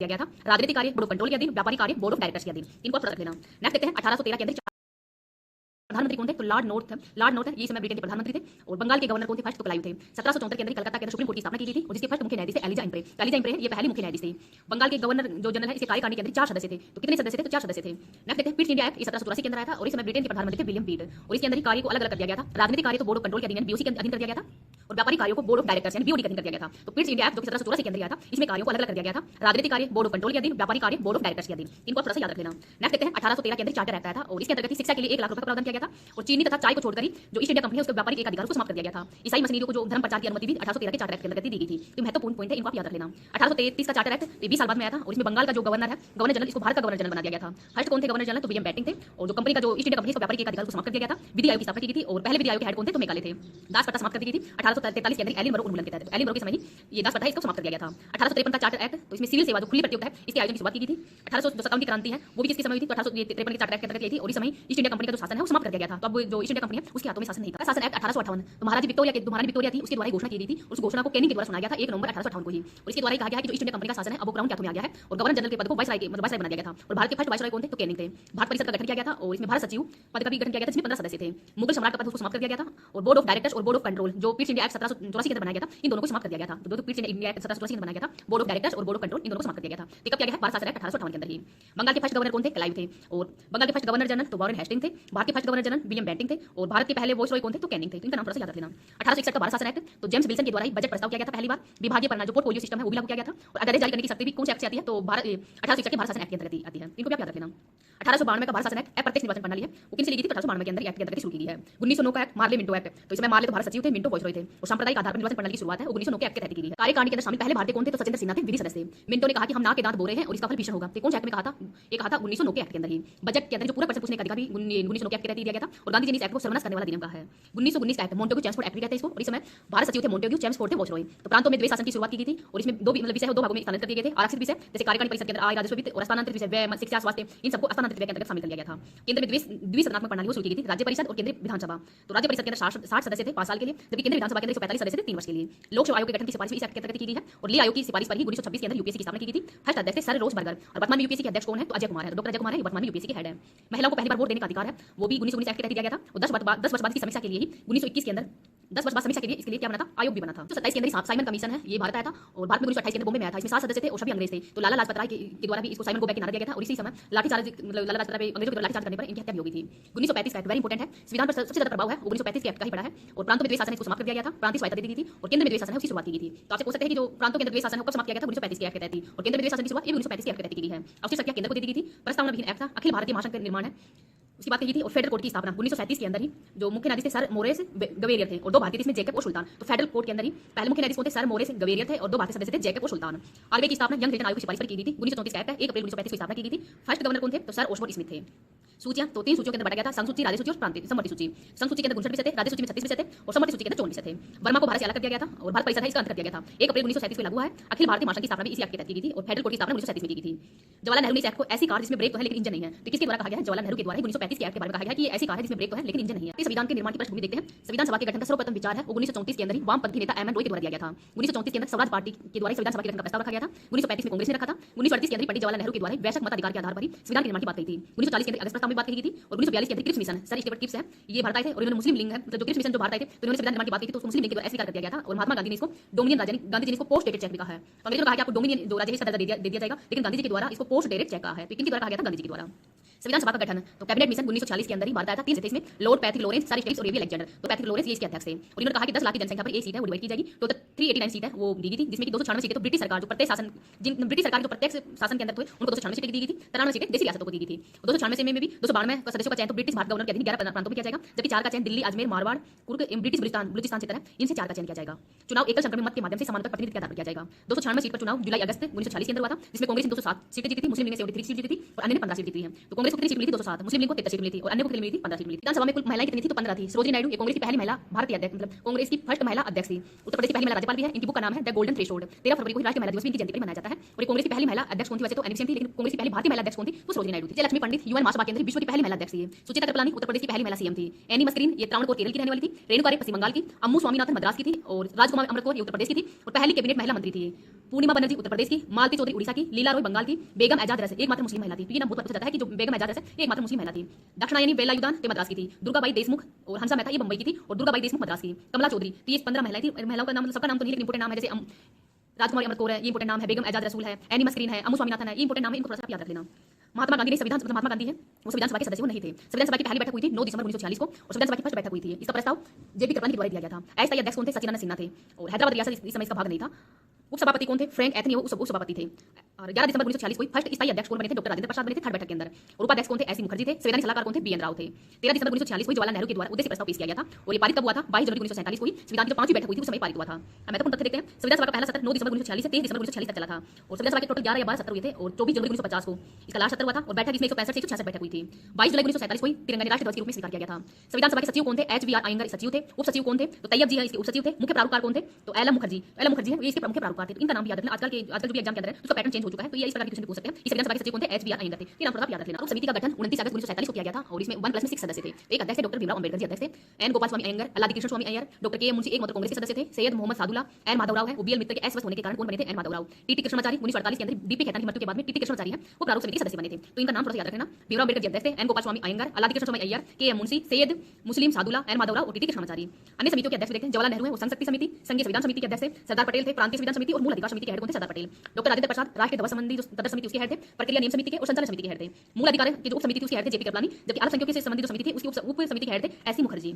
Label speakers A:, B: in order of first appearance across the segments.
A: किया गया था। राजनीतिक कार्य बोर्ड ऑफ कंट्रोल के अधीन, व्यापारिक कार्य बोर्ड ऑफ डायरेक्टर्स के अधीन। इनको आप थोड़ा रख लेना। नेक्स्ट देखते हैं 1813 के अंदर प्रधानमंत्री कौन थे? तो लॉर्ड नॉर्थ है, ये समय ब्रिटेन के प्रधानमंत्री थे। और बंगाल के गवर्नर कौन थे? फर्स्ट तो क्लाइव थे। 1774 के अंदर कलकत्ता के अंदर सुप्रीम कोर्ट की स्थापना की गई थी और जिसके फर्स्ट मुख्य न्यायाधीश थे एलिजा इम्प्रे। ये पहली मुख्य न्यायाधीश थी। बंगाल के गवर्नर जो जनरल है, इसके कार्यकारिणी के अंदर 4 सदस्य थे। तो कितने सदस्य थे? तो 4 सदस्य थे। नेक्स्ट देखते हैं पिट्स इंडिया एक्ट, ये 1784 के अंदर आया था और इस समय ब्रिटेन के प्रधानमंत्री थे विलियम पिट। और इसके अंदर कार्य को अलग अलग कर दिया गया था। राजनीतिक कार्य तो बोर्ड ऑफ कंट्रोल के अधीन बीओसी के अधीन कर दिया गया था और व्यापारिक कार्यों को बोर्ड ऑफ डायरेक्टर्स यानी बीओडी के अधीन कर दिया गया था। तो पिट्स इंडिया एक्ट जो 1784 के अंदर आया था, इसमें कार्यों को अलग अलग कर दिया गया था। राजनीतिक कार्य बोर्ड ऑफ कंट्रोल के अधीन, व्यापारिक कार्य बोर्ड ऑफ डायरेक्टर्स के अधीन। इनको थोड़ा सा याद रख लेना। नेक्स्ट देखते हैं 1813 के अंदर चार्टर एक्ट आया था और इसके अंतर्गत शिक्षा के लिए 1 लाख रुपए का प्रावधान किया गया था। और चीनी तथा चाय को छोड़कर जो ईस्ट इंडिया कंपनी है उसके व्यापारिक एकाधिकार को समाप्त कर दिया गया था। ईसाई मशीनरियों को जो धर्म प्रचार की अनुमति भी 1813 के चार्टर एक्ट के अंतर्गत दी गई थी। तो महत्वपूर्ण पॉइंट है, इनको आप याद रख लेना। 1833 का चार्टर एक्ट 20 साल बाद में आया था और इसमें बंगाल का जो गवर्नर है, गवर्नर जनरल, इसको भारत का गवर्नर जनरल बना दिया गया था। फर्स्ट कौन थे गवर्नर जनरल? तो विलियम बेंटिंग थे। और जो कंपनी का जो ईस्ट इंडिया कंपनी है व्यापारिक एकाधिकार को समाप्त कर दिया गया था। विधि आयोग की स्थापना की गई थी और पहले विधि आयोग के हेड कौन थे? तो मेघालय थे। दास प्रथा समाप्त कर दी गई थी 1843 के अंदर एलिन बरो उन्मूलन के तहत। एलिन बरो के समय ही ये दास प्रथा इसको समाप्त कर दिया गया था। 1853 का चार्टर एक्ट, तो इसमें सिविल सेवा जो खुली प्रतियोगिता है इसके आयोजन की शुरुआत की गई थी। 1857 की क्रांति है वो भी किसके समय हुई थी? तो 1853 के चार्टर एक्ट के अंतर्गत थी और इस समय ईस्ट इंडिया कंपनी का जो शासन है वो समाप्त कर दिया गया था। तो अब जो ईस्ट इंडिया कंपनी है उसके हाथों में शासन नहीं था। शासन एक्ट 1858, तो महारानी विक्टोरिया थी उसके द्वारा घोषणा की गई थी। उस घोषणा को कैनिंग के द्वारा सुनाया गया था 1 नवंबर 1858 को ही। और इसके द्वारा कहा गया है कि जो ईस्ट इंडिया कंपनी का शासन है अब वो क्राउन के हाथों में आ गया है और गवर्नर जनरल के पद को वाइसराय बना दिया गया था। और भारत के फर्स्ट वाइसराय कौन थे? तो कैनिंग थे। भारत परिषद का गठन किया गया था और इसमें भारत सचिव पद का भी गठन किया गया था जिसमें 15 सदस्य थे। मुगल सम्राट का पद उसको समाप्त कर दिया गया था और बोर्ड ऑफ डायरेक्टर्स और बोर्ड ऑफ कंट्रोल जो पिट्स इंडिया एक्ट 1784 के अंदर बनाया गया था, इन दोनों को समाप्त कर दिया गया था। तो पिट्स इंडिया एक्ट 1784 के अंदर बनाया गया था, बोर्ड ऑफ डायरेक्टर्स और बोर्ड ऑफ कंट्रोल इन दोनों को समाप्त कर दिया गया था। तो कब किया गया है? भारत शासन एक्ट 1858 के अंदर ही। बंगाल के फर्स्ट गवर्नर कौन थे? क्लाइव थे। और बंगाल के फर्स्ट गवर्नर जनरल तो वॉरेन हेस्टिंग थे। भारत के first governor general William Bentinck थे और भारत के पहले वाइसरॉय कौन थे? तो कैनिंग थे। तो इनका नाम थोड़ा सा याद रख लेना। 1861 का भारत शासन एक्ट, तो जेम्स विल्सन के द्वारा ही बजट प्रस्ताव किया गया था पहली बार। विभागीय प्रणाली जो पोर्टफोलियो सिस्टम है वो भी लागू किया गया था और आदेश जारी करने की शक्ति भी कौन से एक्ट से आती है? तो भारत 1861 के भारत शासन एक्ट के अंतर्गत आती है। इनको भी आप याद रख लेना। 1892 का भारत शासन एक्ट प्रत्यक्ष निर्वाचन प्रणाली है वो किनसे ली गई थी? 1892 के अंदर एक्ट के अंतर्गत शुरू की गई है। 1909 का एक्ट मार्ले मिंटो एक्ट, तो इसमें मार्ले तो भारत सचिव थे, मिंटो वाइसरॉय थे और सांप्रदायिक आधार पर निर्वाचन प्रणाली की शुरुआत है 1909 के एक्ट के तहत की गई है। कार्यकारिणी के अंदर शामिल पहले भारतीय कौन थे? तो सचिंद्र सिन्हा थे, विधि सदस्य। मिंटो ने कहा कि हम नाक के दांत बोरे हैं और इसका फल भीषण होगा। तो कौन से एक्ट में कहा था? ये कहा था 1909 के एक्ट के अंदर ही। बजट के अंदर जो पूरा प्रश्न पूछने का अधिकार भी 1909 के एक्ट के तहत दिया गया था और गांधी जी ने इस एक्ट को सर्वनाश करने वाला अधिनियम कहा है। 1919 का एक्ट मोंटेग्यू चेम्सफोर्ड एक्ट भी कहते हैं इसको और इस समय भारत सचिव थे मोंटेग्यू, चेम्सफोर्ड थे वाइसरॉय। तो प्रांतों में द्वैत शासन की शुरुआत की गई थी और इसमें दो विषय दो भागों में स्थानांतरित किए गए थे। आरक्षित विषय जैसे कार्यकारिणी परिषद के अंदर आय, राजस्व, वित्त और स्थानांतरित विषय व्यय, शिक्षा, स्वास्थ्य, इन सबको स्थानांतरित व्यय के अंतर्गत शामिल कर लिया गया था। केंद्र में द्विसदनात्मक प्रणाली शुरू की गई थी, राज्य परिषद और केंद्रीय विधानसभा। तो राज्य परिषद के अंदर 60 सदस्य थे 5 साल के लिए, जबकि केंद्रीय विधानसभा के अंदर 145 सदस्य थे 3 वर्ष के लिए। लोक सेवा आयोग के गठन की सिफारिश भी इस एक्ट के अंतर्गत की गई है और ली आयोग की सिफारिश पर ही 1926 के अंदर यूपीएससी की स्थापना की गई थी। फर्स्ट अध्यक्ष थे सर रोज बर्गर और वर्तमान में यूपीएससी के अध्यक्ष कौन है? तो अजय कुमार है। डॉक्टर अजय कुमार है, वर्तमान में यूपीएससी के हेड है। महिलाओं को पहली बार वोट देने का अधिकार है वो भी 1919 एक्ट के तहत दिया गया था और 10 वर्ष बाद की समीक्षा के लिए ही 1921 के अंदर 10 वर्ष बाद समीक्षा के लिए इसके लिए क्या बना था? आयोग भी बना था। तो 27 के अंदर साइमन कमीशन है, ये भारत आया था और भारत में 1928 के अंदर बॉम्बे में आया था। इसमें 7 सदस्य थे और सभी अंग्रेज थे। तो लाला लाजपत राय के द्वारा भी इसको साइमन गो बैक के नारा दिया गया था और इसी समय लाठीचार्ज लाला लाजपत राय पे अंग्रेजों के द्वारा लाठीचार्ज करने पर इनकी हत्या भी हो गई थी। 1935 का एक्ट वेरी इंपोर्टेंट है, संविधान पर सबसे ज्यादा प्रभाव है 1935 के एक्ट का ही पड़ा है और प्रांतों में द्वैत शासन इसको समाप्त कर दिया गया था, प्रांतीय स्वायत्तता दे दी गई थी और केंद्र में द्वैत शासन है उसकी शुरुआत की गई थी। तो आपसे पूछ सकते हैं कि जो प्रांतों के अंदर द्वैत शासन है वो कब समाप्त किया गया था? 1935 के एक्ट के तहत ही और केंद्र में द्वैत शासन की शुरुआत ये 1935 के एक्ट के तहत की गई है। अवशिष्ट शक्तियां केंद्र को दे दी गई थी। प्रस्तावना विहीन एक्ट था, अखिल भारतीय महासंघ का निर्माण है उसकी बात की थी और फेडरल कोर्ट की स्थापना 1937 के अंदर ही। जो मुख्य न्यायाधीश थे सर मोरेस गवेरियर थे और 2 भारतीय थे इसमें जैकब और सुल्तान। तो फेडरल कोर्ट के अंदर ही पहले मुख्य न्यायाधीश कौन थे? सर मोरेस गवेरियर थे और 2 भारतीय सदस्य थे जैकब और सुल्तान। आरबीआई की स्थापना यंग रिटर्न आयोग की सिफारिश पर की गई थी 1934 का एक्ट है 1 अप्रैल 1935 को स्थापना की गई थी। फर्स्ट गवर्नर कौन थे? तो सर ओस्बोर्न स्मिथ थे। सूचियां तो 3 सूचियों के अंदर बांटा गया था, संघ सूची, राज्य सूची और प्रांतीय सम्मति सूची। संघ सूची के अंदर 59 विषय थे, राज्य सूची में 36 विषय थे और सम्मति सूची के अंदर 54 विषय थे। वर्मा को भारत से अलग कर दिया गया था और भारत परिषद है इसका अंत कर दिया गया था। 1 अप्रैल 1937 को लागू हुआ है। अखिल भारतीय महासंघ की स्थापना भी इसी एक्ट के तहत की गई थी और फेडरल कोर्ट की स्थापना 1937 में की गई थी। जवाहरलाल नेहरू ने इस एक्ट को ऐसी कार जिसमें ब्रेक तो है लेकिन इंजन नहीं है, तो किसके द्वारा कहा गया है? जवाहरलाल नेहरू के द्वारा 1935 के एक्ट के बारे में कहा गया है कि ये ऐसी कार है जिसमें ब्रेक तो है लेकिन इंजन नहीं है। इस संविधान के निर्माण की पृष्ठभूमि देखते हैं। संविधान सभा के गठन का सर्वप्रथम विचार है 1934 के अंदर ही वामपंथी नेता एम एन रॉय के द्वारा दिया गया था। 1934 के अंदर स्वराज पार्टी के द्वारा संविधान सभा के गठन का प्रस्ताव रखा गया था। 1935 में कांग्रेस ने रखा था। 1938 के अंदर पंडित जवाहरलाल नेहरू के द्वारा वैश्विक मताधिकार के आधार पर ही संविधान के निर्माण की बात कही थी। 1940 के अंदर अगस्त प्रस्ताव में बात कही गई थी और 1942 के अंदर Cripps mission sir Stewart Cripps है ये भारत आए थे और इन्होंने मुस्लिम लीग है मतलब जो क्रिप्स मिशन जो भारत आए थे तो इन्होंने संविधान निर्माण की बात की थी तो मुस्लिम लीग के द्वारा स्वीकार कर दिया गया था और महात्मा गांधी ने इसको डोमिनियन राजा गांधी जी ने इसको पोस्ट डेटेड चेक भी कहा है। तो अंग्रेजों ने कहा कि आपको डोमिनियन जो राज्य है इसका दर्जा दे दिया जाएगा लेकिन गांधी जी के द्वारा इसको पोस्ट डेटेड चेक कहा है। तो किनके द्वारा कहा गया था? गांधी जी के द्वारा। संविधान सभा का गठन तो कैबिनेट मिशन 1940 के अंदर ही भारत आया था। 3 इसमें Lord Patrick Lawrence, sir staves और एवी अलेक्जेंडर। तो पैट्रिक लॉरेंस ये इसके अध्यक्ष थे और इन्होंने कहा कि 10 लाख की जनसंख्या पर एक सीट है वो डिवाइड की जाएगी। तो 389 सीट है वो दी गई थी जिसमें कि 296 सीटें तो ब्रिटिश सरकार जो प्रत्येक शासन जिन ब्रिटिश सरकार जो प्रत्येष शासन के अंदर थे उनको 296 सीटें दी गई थी। 93 सीटें देसी रियासतों को दी गई थी। 296 में भी 292 सदस्यों का चयन तो ब्रिटिश भारत गवर्नर के अधीन 11 प्रांतों में किया जाएगा, जबकि 4 का चयन दिल्ली, अजमेर, मारवाड़, कुर्ग, ब्रिटिश बलूचिस्तान क्षेत्र है इनसे 4 का चयन किया जाएगा। चुनाव एकल संक्रमण मत के माध्यम से समानुपातिक प्रतिनिधित्व के आधार पर किया जाएगा। 296 सीट पर चुनाव जुलाई अगस्त 1940 के अंदर हुआ था जिसमें कांग्रेस ने 207 सीटें जीती थी, मुस्लिम लीग ने 73 सीट जीती थी और अन्य ने 15 सीट जीती है। तो कांग्रेस कांग्रेस को कितनी सीट मिली थी 207, मुस्लिम लीग को 73 सीट मिली थी और अन्य को कितनी मिली थी 15 सीट मिली थी। विधानसभा में कुल महिलाएं कितनी थी तो 15 थी। सरोजिनी नायडू ये कांग्रेस की पहली महिला भारतीय अध्यक्ष मतलब कांग्रेस की फर्स्ट महिला अध्यक्ष थी। उत्तर प्रदेश की पहली महिला राज्यपाल भी है। इनकी बुक का नाम है द गोल्डन थ्रेशोल्ड। 13 फरवरी को राष्ट्रीय महिला दिवस भी इनकी जयंती पर मनाया जाता है। और ये कांग्रेस की पहली महिला अध्यक्ष कौन थी वैसे तो एनवीसीएम थी, लेकिन कांग्रेस की पहली भारतीय महिला अध्यक्ष कौन थी वो सरोजिनी नायडू थी। जयलक्ष्मी पंडित यूएन महासभा केंद्र विश्व की पहली महिला अध्यक्ष थी। सुचिता कृपलानी उत्तर प्रदेश की पहली महिला सीएम थी। एनी मस्क्रीन ये त्रावणकोर केरल की रहने वाली थी। रेणुका रे पश्चिम बंगाल की। अम्मू स्वामीनाथन मद्रास की थी और राजकुमार अमरकोर ये उत्तर प्रदेश की थी और पहली कैबिनेट महिला मंत्री थी। पूर्णिमा बनर्जी उत्तर प्रदेश की। मालती चौधरी उड़ीसा की। लीला रॉय बंगाल की। बेगम एजाज रस एकमात्र मुस्लिम महिला थी। तो ये नाम बहुत पूछा जाता है कि जो बेगम एजाज रस है ये एकमात्र मुस्लिम महिला थी। दक्षिणायनी बेला युदान ये मद्रास की थी। दुर्गाबाई देशमुख और हंसा मेहता ये मुंबई की थी और दुर्गाबाई देशमुख मद्रास की। कमला चौधरी तो ये 15 महिलाएं थी। महिलाओं का नाम सबका नाम तो नहीं लेकिन इंपोर्टेंट नाम है, जैसे राजकुमारी अमरकोर है ये इंपोर्टेंट नाम है। बेगम एजाज रसूल है। एनी मस्क्रीन है। अम्मू स्वामीनाथन है ये इंपोर्टेंट नाम है, इनको थोड़ा सा याद रख लेना। महात्मा गांधी ने संविधान महात्मा गांधी है वो संविधान सभा के सदस्य वो नहीं थे। संविधान सभा की पहली बैठक हुई थी 9 दिसंबर 1946 को और संविधान सभा की फर्स्ट बैठक हुई थी। इसका प्रस्ताव जेपी कृपलानी के द्वारा दिया गया था। अस्थायी अध्यक्ष कौन थे? सचिदानंद सिन्हा थे और हैदराबाद रियासत इस समय इसका भाग नहीं था। उपसभापति कौन थे? फ्रैंक एथनी वो उपसभापति थे। और 11 दिसंबर 1946 को फर्स्ट स्थायी अध्यक्ष कौन बने थे? डॉक्टर राजेंद्र प्रसाद बने थे थर्ड बैठक के अंदर। और उपाध्यक्ष कौन थे? एससी मुखर्जी थे। संवैधानिक सलाहकार कौन थे? बीएन राव थे। 13 दिसंबर 1946 को जवाहरलाल नेहरू के द्वारा उद्देश्य प्रस्ताव पेश किया गया था और ये पारित कब हुआ था? 22 जनवरी 1947 को ही संविधान की जो 5वीं बैठक हुई थी उस समय पारित हुआ था। अब महत्वपूर्ण तथ्य देखते हैं। संविधान सभा का पहला सत्र 9 दिसंबर 1946 से 23 दिसंबर 1946 तक चला था और संविधान सभा के टोटल 11 या 12 सत्र हुए थे और 24 जनवरी 1950 को इसका लास्ट सत्र हुआ था और बैठक इसमें 165 से 166 बैठक हुई थी। 22 जुलाई 1947 को ही तिरंगा राष्ट्रीय ध्वज के रूप में स्वीकार किया गया था। संविधान सभा के सचिव कौन थे? एचवीआर अयंगर सचिव थे। उप सचिव कौन थे? तो तैयब जी है इसके उप सचिव थे। मुख्य प्रारूपकार कौन थे? तो एलएम मुखर्जी है ये इसके मुख्य प्रारूपकार थे। तो इनका नाम याद रखना। आजकल जो भी एग्जाम के अंदर है उसका पैटर्न चेंज हो चुका है तो ये इस प्रकार के क्वेश्चन पूछ सकते हैं। इस संविधान सभा के सचिव कौन थे? एचवीआर अयंगर थे। ये नाम थोड़ा याद रख लेना। उप समिति का गठन 29 अगस्त 1947 को किया गया था और इसमें 1 + 6 सदस्य थे। एक अध्यक्ष थे डॉक्टर भीमराव अंबेडकर जी अध्यक्ष थे। एन गोपाल स्वामी अयंगर, अल्लादी कृष्ण स्वामी अय्यर, डॉक्टर के मुंशी एक मात्र कांग्रेस के सदस्य थे। सैयद मोहम्मद सादुल्ला, एन माधवराव है वो बीएल मित्र के अस्वस्थ होने के कारण कौन बने थे? एन माधवराव। टीटी कृष्णाचारी 1948 के अंदर डीपी खेतान की मृत्यु के बाद में टीटी कृष्णाचारी है वो प्रारूप समिति के सदस्य बने थे। तो इनका नाम थोड़ा याद रखना। भीमराव अम्बेडकर जी अध्यक्ष थे। एन गोपाल स्वामी अयंगर, अल्लादी कृष्ण स्वामी अय्यर, के एम मुंशी, सैयद मुस्लिम सादुल्ला, एन माधवराव और टीटी कृष्णाचारी। अन्य समितियों के अध्यक्ष देखते हैं। जवाहरलाल नेहरू है वो संसदीय समिति संघीय संविधान समिति के अध्यक्ष थे। सरदार पटेल थे प्रांतीय संविधान समिति और मूल अधिकार समिति के हेड कौन थे? सरदार पटेल। डॉक्टर राजेंद्र प्रसाद राष्ट्रीय ध्वज संबंधी जो तदर्थ समिति उसके हेड थे। प्रक्रिया नियम समिति के और संचालन समिति के हेड थे। मूल अधिकार की जो उप समिति थी उसके हेड थे जेपी कृपलानी, जबकि अल्पसंख्यकों से संबंधित जो समिति थी उसकी उप समिति के हेड थे एससी मुखर्जी।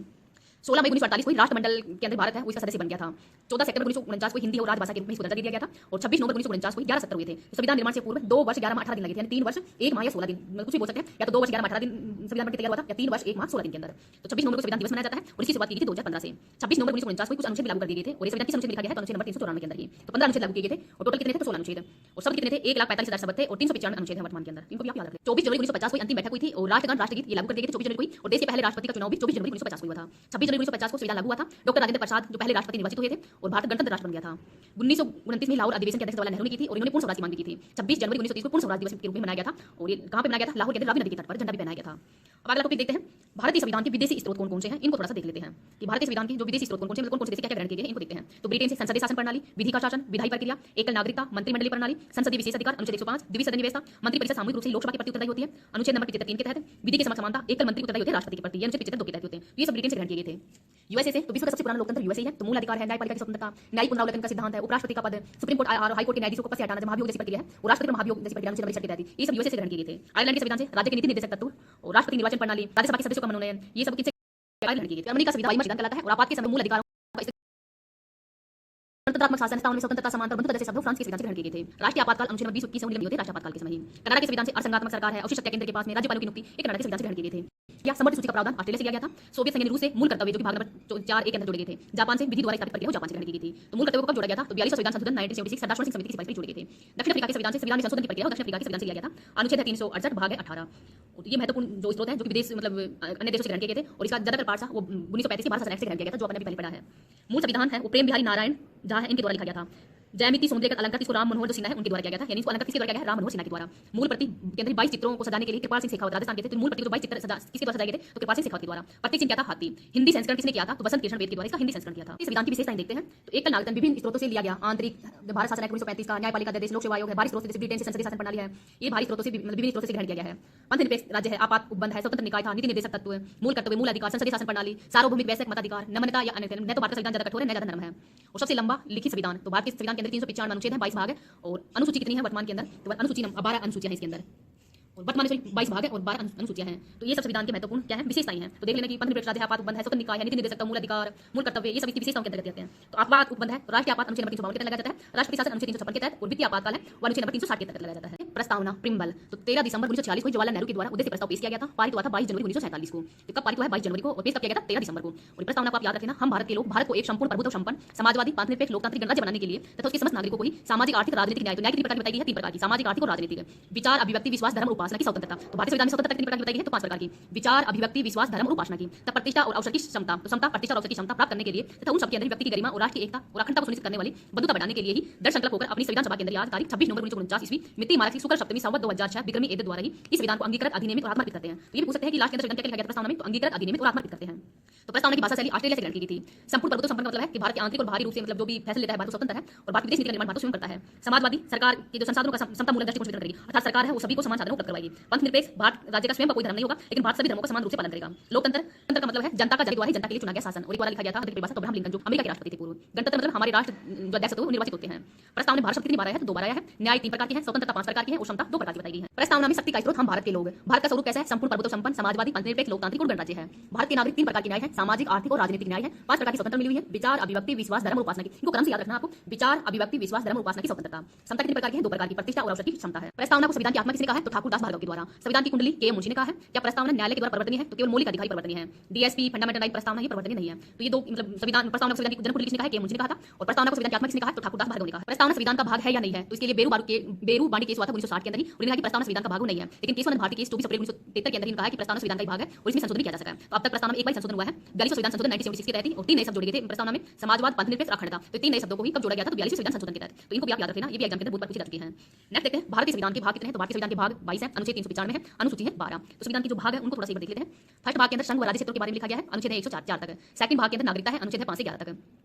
A: 16 मई 1948 को राष्ट्रमंडल के अंदर भारत है वो इसका सदस्य बन गया था। 14 सितंबर 1949 को हिंदी और राजभाषा के रूप में इसको दर्जा दिया गया था और 26 नवंबर 1949 को 11 सत्र हुए थे। तो संविधान निर्माण से पूर्व 2 वर्ष 11 माह 18 दिन लगे थे, यानी 3 वर्ष 1 माह या 16 दिन, कुछ भी बोल सकते हैं, या तो 2 वर्ष 11 माह 18 दिन संविधान बनकर तैयार हुआ था या 3 वर्ष 1 माह 16 दिन के अंदर। तो 26 नवंबर को संविधान दिवस मनाया जाता है और इसकी शुरुआत की गई थी 2015 से। 26 नवंबर 1949 को कुछ अनुच्छेद लागू कर दिए गए थे और ये संविधान किस अनुच्छेद में लिखा गया है? तो अनुच्छेद नंबर 394 के अंदर ही। तो 15 अनुच्छेद लागू किए गए थे और टोटल कितने थे? तो 16 अनुच्छेद। और शब्द कितने थे? 1,45,000 शब्द थे और 395 अनुच्छेद है वर्तमान के अंदर। इनको भी आप याद रखें। 24 जनवरी 1950 को अंतिम बैठक हुई थी और राष्ट्रगान राष्ट्रगीत ये लागू कर दिए गए थे 24 जनवरी को और देश के पहले राष्ट्रपति का चुनाव भी 24 जनवरी 1950 को हुआ था। 26 जनवरी 1950 को संविधान लागू हुआ था। डॉक्टर राजेंद्र प्रसाद जो पहले राष्ट्रपति निर्वाचित हुए थे और भारत गणतंत्र राष्ट्र बन गया था। 1929 में लाहौर अधिवेशन के अध्यक्ष जवाहरलाल नेहरू ने की थी और इन्होंने पूर्ण स्वराज की मांग की थी। 26 जनवरी 1930 को पूर्ण स्वराज दिवस के रूप में मनाया गया था और ये कहां पे मनाया गया था? लाहौर के अंदर रावी नदी के तट पर झंडा भी पहनाया गया था। अब अगला टॉपिक देखते हैं। भारतीय संविधान के विदेशी स्रोत कौन कौन से हैं इनको थोड़ा सा देख लेते हैं कि भारतीय संविधान के जो विदेशी स्रोत कौन कौन से मतलब कौन से देश क्या ग्रहण किए गए इनको देखते हैं। तो ब्रिटेन से संसदीय शासन प्रणाली, विधि का शासन, विधायी प्रक्रिया, एकल नागरिकता, मंत्रिमंडलीय प्रणाली, संसदीय विशेष अधिकार अनुच्छेद 105, द्विसदनीय व्यवस्था, मंत्रिपरिषद सामूहिक रूप से लोकसभा के प्रति उत्तरदायी होती है अनुच्छेद नंबर 75 3 के तहत, विधि के समक्ष समानता, एकल मंत्री उत्तरदायी होते हैं राष्ट्रपति के प्रति अनुच्छेद 75 2 के तहत होते हैं। ये सब ब्रिटेन से ग्रहण किए गए थे। यूएसए से तो विश्व का सबसे पुराना लोकतंत्र यूएसए है। तो मूल अधिकार है, न्यायपालिका की स्वतंत्रता, न्यायिक पुनरावलोकन का सिद्धांत है, उपराष्ट्रपति का पद, सुप्रीम कोर्ट और हाई कोर्ट के न्यायाधीशों को पद से हटाना महाभियोग जैसी प्रक्रिया है और राष्ट्रपति पर महाभियोग जैसी प्रक्रिया अनुच्छेद नंबर 61 के तहत ये सब यूएसए से ग्रहण किए गए थे। आयरलैंड के संविधान से राज्य के नीति निर्देशक तत्व और राष्ट्रपति निर्वाचन प्रणाली, राज्यसभा के सदस्यों का मनोनयन ये सब किससे आयरलैंड किए गए थे। जर्मनी का संविधान कहलाता है और आपात के समय मूल अधिकारों गणतंत्रात्मक शासन स्थान में स्वतंत्रता समानता बंधुता जैसे शब्द फ्रांस के संविधान से ग्रहण किए गए थे। राष्ट्रीय आपातकाल अनुच्छेद नंबर 20 21 उल्लेख होते हैं राष्ट्रीय आपातकाल के समय ही। कनाडा के संविधान से असंघात्मक सरकार है, अवशिष्ट सत्ता केंद्र के पास में राज्यपालों की नियुक्ति एक कनाडा के संविधान से ग्रहण किए गए थे। या समर्थ सूची का प्रावधान ऑस्ट्रेलिया से किया गया था। सोवियत संघ ने रूस से मूल कर्तव्य जो कि भाग नंबर 4 के अंदर जोड़े गए थे। जापान से विधि द्वारा स्थापित प्रक्रिया जापान से ग्रहण की गई थी। तो मूल कर्तव्य को कब जोड़ा गया था? तो 42वां संविधान संशोधन 1976 सरदार सिंह समिति की सिफारिश पर जोड़े गए थे। दक्षिण अफ्रीका के संविधान में संशोधन की प्रक्रिया दक्षिण अफ्रीका के संविधान से लिया गया था। अनुच्छेद है 368 भाग है 18। ये महत्वपूर्ण जो स्रोत है जो कि विदेश मतलब अन्य देशों से ग्रहण किए गए थे और इसका ज्यादातर पार्ट वो 1935 के भारत शासन एक्ट से ग्रहण किया गया था जो आपने भी पहले पढ़ा है। मूल संविधान है वो प्रेम बिहारी नारायण झा है इनके द्वारा लिखा गया था। जयमिति सौंदर्य अलंकृत इसको राम मनोहर जो सिन्हा है उनके द्वारा किया गया था, यानी इसको अलंकृत किसके द्वारा किया गया है? राम मनोहर सिन्हा के द्वारा। मूल प्रति के अंदर 22 चित्रों को सजाने के लिए कृपाल सिंह शेखावत राजस्थान के थे। तो मूल प्रति जो 22 चित्र किसके द्वारा सजाए गए थे? तो कृपाल सिंह शेखावत के द्वारा। प्रत्येक चिन्ह क्या था? हाथी। हिंदी संस्करण किसने किया था? तो बसंत कृष्ण वेद के द्वारा इसका हिंदी संस्करण किया था। इस संविधान की विशेषताएं देखते हैं। तो एकल नागरिकता विभिन्न स्रोतों से लिया गया, आंतरिक भारत शासन एक्ट 1935 का, न्यायपालिका अध्यादेश, लोक सेवा आयोग है, बाहरी स्रोत जैसे ब्रिटेन से संसदीय शासन प्रणाली है, ये बाहरी स्रोतों से विभिन्न स्रोतों से ग्रहण किया गया है। पंथ निरपेक्ष राज्य है, आपात उपबंध है, स्वतंत्र निकाय था, नीति निर्देशक तत्व, मूल कर्तव्य, मूल अधिकार, संसदीय शासन प्रणाली, सार्वभौमिक वैश्विक मताधिकार, नम्रता या अन्य न तो भारत का संविधान ज्यादा कठोर है न ज्यादा नरम है। और सबसे लंबा लिखित संविधान तो भारत के संविधान के अंदर 395 अनुच्छेद है, 22 भाग है और अनुसूची कितनी है वर्तमान के अंदर? तो अनुसूची 12 अनुसूचियां हैं इसके अंदर और वर्तमान में 22 भाग है और 12 अनुसूचियां हैं। तो ये सब संविधान के महत्वपूर्ण क्या है? विशेषताएं हैं। तो देख लेना कि पंथ निरपेक्ष राज्य है, आपात उपबंध है, स्वतंत्र निकाय है, नीति निर्देशक मूल अधिकार, मूल कर्तव्य, ये सब इसकी विशेषताओं के अंतर्गत आते हैं। तो आपात उपबंध है तो राष्ट्रीय आपात अनुच्छेद नंबर 352 के तहत लगाया जाता है, राष्ट्रपति शासन अनुच्छेद 356 के तहत और वित्तीय आपातकाल है वो अनुच्छेद नंबर 360 के तहत लगाया जाता है। प्रस्तावना प्रिम्बल तो 13 दिसंबर 1946 को जवाहरलाल नेहरू के द्वारा उद्देश्य प्रस्ताव पेश किया गया था। पारित हुआ था 22 जनवरी 1947 को। तो कब पारित हुआ है? 22 जनवरी को, और पेश कब किया गया था? 13 दिसंबर को। और इस प्रस्तावना को आप याद रखना, हम भारत के लोग भारत को एक संपूर्ण प्रभुत्व संपन्न समाजवादी पारंपरिक लोकतांत्रिक गणराज्य बनाने के लिए तथा उसके समस्त नागरिकों को ही सामाजिक आर्थिक राजनीतिक न्याय, तो न्याय कितनी प्रकार की बताई गई है? 3 प्रकार की, सामाजिक आर्थिक और राजनीतिक। विचार अभिव्यक्ति विश्वास धर्म और उपासना की स्वतंत्रता, तो भारतीय संविधान में स्वतंत्रता कितनी प्रकार की बताई गई है? तो 5 प्रकार की। विचार अभिव्यक्ति विश्वास धर्म और उपासना की। तब प्रतिष्ठा और अवसर की क्षमता, तो समता प्रतिष्ठा और अवसर की क्षमता प्राप्त करने के लिए तथा उन सबके अंदर व्यक्ति की गरिमा और राष्ट्र की एकता और अखंडता को सुनिश्चित करने वाली बद्धता बढ़ाने के लिए ही दृढ़ संकल्प होकर अपनी संविधान सभा के अंदर आज तारीख 26 नवंबर 1949 ईस्वी मिति मार्च की शुक्ल सप्तमी संवत 2006 विक्रमी एद द्वारा ही इस संविधान को अंगीकृत अधिनियमित और आत्मर्पित करते हैं। तो ये भी पूछ सकते हैं कि लास्ट के अंदर संविधान क्या लिखा गया था प्रस्तावना में? तो अंगीकृत अधिनियमित और आत्मर्पित करते हैं। तो प्रस्तावना की भाषा शैली ऑस्ट्रेलिया से ग्रहण की गई थी। संपूर्ण प्रभुत्व संपन्न का मतलब है कि भारत के आंतरिक और बाहरी रूप से मतलब जो भी फैसले लेता है भारत स्वतंत्र है और भारत विदेश नीति का निर्माण भारत स्वयं करता है। समाजवादी सरकार के जो संसाधनों का समता मूलक दृष्टिकोण वितरण करेगी, अर्थात सरकार है वो सभी को समान साधनों उपलब्ध करवाएगी। पंथ निरपेक्ष, भारत राज्य का स्वयं का कोई धर्म नहीं होगा, लेकिन भारत सभी धर्मों का समान रूप से पालन करेगा। लोकतंत्र, तंत्र का मतलब है जनता का द्वारा ही जनता के लिए चुना गया शासन। और एक बार लिखा गया था अब्राहम लिंकन जो अमेरिका के राष्ट्रपति थे पूर्व। गणतंत्र मतलब हमारे राष्ट्र जो अध्यक्ष होते हैं निर्वाचित होते हैं। प्रस्ताव ने भारत शब्द कितनी बार आया है? तो 2 बार आया है। न्याय 3 प्रकार के हैं, स्वतंत्रता 5 प्रकार की है और क्षमता 2 प्रकार की बताई गई है। प्रस्तावना में शक्ति का स्रोत हम भारत के लोग। भारत का स्वरूप कैसा है? संपूर्ण प्रभुत्व संपन्न समाजवादी पंथनिरपेक्ष लोकतांत्रिक और गणराज्य है। भारत के नागरिक 3 प्रकार के न्याय है, सामाजिक आर्थिक और राजनीतिक न्याय है। 5 प्रकार की स्वतंत्रता मिली हुई है, विचार अभिव्यक्ति विश्वास धर्म और उपासना की। इनको क्रम से याद रखना आपको, विचार अभिव्यक्ति विश्वास धर्म और उपासना की स्वतंत्रता। क्षमता कितनी प्रकार की है? 2 प्रकार की, प्रतिष्ठा और अवसर की क्षमता है। प्रस्तावना को संविधान की आत्मा किसने कहा है? तो ठाकुर दास भार्गव के द्वारा। संविधान की कुंडली के मुंशी ने कहा है। क्या प्रस्तावना न्यायालय के द्वारा परिवर्तनीय है? तो केवल मौलिक अधिकार परिवर्तनीय है। डीएसपी फंडामेंटल राइट प्रस्तावना ये परिवर्तनीय नहीं है। तो ये 2 मतलब संविधान प्रस्तावना को संविधान की जन कुंडली किसने कहा है? के मुंशी ने कहा था। और प्रस्तावना को संविधान की आत्मा किसने कहा है? तो ठाकुर दास भार्गव ने कहा। प्रस्तावना संविधान का भाग है या नहीं है? तो इसके लिए बेरू बांडी केस हुआ था 1960 के अंदर ही, उन्होंने कहा कि प्रस्तावना संविधान का भाग नहीं है। लेकिन केशवानंद भारती केस 24 अप्रैल 1973 के अंदर ही कहा कि प्रस्तावना संविधान का भाग है और इसमें संशोधन किया जा सका है। तो अब तक प्रस्तावना में एक बार संशोधन हुआ है, 42 संविधान संशोधन 1976 के तहत ही, और 3 नए शब्द जोड़े गए थे प्रस्तावना में, समाजवाद पंथनिरपेक्ष अखंडता। तो 3 नए शब्दों को ही कब जोड़ा गया था? तो 42 संविधान संशोधन के तहत। तो इनको भी आप याद रखना, ये भी एग्जाम के अंदर बहुत बार पूछी जा चुकी है। नेक्स्ट देखते हैं भारतीय संविधान के भाग कितने हैं? तो भारतीय संविधान के भाग 22 है, अनुच्छेद 395 है, अनुसूची है 12। तो संविधान के जो भाग है उनको थोड़ा सा देख लेते हैं। फर्स्ट भाग के अंदर संघ व राज्य क्षेत्रों के बारे में लिखा गया है, अनुच्छेद है 104 तक। सेकंड भाग के अंदर नागरिकता है, अनुच्छेद है 5 से 11 तक।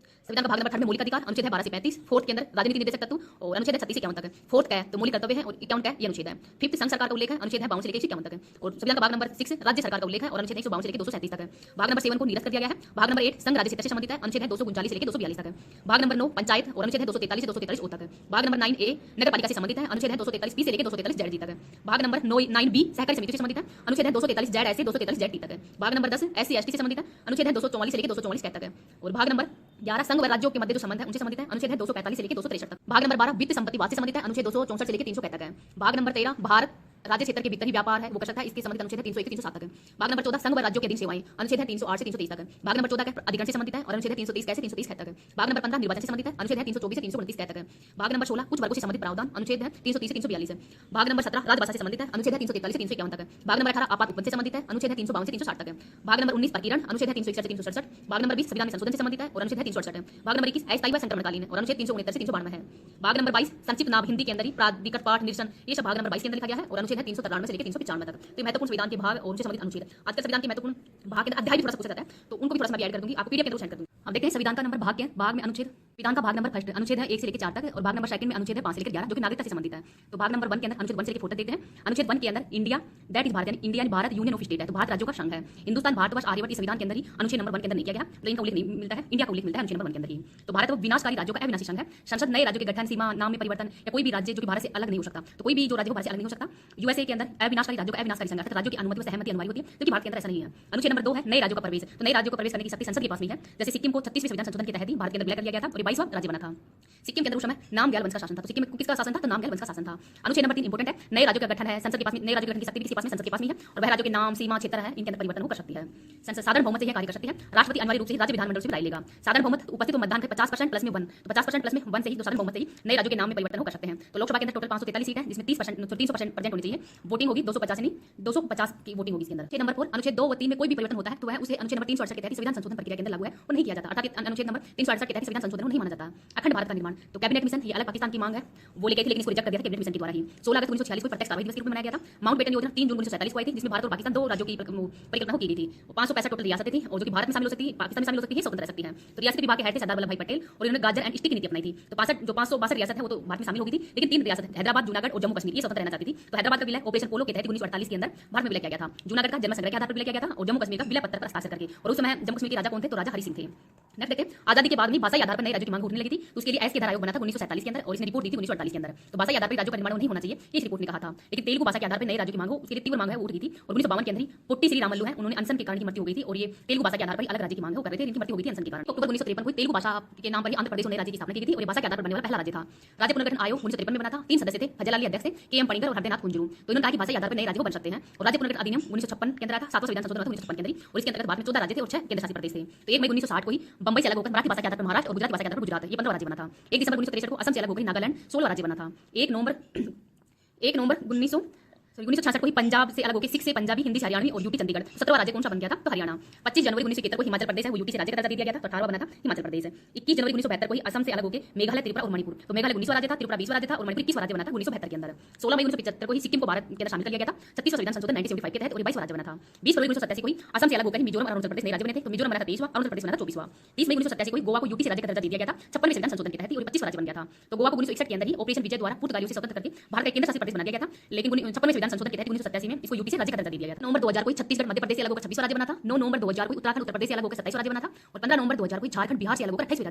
A: संविधान का भाग नंबर 3 में मौलिक अधिकार, अनुच्छेद है 12 से 35। फोर्थ के अंदर राजनीति निर्देशक तत्व और अनुच्छेद है 36 से 51 तक। फोर्थ का है तो मौलिक कर्तव्य है और 51 का ये अनुच्छेद है। फिफ्थ संघ सरकार का उल्लेख है, अनुच्छेद है 52 से लेकर 51 तक। और संविधान का भाग नंबर 6 राज्य सरकार का उल्लेख है और अनुच्छेद 152 से लेकर 237 तक। भाग नंबर 7 को निरस्त कर दिया गया है। भाग नंबर 8 संघ राज्य क्षेत्र से संबंधित है, अनुच्छेद है 239 से लेकर 242 तक। भाग नंबर 9 पंचायत और अनुच्छेद है 243 से 243 तक। भाग नंबर 9 ए नगर पालिका से संबंधित है, अनुच्छेद है 243 बी से लेकर 243 जेड तक। भाग नंबर 9 बी सहकारी समिति से संबंधित है, अनुच्छेद है 243 जेड से 243 जेड तक। भाग नंबर 10 एससी एसटी से संबंधित है, अनुच्छेद है 244 से लेकर 244 तक। और भाग नंबर 11 संघ व राज्यों के मध्य जो संबंध है उनसे संबंधित है, अनुच्छेद है 245 से लेकर 263 तक। भाग नंबर 12 वित्त संपत्ति वाद से संबंधित है, अनुच्छेद 264 से लेकर 300 तक है। भाग नंबर 13 भारत राज्य क्षेत्र के भीतर ही व्यापार है वो कर सकता है, इसके संबंधित अनुच्छेद है 301 से 307 तक। भाग नंबर 14 संघ व राज्यों के अधीन सेवाएं, अनुच्छेद है 308 से 330 तक। भाग नंबर 14 का अधिकरण से संबंधित है और अनुच्छेद है 330 से 330 तक। भाग नंबर 15 निर्वाचन से संबंधित है, अनुच्छेद है 324 से 329 तक। भाग नंबर 16 कुछ वर्गों से संबंधित प्रावधान, अनुच्छेद है 330 से 342। भाग नंबर 17 राजभाषा से संबंधित है, अनुच्छेद है 343 से 351 तक। भाग नंबर 18 आपात उपबंध से संबंधित है, अनुच्छेद है 352 से 360 तक। भाग नंबर 19 प्रकीर्णन, अनुच्छेद है 361 से 367। भाग नंबर 20 संविधान में संशोधन से संबंधित है और अनुच्छेद है 368। भाग नंबर 21 अस्थायी व संक्रमणकालीन और अनुच्छेद 369 से 392 है। भाग नंबर 22 संक्षिप्त नाम हिंदी के अंदर ही प्राधिकृत पाठ निरसन, ये सब भाग नंबर 22 के अंदर लिखा गया है और अनुच्छेद है 393 से लेकर 395 तक। तो महत्वपूर्ण संविधान के भाग और उनसे संबंधित अनुच्छेद। आज के संविधान के महत्वपूर्ण भाग के अध्याय भी थोड़ा सा पूछा जाता है, तो उनको भी थोड़ा सा मैं ऐड कर दूंगी, आपको पीडीएफ के अंदर सेंड कर दूंगी। अब देखते हैं संविधान का नंबर भाग क्या है। भाग में अनुच्छेद, संविधान का भाग नंबर फर्स्ट अनुच्छेद है 1 से लेकर 4 तक और भाग नंबर सेकंड में अनुच्छेद है 5 से लेकर 11 जो कि नागरिकता से संबंधित है। तो भाग नंबर 1 के अंदर अनुच्छेद 1 से लेकर 4 तक देखते हैं। अनुच्छेद 1 के अंदर इंडिया दैट इज भारत, यानी India Bharat union of state है, तो भारत राज्यों का संघ है। हिंदुस्तान भारतवर्ष आर्यवर्त इस संविधान के अंदर ही अनुच्छेद नंबर 1 के अंदर नहीं किया गया, तो इनका उल्लेख नहीं मिलता है। इंडिया का उल्लेख मिलता है अनुच्छेद नंबर 1 के अंदर ही। तो भारत विनाशकारी राज्यों का अविनाशी संघ है। संसद नए राज्यों के गठन, सीमा, नाम में परिवर्तन या कोई भी राज्य जो कि भारत से अलग नहीं हो सकता, तो कोई भी जो राज्य भारत से अलग नहीं हो सकता। यूएसए के अंदर अविनाशकारी राज्यों का अविनाशकारी संघ है, राज्यों की अनुमति व सहमति अनिवार्य होती है, क्योंकि भारत के अंदर ऐसा नहीं है। अनुच्छेद नंबर 2 है नए राज्यों का प्रवेश, तो नए राज्यों का प्रवेश करने की शक्ति संसद के पास नहीं है। जैसे सिक्किम को 36वें संविधान संशोधन के तहत ही भारत के अंदर विलय कर दिया गया था और 22वां राज्य बना था। सिक्किम के अंदर उस समय नामग्याल वंश का शासन था। तो सिक्किम में किसका शासन था? तो नामग्याल वंश का शासन था। अनुच्छेद नंबर 3 इंपोर्टेंट है, नए राज्यों का गठन है, संसद के पास में नए राज्यों के गठन की शक्ति भी किसी पास में, संसद के पास नहीं है, और वह राज्यों के नाम, सीमा, क्षेत्र है, इनके अंदर परिवर्तन हो कर सकती है। संसद साधारण बहुमत से यह कार्य कर सकती है। राष्ट्रपति अनिवार्य रूप से राज्य विधानमंडल से राय लेगा। साधारण बहुमत उपस्थित मतदान के 50% प्लस में 1, तो 50% प्लस में 1 से ही साधारण बहुमत से ही नए राज्यों के नाम में परिवर्तन हो कर सकते हैं। तो लोकसभा के अंदर टोटल 543 सीट है, जिसमें 30% 300% प्रेजेंट होनी चाहिए। वोटिंग होगी 250 नहीं 250 की वोटिंग होगी इसके अंदर। नंबर 4 अनुच्छेद 2 व 3 में कोई भी परिवर्तन होता है तो वह उसे अनुच्छेद नंबर 368 के तहत संविधान संशोधन प्रक्रिया के अंदर लागू है वो नहीं किया जाता, अर्थात अनुच्छेद नंबर 368 के तहत संविधान संशोधन नहीं माना जाता। अखंड भारत का निर्माण, तो कैबिनेट मिशन ये अलग पाकिस्तान की मांग है, वो लेके थे लेकिन इसको रिजेक्ट कर दिया था कैबिनेट मिशन के द्वारा ही। 16 अगस्त 1946 को प्रत्यक्ष कार्रवाई दिवस के रूप में मनाया गया था। माउंटबेटन योजना 3 जून 1947 को आई थी, जिसमें भारत और पाकिस्तान 2 राज्यों की परिकल्पना की गई थी। 565 टोटल रियासतें थी और जो कि भारत में शामिल हो सकती है, पाकिस्तान में शामिल हो सकती है, स्वतंत्र रह सकती है। तो रियासती विभाग के हेड थे सरदार वल्लभ भाई पटेल और उन्होंने गाजर एंड स्टिक की नीति अपनाई थी। तो 562 रियासत है वो तो भारत में शामिल हो गई थी, लेकिन 3 रियासत हैदराबाद, जूनागढ़ और जम्मू कश्मीर ये स्वतंत्र रहना चाहती थी। तो हैदराबाद का विलय ऑपरेशन पोलो के तहत 1948 के अंदर भारत में विलय किया गया था। जूनागढ़ का जन्म संग्रह के आधार पर विलय किया गया था और जम्मू कश्मीर का विलय पत्र पर हस्ताक्षर करके, और उस समय जम्मू कश्मीर के राजा कौन थे? तो राजा हरि सिंह थे। नेक्स्ट देखते हैं आजादी के बाद में भाषाई आधार पर नए राज्यों की मांग उठने लगी थी तो उसके लिए एस के आधार आयोग बना था 1947 के अंदर और इसने रिपोर्ट दी थी 1948 के अंदर। तो भाषा के आधार पर राज्यों का निर्माण नहीं होना चाहिए ये इस रिपोर्ट ने कहा था। लेकिन तेलुगु भाषा के आधार पर नए राज्यों की मांग उसके लिए तीव्र मांग है वो उठ गई थी और 1952 के अंदर ही पोट्टी श्री रामल्लू है उन्होंने अनशन के कारण की मृत्यु हो गई थी और ये तेलुगु भाषा के आधार पर अलग राज्य की मांग कर रहे थे इनकी मृत्यु हो गई थी अनशन के कारण। अक्टूबर 1953 को तेलुगु भाषा के नाम पर आंध्र प्रदेश ने राज्य की स्थापना की थी और ये भाषा के आधार पर बनने वाला पहला राज्य था। राज्य पुनर्गठन आयोग 1953 में बना था। 3 सदस्य थे, फजल अली अध्यक्ष थे, के एम पणिकर और हरदेनाथ कुंजरू। तो इन्होंने कहा कि भाषा के आधार पर नए राज्य बन सकते हैं और राज्य पुनर्गठन अधिनियम 1956 के अंदर आया था। 7वां संविधान संशोधन 1956 के अंदर और इसके अंतर्गत बाद में 14 राज्य थे और 6 केंद्र शासित प्रदेश थे। तो 1 मई 1960 को ही बंबई से अलग होकर मराठी भाषा के आधार पर महाराष्ट्र और गुजराती भाषा के आधार पर गुजरात ये 15वां राज्य बना था। 1 दिसंबर 1963 को असम से अलग होकर नागालैंड 16वां राज्य बना था। 1 नवंबर 1966 को ही पंजाब से अलग होकर सिख से पंजाबी, हिंदी से हरियाणवी और यूपी चंडीगढ़ 17वां राज्य कौन सा बन गया था तो हरियाणा। 25 जनवरी 1971 को हिमाचल प्रदेश है वो यूपी से राज्य का दर्जा दिया गया था तो 18वां बना था हिमाचल प्रदेश। 21 जनवरी 1972 को ही असम से अलग होकर मेघालय, त्रिपुरा और मणिपुर तो मेघालय 19वां राज्य था, त्रिपुरा 20वां राज्य था और मणिपुर 21वां राज्य बना था 1972 के अंदर। 16 मई 1975 को ही सिक्किम को भारत के अंदर शामिल कर लिया गया था। 36वां संविधान संशोधन 1975 के तहत और 22वां राज्य बना था। 20 फरवरी 1987 को ही असम से अलग होकर मिजोरम और अरुणाचल प्रदेश नए राज्य बने थे तो मिजोरम बना था 23वां, अरुणाचल प्रदेश बना था 24वां। 30 मई 1987 को ही गोवा को यूपी से राज्य का दर्जा दिया गया था 56वें संविधान संशोधन के तहत और 25वां राज्य बन गया था। तो गोवा को 1961 के अंदर ही ऑपरेशन विजय द्वारा पुर्तगालियों से स्वतंत्र करके भारत का केंद्र शासित प्रदेश बना दिया गया था। लेकिन 56वें संविधान संशोधन के तहत 1987 में इसको यूपी से राज्य का दर्जा दिया गया था। नवंबर 2000 को छत्तीसगढ़ मध्य प्रदेश से अलग होकर 26वां राज्य बना था। 9 नवंबर 2000 को उत्तराखंड उत्तर प्रदेश से अलग होकर 27वां राज्य बना था और 15 नवंबर 2000 को झारखंड बिहार से अलग होकर 28वां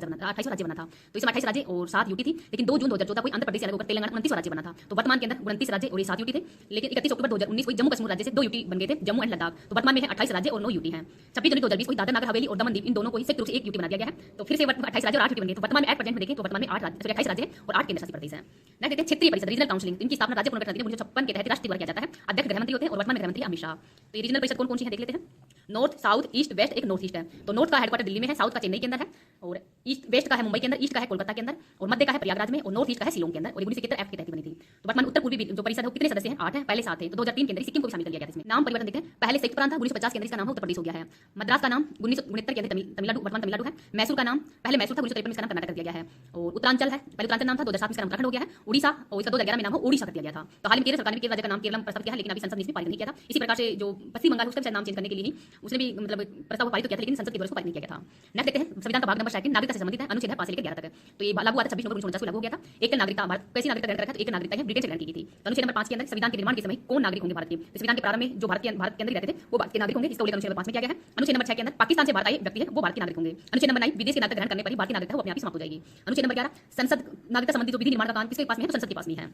A: राज्य बना था। तो इसमें 28 राज्य और 7 यूटी थी। लेकिन 2 जून 2014 को आंध्र प्रदेश से अलग होकर तेलंगाना 29वां राज्य बना था। तो वर्तमान के अंदर 29 राज्य और 7 यूटी थे। लेकिन 31 अक्टूबर 2019 को जम्मू कश्मीर राज्य से 2 यूटी बन गए थे, जम्मू एंड लद्दाख। तो वर्तमान में है 28 राज्य और 9 यूटी हैं। 26 जनवरी 2020 को दादरा नगर हवेली और दमन दीव इन दोनों को ही संयुक्त रूप से 1 यूटी बना दिया गया है। तो फिर से 28 राज्य और 8 यूटी बन गए। तो वर्तमान में एट प्रेजेंट में देखें तो वर्तमान में 28 राज्य हैं और 8 केंद्र शासित प्रदेश हैं। नेक्स्ट देखते हैं क्षेत्रीय परिषद रीजनल काउंसिल। इनकी स्थापना राज्य पुनर्गठन अधिनियम 1956 के तहत राष्ट्रीय द्वारा किया जाता है। अध्यक्ष गृहमंत्री होते हैं और वर्तमान में गृहमंत्री अमित शाह। तो ये रीजनल परिषद कौन सी है देख लेते हैं। नॉर्थ, साउथ, ईस्ट, वेस्ट एक नॉर्थ ईस्ट है। तो नॉर्थ का हेडक्वार्टर दिल्ली में है, साउथ का चेन्नई के अंदर है और ईस्ट वेस्ट का है मुंबई के अंदर, ईस्ट का है कोलकाता के अंदर और मध्य का है प्रयागराज में और नॉर्थ ईस्ट का है शिलोंग के अंदर और 1971 एक्ट के तहत बनी थी। तो वर्तमान उत्तर पूर्वी जो परिषद है कितने सदस्य हैं 8 हैं, पहले 7 थे। तो 2003 के अंदर सिक्किम को भी शामिल कर लिया गया था। इसमें नाम परिवर्तन देखते हैं। पहले संयुक्त प्रांत था 1950 के अंदर इसका नाम उत्तर प्रदेश हो गया है। मद्रास का नाम 1969 के अंदर तमिलनाडु वर्तमान तमिलनाडु है। मैसूर का नाम पहले मैसूर था 1953 में इसका नाम कर्नाटक कर दिया गया है और उत्तरांचल है पहले उत्तरांचल नाम था 2007 में इसका नाम उत्तराखंड हो गया है। उड़ीसा और इसका 2011 में नाम ओडिशा कर दिया गया था। तो हाल में केरल सरकार ने केरल राज्य का नाम केरल प्रस्ताव किया है लेकिन अभी संसद ने इसमें पारित नहीं किया था। इसी प्रकार से जो पश्चिम बंगाल है उसका नाम चेंज करने के लिए उसने भी मतलब प्रस्ताव पारित किया था लेकिन संसद के द्वारा उसको पारित नहीं किया गया था। नेक्स्ट देखते हैं संविधान का भाग नंबर 2 नागरिकता से संबंधित है। अनुच्छेद है 5 से लेकर 11 तक। तो ये लागू हुआ था 26 नवंबर 1949 को लागू हो गया था। एक नागरिकता भारत कैसी नागरिकता ग्रहण करा था तो एक नागरिकता है ब्रिटेन से ग्रहण की गई थी। तो अनुच्छेद नंबर 5 के अंदर संविधान के निर्माण के समय कौन नागरिक होंगे भारत के। संविधान के प्रारंभ में जो भारत के अंदर रहते थे वो भारत के नागरिक होंगे, इसका उल्लेख अनुच्छेद नंबर 5 में किया गया है। अनुच्छेद नंबर 6 के अंदर पाकिस्तान से भारत आए व्यक्ति है वो भारत के नागरिक होंगे। अनुच्छेद नंबर 9 विदेश की नागरिकता ग्रहण करने पर ही भारतीय नागरिकता वो अपने आप ही समाप्त हो जाएगी। अनुच्छेद नंबर 11 संसद नागरिकता संबंधी जो विधि निर्माण का काम किसके पास में है तो संसद के पास में है।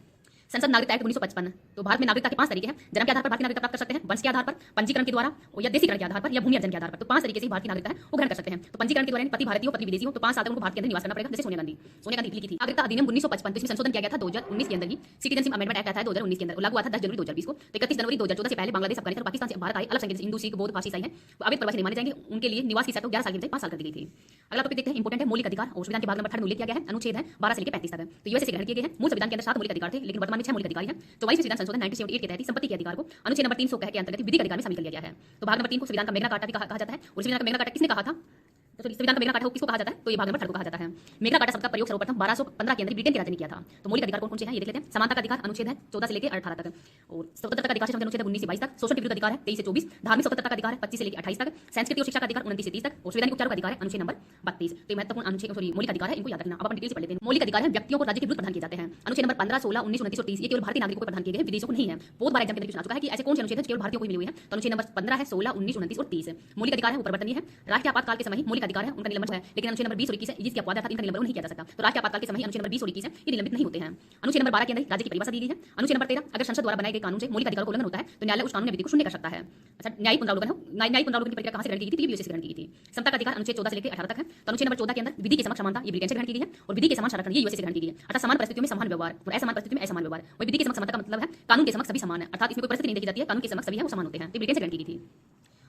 A: संसद नागरिकता एक्ट 1955। तो भारत में नागरिकता के 5 तरीके हैं। जन्म के आधार पर भारतीय नागरिकता प्राप्त कर सकते हैं, वंश के आधार पर, पंजीकरण के द्वारा या देशीकरण के आधार पर या भूमि अर्जन के आधार पर। तो 5 तरीके से भारतीय नागरिकता है वो ग्रहण कर सकते हैं। तो पंजीकरण के द्वारा पति भारतीय हो पत्नी विदेशी हो तो 5 साल तक उनको भारत के अंदर निवास करना पड़ेगा। जैसे सोनिया गांधी लिखी थी। नागरिकता अधिनियम 1955 तो इसमें संशोधन किया गया था 2019 के अंदर ही। सिटीजनशिप अमेंडमेंट एक्ट आया था 2019 के अंदर लागू हुआ था 10 जनवरी 2020 को। तो 31 जनवरी 2014 से पहले बांग्लादेश, अफगानिस्तान और पाकिस्तान से भारत आए अलग संख्या हिंदू, सिख, बौद्ध, पारसी, ईसाई हैं वो अवैध प्रवासी नहीं माने जाएंगे। उनके लिए निवास की शर्त 11 साल की बजाय 5 साल कर दी गई थी। अगला टॉपिक देखते हैं इंपोर्टेंट है मौलिक अधिकार और संविधान के भाग नंबर 3 में उल्लेख किया गया है। अनुच्छेद है 12 से लेकर 35 तक। तो यूएसए से ग्रहण किए गए हैं। मूल संविधान के अंदर 7 मौलिक अधिकार थे लेकिन वर्तमान में 6 मौलिक अधिकार हैं। 24वें संविधान संशोधन 1978 के तहत संपत्ति के अधिकार को अनुच्छेद नंबर 300 के अंतर्गत विधिक अधिकार में शामिल कर लिया गया है। तो भाग नंबर 3 को संविधान का मैग्ना कार्टा भी कहा जाता है और संविधान का मैग्ना कार्टा किसने कहा था तो संविधान का मैग्ना कार्टा किसको कहा जाता है तो ये भाग नंबर 3 को कहा जाता है। मैग्ना कार्टा शब्द का प्रयोग सर्वप्रथम 1215 के अंदर ब्रिटेन के राजा ने किया था। तो मौलिक अधिकार कौन से हैं ये देख लेते हैं। समानता का अधिकार अनुच्छेद है 14 से लेकर 18 तक और स्वतंत्रता का अधिकार अनुच्छेद है 19 से 22 तक। शोषण के विरुद्ध अधिकार है 23 से 24। धार्मिक स्वतंत्रता का अधिकार है 25 से लेकर 28 तक। संस्कृति और शिक्षा का अधिकार 29 से 30 तक और संवैधानिक उपचारों का अधिकार है अनुच्छेद नंबर 32। तो महत्वपूर्ण अनुच्छेद मौलिक अधिकार है, इनको याद रखना। अब अपन डिटेल से पढ़ लेते हैं। मौलिक अधिकार है व्यक्तियों को राज्य के विरुद्ध प्रदान किए जाते हैं। अनुच्छेद नंबर 15, 16, 19, 29 और 30 ये केवल भारतीय नागरिकों को प्रदान किए गए हैं, विदेशियों को नहीं है। बहुत बार एग्जाम के अंदर पूछा चुका है कि ऐसे कौन से अनुच्छेद केवल भारतीयों को मिले हुए हैं। तो अनुच्छेद नंबर 15 है, 16, 19, 29 और 30 मौलिक अधिकार है वो परिवर्तनीय है। राष्ट्रीय आपातकाल के समय मौलिक अधिकार है उनका निलंबन है लेकिन अनुच्छेद नंबर 20 और 21 है जिसकी अपवाद था इनका निलंबन नहीं किया जा सकता। तो राष्ट्रीय आपातकाल के समय अनुच्छेद नंबर 20 और 21 है ये निलंबित नहीं होते हैं। अनुच्छेद नंबर 12 के अंदर राज्य की परिभाषा दी गई है। अनुच्छेद नंबर 13 अगर संसद द्वारा बनाए गए कानून से मौलिक अधिकार का उल्लंघन होता है तो न्यायालय उस कानून या विधि को शून्य कर सकता है। अच्छा न्यायिक पुनरावलोकन हो न्यायिक पुनरावलोकन की प्रक्रिया कहां से ग्रहण की गई थी यूएसए से ग्रहण की गई थी। समता का अधिकार अनुच्छेद 14 से लेकर 18 तक है। तो अनुच्छेद नंबर 14 के अंदर विधि के समक्ष समानता ये ब्रिटेन से ग्रहण की गई है और विधि के समान संरक्षण ये यूएसए से ग्रहण की गई है। अर्थात समान परिस्थितियों में समान व्यवहार और असमान परिस्थितियों में असमान व्यवहार। वही विधि के समक्ष समानता का मतलब है कानून के समक्ष सभी समान है अर्थात इसमें कोई परिस्थिति नहीं देखी जाती है, कानून के समक्ष सभी है वो समान होते हैं। तो ब्रिटेन से ग्रहण की गई थी।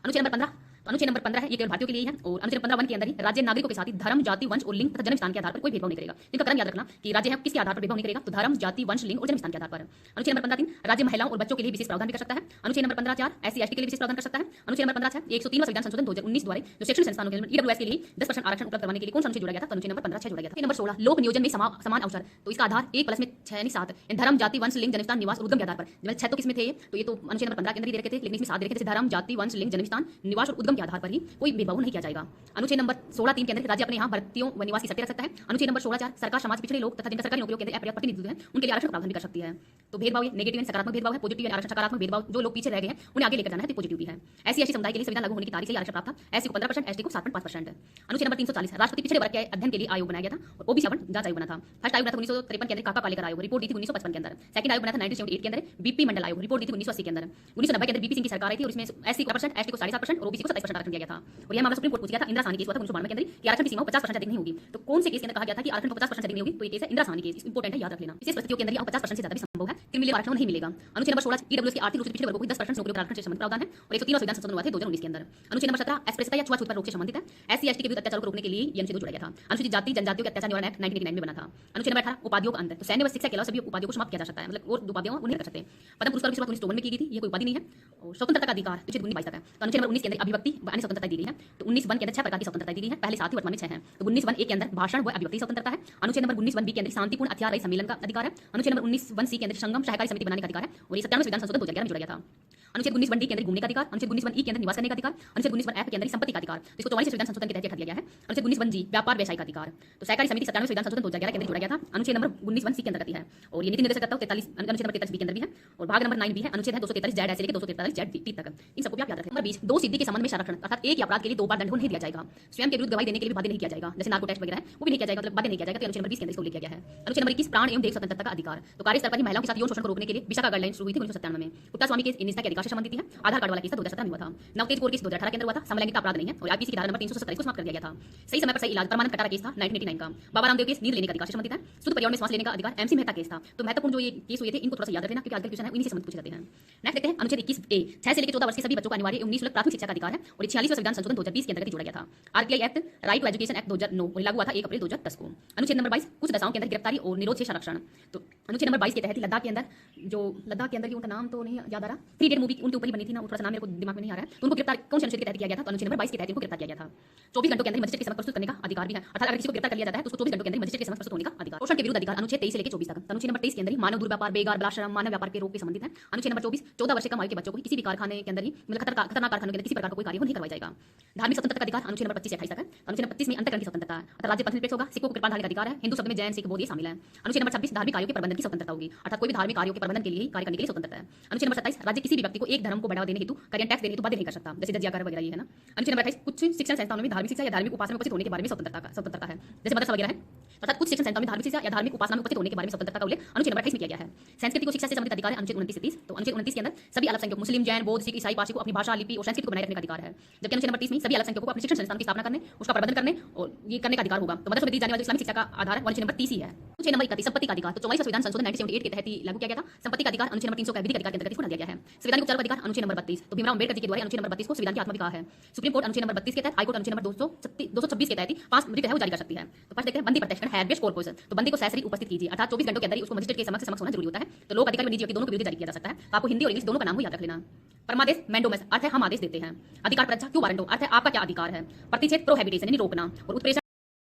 A: अनुच्छेद नंबर 15 तो अनुच्छेद नंबर 15 है ये केवल भारतीयों के लिए है और अनुच्छेद 15(1) के अंदर ही राज्य नागरिकों के साथ ही धर्म, जाति, वंश और लिंग तथा जन्म स्थान के आधार पर कोई भेदभाव नहीं करेगा। इनका क्रम याद रखना कि राज्य है किसके आधार पर भेदभाव नहीं करेगा तो धर्म, जाति, वंश, लिंग और जन्म स्थान के आधार पर। अनुच्छेद नंबर 15(3) राज्य महिलाओं और बच्चों के लिए विशेष प्रावधान भी कर सकता है। अनुच्छेद नंबर 15(4) SC ST के लिए विशेष प्रावधान कर सकता है। अनुच्छेद नंबर 15(6) 103वां संविधान संशोधन 2019 द्वारा जो शैक्षणिक संस्थानों के लिए ईडब्ल्यूएस के लिए 10% आरक्षण उपलब्ध करवाने के लिए कौन सा अनुच्छेद जोड़ा गया था तो अनुच्छेद नंबर 15(6) जोड़ा गया था। नंबर 16 लोक नियोजन में समान अवसर तो इसका आधार 1 प्लस में 6 यानी 7 धर्म, जाति, वंश, लिंग, जन्मस्थान, निवास और उद्गम के आधार पर। 6 तो किसमें थे तो ये तो अनुच्छेद नंबर 15 के अंदर ही दे रखे थे लेकिन इसमें 7 दे रखे थे धर्म, जाति, वंश, लिंग, जन्मस्थान, निवास और उद्गम के आधार पर ही कोई भेदभाव नहीं किया जाएगा। अनुच्छेद नंबर 16(3) के अंदर राज्य अपने यहाँ भर्तियों व निवास की शर्तें रख सकता है। अनुच्छेद नंबर 16(4) सरकार समाज पिछड़े लोग तथा जिनका सरकारी नौकरियों के अंदर अपर्याप्त प्रतिनिधित्व है उनके लिए आरक्षण का प्रावधान भी कर सकती है। तो भेदभाव ये नेगेटिव यानी सकारात्मक भेदभाव है, पॉजिटिव यानी आरक्षण सकारात्मक भेदभाव, जो लोग पीछे रह गए हैं उन्हें आगे लेकर जाना है तो पॉजिटिव भी है। SC ST समुदाय के लिए संविधान लागू होने की तारीख से आरक्षण प्राप्त था। SC को 15%, ST को 7.5%। अनुच्छेद नंबर 340 राष्ट्रपति पिछड़े वर्ग के अध्ययन के लिए आयोग बनाया गया था और OBC जांच आयोग बना था। फर्स्ट आयोग बना था 1953 के अंदर काका पालेकर आयोग, रिपोर्ट दी थी 1955 के अंदर। सेकंड आयोग बना था 1978 के अंदर बीपी मंडल आयोग, रिपोर्ट दी थी 1980 के अंदर। 1990 के अंदर बीपी सिंह की सरकार आई थी और इसमें SC को 8%, ST को 7.5% और OBC को 27% आरक्षण दिया गया था। और यह मामला सुप्रीम कोर्ट पूछ गया था इंदिरा साहनी केस हुआ था 1992 के अंदर कि आरक्षण की सीमा 50% अधिक नहीं होगी। तो कौन से केस के अंदर कहा गया था कि आरक्षण को 50% अधिक नहीं होगी? तो ये केस है इंदिरा साहनी केस, इंपॉर्टेंट है, याद रख लेना। विशेष परिस्थितियों के अंदर 50% से ज्यादा भी संभव है क्रिमिनल आरक्षण नहीं मिलेगा। अनुच्छेद नंबर 16 EWS के आर्थिक रूप से पिछड़े वर्गों को 10% नौकरियों पर आरक्षण से संबंधित प्रावधान है और 103 संविधान संशोधन हुआ थे 2019 के अंदर। अनुच्छेद नंबर 17 अस्पृश्यता या छुआछूत पर रोक से संबंधित है। SC ST के विरुद्ध अत्याचार को रोकने के लिए ये अनुच्छेद जोड़ा गया था। अनुसूचित जाति जनजातियों के अत्याचार निवारण एक्ट 1989 में बना था। अनुच्छेद नंबर 18 उपाधियों का अंत, तो सैन्य व शिक्षा के अलावा सभी उपाधियों को समाप्त किया जा सकता है, मतलब और उपाधियों उन्हें कर सकते हैं। पद्म पुरस्कार की शुरुआत 1952 में की गई थी, ये कोई उपाधि नहीं है। और स्वतंत्रता का अधिकार अनुच्छेद 19 तक है। तो अनुच्छेद नंबर 19 के अंदर अभिव्यक्ति व अन्य स्वतंत्रता दी गई है। तो 19(1) के अंदर 6 प्रकार की स्वतंत्रता दी गई है, पहले 7 ही वर्तमान में 6 है। तो 19(1) के अंदर भाषण व अभिव्यक्ति स्वतंत्रता है। अनुच्छेद नंबर 19(1) के अंदर शांतिपूर्ण हथियार रहित सम्मेलन का अधिकार है। अनुच्छेद नंबर 19(1) के अंदर संगम सहकारी समिति बनाने का अधिकार है और ये 97 संविधान संशोधन 2011 में जोड़ा गया था। अनुच्छेद 19(1) के अंदर घूमने का अधिकार, अनुच्छेद 19(1) के अंदर निवास करने का अधिकार, अनुच्छेद 19(1) के अंदर संपत्ति का अधिकार, जिसको 44 संविधान संशोधन के तहत रखा दिया गया है। अनुच्छेद 19(1) व्यापार व्यवसाय का अधिकार, तो सहकारी समिति 97 संविधान संशोधन 2011 के अंदर जोड़ा गया था। अनुच्छेद नंबर 19(1) के अंतर्गत है और ये नीति निर्देशक तत्व 43 अनुच्छेद नंबर 43 के अंदर भी है और भाग नंबर 9 भी है। अनुच्छेद है 243 जेड ऐसे लेकर 243 जेड टी तक, इन सबको भी आप याद रखें। नंबर 20 दो सिद्धि के संबंध में संरक्षण, अर्थात एक ही अपराध के लिए 2 बार दंड नहीं दिया जाएगा। स्वयं के विरुद्ध गवाही देने के लिए भी बाध्य नहीं किया जाएगा, जैसे नार्को टेस्ट वगैरह है वो भी नहीं किया जाएगा, मतलब बाध्य नहीं किया जाएगा। तो अनुच्छेद नंबर 20 के अंदर इसको लिखा गया है। अनुच्छेद नंबर 21 प्राण एवं देह स्वतंत्रता का अधिकार, तो कार्य स्तर पर ही महिलाओं के साथ यौन शोषण को रोकने के लिए विशाखा गाइडलाइन शुरू हुई थी 1997 में। गुप्ता स्वामी केस निजता के अधिकार से संबंधित है। आधार कार्ड वाला केस 2017 में हुआ था। नवतेज कोर केस 2018 के अंदर हुआ था, समलैंगिकता अपराध नहीं है और IPC की धारा नंबर 327 को समाप्त कर दिया गया था। सही समय पर सही इलाज परमानेंट कटारा केस था 1989 का। बाबा रामदेव केस नींद लेने का अधिकार से संबंधित है। शुद्ध पर्यावरण में सांस लेने का अधिकार MC मेहता केस था। तो महत्वपूर्ण जो ये केस हुए थे इनको थोड़ा सा याद रखना क्योंकि आजकल क्वेश्चन है इन्हीं से संबंधित पूछे जाते हैं। नेक्स्ट देखते हैं अनुच्छेद 21A 6 से लेकर 14 वर्ष के सभी बच्चों का अनिवार्य एवं निःशुल्क प्राथमिक शिक्षा का अधिकार है और 46वां संविधान संशोधन 2020 के अंतर्गत जोड़ा गया था। RTI act right to education act 2009 और लागू हुआ था 1 अप्रैल 2010 को। अनुच्छेद नंबर 22 कुछ दशाओं के अंदर गिरफ्तारी और निरोध से संरक्षण, तो अनुच्छेद नंबर 22 के तहत लद्दाख के अंदर की उनका नाम तो नहीं याद आ रहा, 3 इडियट मूवी उनके ऊपर ही बनी थी ना, थोड़ा सा नाम मेरे को दिमाग में नहीं आ रहा है। तो उनको गिरफ्तार कौन से अनुच्छेद के तहत किया गया था? तो अनुच्छेद नंबर 22 के तहत उनको गिरफ्तार किया गया था। 24 घंटों के अंदर मजिस्ट्रेट के समक्ष प्रस्तुत करने का अधिकार भी है, अर्थात अगर किसी को गिरफ्तार कर लिया जाता है तो उसको 24 घंटों के अंदर मजिस्ट्रेट के समक्ष प्रस्तुत होने का अधिकार। शोषण के विरुद्ध अधिकार अनुच्छेद 23 से लेकर 24 तक। अनुच्छेद नंबर 23 के अंदर ही मानव दुर्व्यापार, बेगार, बलात्कार, मानव व्यापार के रोक के संबंधित है। अनुच्छेद नंबर 24 14 वर्ष कम आयु के बच्चों को किसी भी कारखाने के अंदर ही मतलब खतरनाक कारखानों के अंदर किसी प्रकार का कोई कार्य नहीं करवाया जाएगा। धार्मिक स्वतंत्रता का अधिकार अनुच्छेद नंबर 25 से 28 तक है। अनुच्छेद नंबर 25 में अंतःकरण की स्वतंत्रता है, अर्थात राज्य पंथ निरपेक्ष होगा। सिखों को कृपाण धारने का अधिकार है। हिंदू शब्द में जैन, सिख, बौद्ध ये शामिल है। अनुच्छेद नंबर 26 धार्मिक कार्यों के प्रबंधन की स्वतंत्रता होगी, अर्थात कोई भी धार्मिक कार्यों के प्रबंधन के लिए कार्य करने के लिए स्वतंत्रता है। अनुच्छेद नंबर 27 राज्य किसी भी व्यक्ति को एक धर्म को बढ़ावा देने हेतु करेंट टैक्स देने हेतु बाध्य नहीं कर सकता, जैसे जजिया कर वगैरह ये है ना। अनुच्छेद नंबर 28 कुछ शिक्षण संस्थानों में धार्मिक शिक्षा या धार्मिक उपासना में उपस्थित होने के बारे में स्वतंत्रता है, जैसे मदरसा वगैरह है। अर्थात कुछ शिक्षण संस्थानों में धार्मिक शिक्षा या धार्मिक उपासना में उपस्थित होने के बारे में स्वतंत्रता का उल्लेख अनुच्छेद नंबर 28 में किया गया है। संस्कृति को शिक्षा से संबंधित अधिकार है अनुच्छेद 29 से 30। तो अनुच्छेद 29 के अंदर सभी अल्पसंख्यक मुस्लिम, जैन, बौद्ध, सिख, ईसाई, पारसी को अपनी भाषा, लिपि और संस्कृति को बनाए रखने का अधिकार है। जबकि अनुच्छेद नंबर 30 में सभी अल्पसंख्यकों को अपने शिक्षण संस्थान की स्थापना करने, उसका प्रबंधन करने और ये करने का अधिकार होगा। तो मदरसों में दी जाने वाली इस्लामिक शिक्षा का आधार अनुच्छेद नंबर 30 ही है। अनुच्छेद नंबर 31 संपत्ति का अधिकार, तो 44वां संविधान संशोधन 1978 के तहत ही लागू किया गया था। संपत्ति का अधिकार अनुच्छेद नंबर 300 का विधिक अधिकार के अंतर्गत बना दिया गया है। संवैधानिक उपचार का अधिकार अनुच्छेद नंबर 32, तो भीमराव अम्बेडकर जी के द्वारा अनुच्छेद नंबर 32 को संविधान की आत्मा भी कहा है। सुप्रीम कोर्ट अनुच्छेद नंबर 32 के तहत, हाई कोर्ट अनुच्छेद नंबर 226 के तहत 5 रिट है वो जारी कर सकती है। तो फर्स्ट देखते हैं बंदी प्रत्यक्ष हैबियस कॉर्पस, तो बंदी को सशरीर उपस्थित कीजिए, अर्थात 24 घंटों के अंदर ही उसको मजिस्ट्रेट के समक्ष होना जरूरी होता है। तो लोक अधिकार व निजी व्यक्ति दोनों के विरुद्ध जारी किया जा सकता है। तो आपको हिंदी और इंग्लिश दोनों का नाम याद रख लेना। परमादेश मैंडोमस अर्थ है हम आदेश देते हैं। अधिकार परीक्षा क्यों वारंटो अर्थ है आपका क्या अधिकार है। प्रतिषेध प्रोहिबिटेशन यानी रोकना और उत्प्रेषण